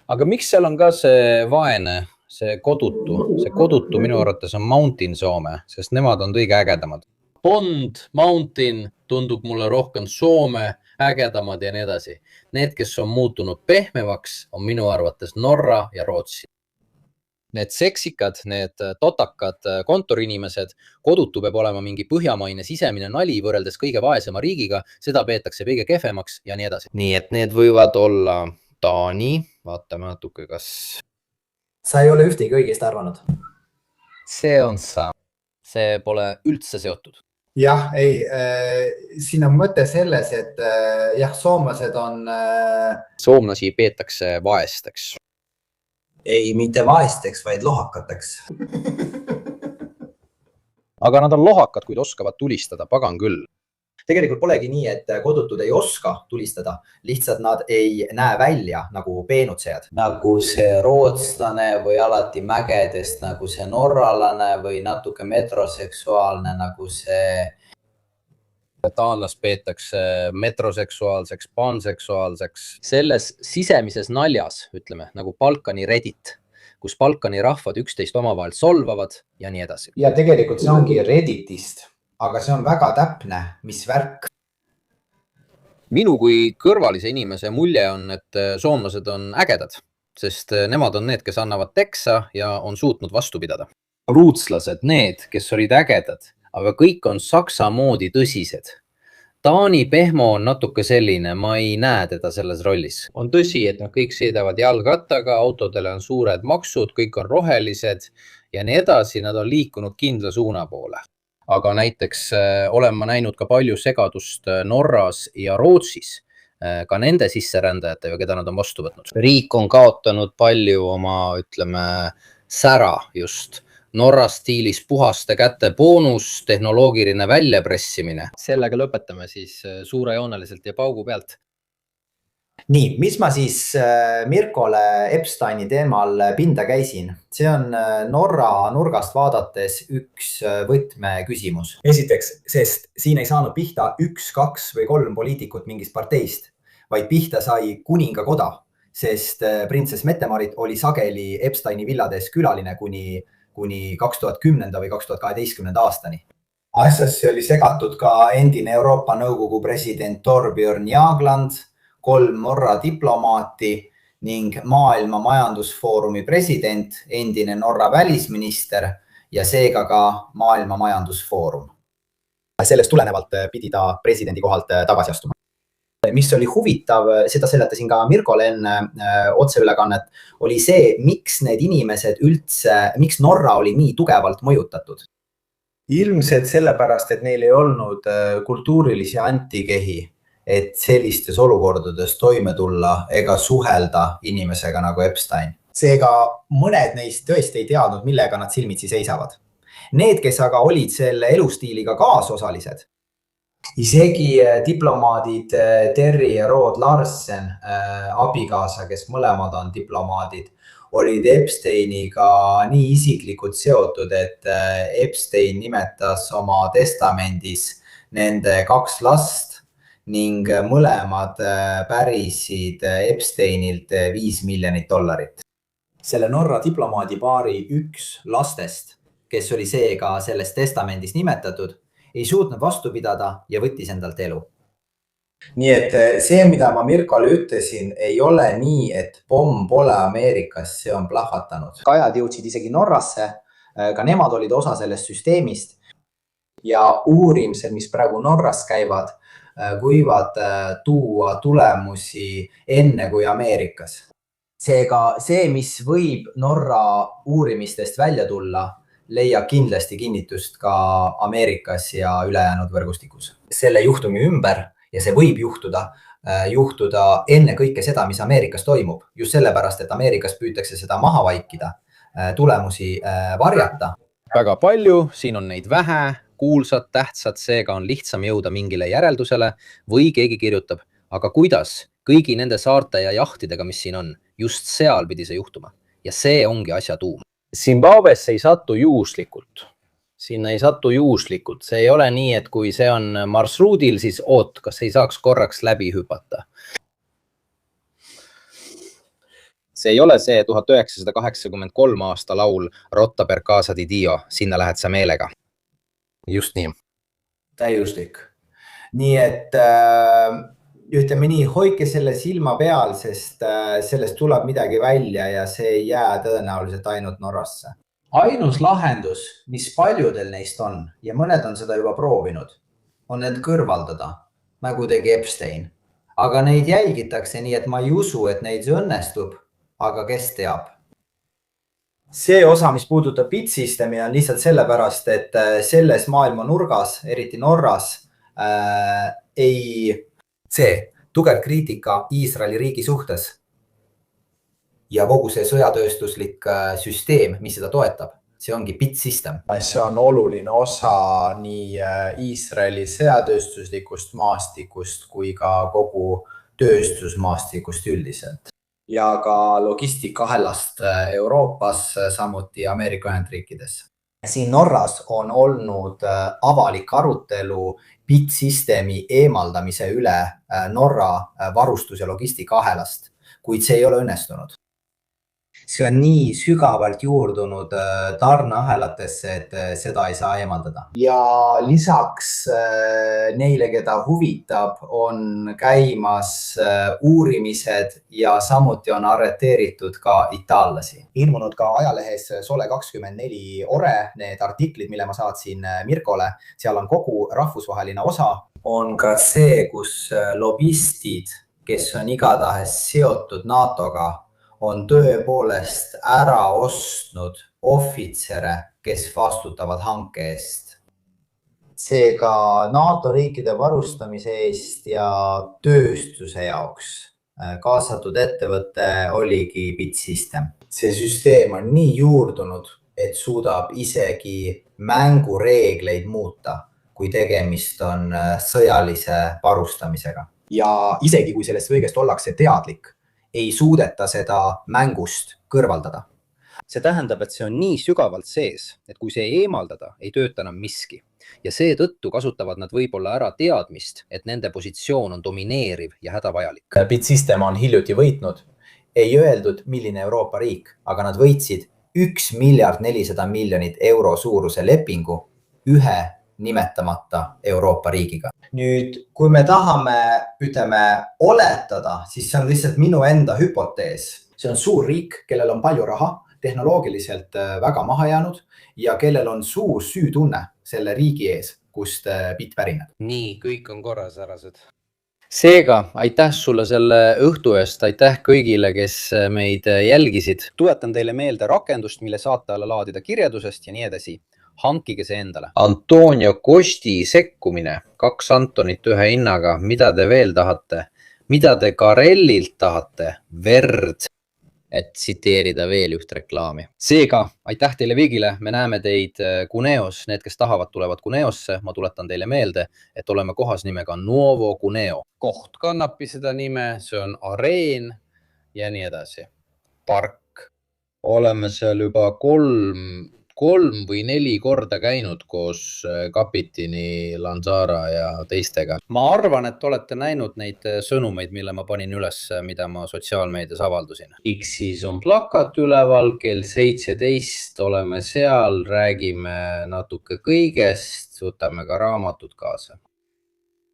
Aga miks seal on ka see vaene, see kodutu minu arvates on Mountain Soome, sest nemad on kõige ägedamad. Bond, Mountain tundub mulle rohkem Soome, ägedamad ja nii edasi. Need, kes on muutunud pehmevaks, on minu arvates Norra ja Rootsi. Need seksikad, need totakad kontoriinimesed, kodutu peab olema mingi põhjamaine sisemine nali võrreldes kõige vaesema riigiga, seda peetakse kõige kehvemaks ja nii edasi. Nii et need võivad olla Taani, vaatame natuke, kas... Sa ei ole ühtegi õigesti arvanud. See on sa. See pole üldse seotud. Jah, ei, siin on mõte selles, et jah, soomlased on... Soomlasi peetakse vaesteks. Ei, mitte vaesteks, vaid lohakateks. Aga nad on lohakad, kuid oskavad tulistada, pagan küll. Tegelikult polegi nii, et kodutud ei oska tulistada, lihtsalt nad ei näe välja nagu peenutsejad. Nagu see rootslane või alati mägedest nagu see norralane või natuke metroseksuaalne nagu see... Taanlast peetakse metroseksuaalseks, panseksuaalseks. Selles sisemises naljas, ütleme, nagu Balkani Reddit, kus Balkani rahvad üksteist omavahel solvavad ja nii edasi. Ja tegelikult see ongi Redditist. Aga see on väga täpne, mis värk. Minu kui kõrvalise inimese mulje on, et soomlased on ägedad, sest nemad on need, kes annavad teksa ja on suutnud vastu pidada. Ruutslased, need, kes olid ägedad, aga kõik on saksa moodi tõsised. Taani pehmo on natuke selline, ma ei näe teda selles rollis. On tõsi, et nad kõik sõidavad jalgrattaga, autodele on suured maksud, kõik on rohelised ja nii edasi, nad on liikunud kindla suuna poole. Aga näiteks olen ma näinud ka palju segadust Norras ja Rootsis, ka nende sisserändajatega, keda nad on vastu võtnud. Riik on kaotanud palju oma, ütleme, sära just. Norra stiilis puhaste käte boonus, tehnoloogiline väljapressimine. Sellega lõpetame siis suurejooneliselt ja paugu pealt. Nii, mis ma siis Mirkole Epsteini teemal pinda käisin? See on Norra nurgast vaadates üks võtmeküsimus. Esiteks, sest siin ei saanud pihta 1, 2 või 3 poliitikut mingist parteist, vaid pihta sai kuningakoda, sest printsess Mette-Marit oli sageli Epsteini villades külaline kuni 2010. või 2012. aastani. Asjasse oli segatud ka endine Euroopa Nõukogu president Torbjörn Jagland, 3 Norra diplomaati ning Maailma Majandusfoorumi president, endine Norra välisminister ja seega ka Maailma Majandusfoorum. Sellest tulenevalt pidi ta presidendi kohalt tagasi astuma. Mis oli huvitav, seda seletasin ka Mirkole enne otseülekannet, oli see, miks need inimesed üldse, miks Norra oli nii tugevalt mõjutatud. Ilmselt sellepärast, et neil ei olnud kultuurilisi antikehi, et sellistes olukordades toime tulla ega suhelda inimesega nagu Epstein. Seega mõned neist tõesti ei teadnud, millega nad silmitsi seisavad. Need, kes aga olid selle elustiiliga kaasosalised, isegi diplomaadid Terri ja Rod Larsen, abikaasa, kes mõlemad on diplomaadid, olid Epsteiniga nii isiklikult seotud, et Epstein nimetas oma testamendis nende 2 last ning mõlemad pärisid Epsteinilt $5 miljonit. Selle Norra diplomaadi paari üks lastest, kes oli seega selles testamendis nimetatud, ei suutnud vastu pidada ja võttis endalt elu. nii et see, mida ma Mirkole ütlesin, ei ole nii, et pomm pole Ameerikas, see on plahvatanud. Kajad jõudsid isegi Norrasse, ka nemad olid osa sellest süsteemist ja uurimised, mis praegu Norras käivad, võivad tuua tulemusi enne kui Ameerikas. Seega see, mis võib Norra uurimistest välja tulla, leiab kindlasti kinnitust ka Ameerikas ja ülejäänud võrgustikus. Selle juhtumi ümber, ja see võib juhtuda enne kõike seda, mis Ameerikas toimub. Just sellepärast, et Ameerikas püütakse seda maha vaikida, tulemusi varjata. Väga palju, siin on neid vähe, kuulsad, tähtsad, seega on lihtsam jõuda mingile järeldusele või keegi kirjutab, aga kuidas kõigi nende saarte ja jahtidega, mis siin on, just seal pidi see juhtuma. Ja see ongi asja tuum. Zimbabwesse ei satu juhuslikult. Sinna ei satu juhuslikult. See ei ole nii, et kui see on marsruudil, siis kas ei saaks korraks läbi hüpata. See ei ole see 1983 aasta laul Rotta per casa di Dio, sinna lähed sa meelega. Just nii. Täiuslik. Nii et ütleme nii, hoidke selle silma peal, sest sellest tuleb midagi välja ja see ei jää tõenäoliselt ainult Norrasse. Ainus lahendus, mis paljudel neist on, ja mõned on seda juba proovinud, on need kõrvaldada, nagu tegi Epstein. Aga neid jälgitakse nii, et ma ei usu, et neid see õnnestub, aga kes teab. See osa, mis puudutab bitsystemi, on lihtsalt sellepärast, et selles maailma nurgas, eriti Norras, see tugev kriitika Iisraeli riigi suhtes ja kogu see sõjatööstuslik süsteem, mis seda toetab, see ongi bitsystem. See on oluline osa nii Iisraeli sõjatööstuslikust maastikust kui ka kogu tööstusmaastikust üldiselt. Ja ka logistikahelast Euroopas, samuti Ameerika Ühendriikides. Siin Norras on olnud avalik arutelu bitsystemi eemaldamise üle Norra varustus- ja logistikahelast, kuid see ei ole õnnestunud. See on nii sügavalt juurdunud tarneahelatesse, et seda ei saa eemaldada. Ja lisaks neile, keda huvitab, on käimas uurimised ja samuti on arreteeritud ka itaallasi. Ilmunud ka ajalehes Sole24 Ore, need artiklid, mille ma saatsin Mirkole, seal on kogu rahvusvaheline osa. On ka see, kus lobistid, kes on igatahes seotud NATO-ga, on tõepoolest ära ostnud ohvitsere, kes vastutavad hanke eest. Seega NATO riikide varustamise eest ja tööstuse jaoks kaasatud ettevõte oligi bitsystem. See süsteem on nii juurdunud, et suudab isegi mängureegleid muuta, kui tegemist on sõjalise varustamisega. Ja isegi kui sellest kõigest ollakse teadlik, ei suudeta seda mängust kõrvaldada. See tähendab, et see on nii sügavalt sees, et kui see eemaldada, ei tööta enam miski. Ja seetõttu kasutavad nad võib-olla ära teadmist, et nende positsioon on domineeriv ja hädavajalik. Bitsystem on hiljuti võitnud. Ei öeldud, milline Euroopa riik, aga nad võitsid 1 400 000 000 euro suuruse lepingu ühe nimetamata Euroopa riigiga. Nüüd, kui me tahame, oletada, siis see on lihtsalt minu enda hüpotees. See on suur riik, kellel on palju raha, tehnoloogiliselt väga maha jäänud ja kellel on suur süütunne selle riigi ees, kust bitt pärineb. Nii, kõik on korras, härrased. Seega, aitäh sulle selle õhtu eest, aitäh kõigile, kes meid jälgisid. Tuletan teile meelde rakendust, mille saate alla laadida kirjeldusest ja nii edasi. Hankige see endale. Antonio Costi sekkumine, 2 Antonit ühe hinnaga, mida te veel tahate? Mida te Carellilt tahate? Verd, et tsiteerida veel üht reklaami. Seega, aitäh teile kõigile, me näeme teid Cuneos, need, kes tahavad, tulevad Cuneosse. Ma tuletan teile meelde, et oleme kohas nimega Nuovo Cuneo. Koht kannabki seda nime, see on areen ja nii edasi. Park. Oleme seal juba 3 või 4 korda käinud koos Kapitini, Lanzara ja teistega. Ma arvan, et olete näinud neid sõnumeid, mille ma panin üles, mida ma sotsiaalmeedias avaldusin. X-is on plakat üleval, kell 17 oleme seal, räägime natuke kõigest, võtame ka raamatud kaasa.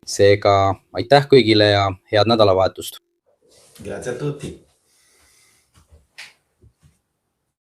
seega aitäh kõigile ja head nädalavahetust. Grazie a tutti.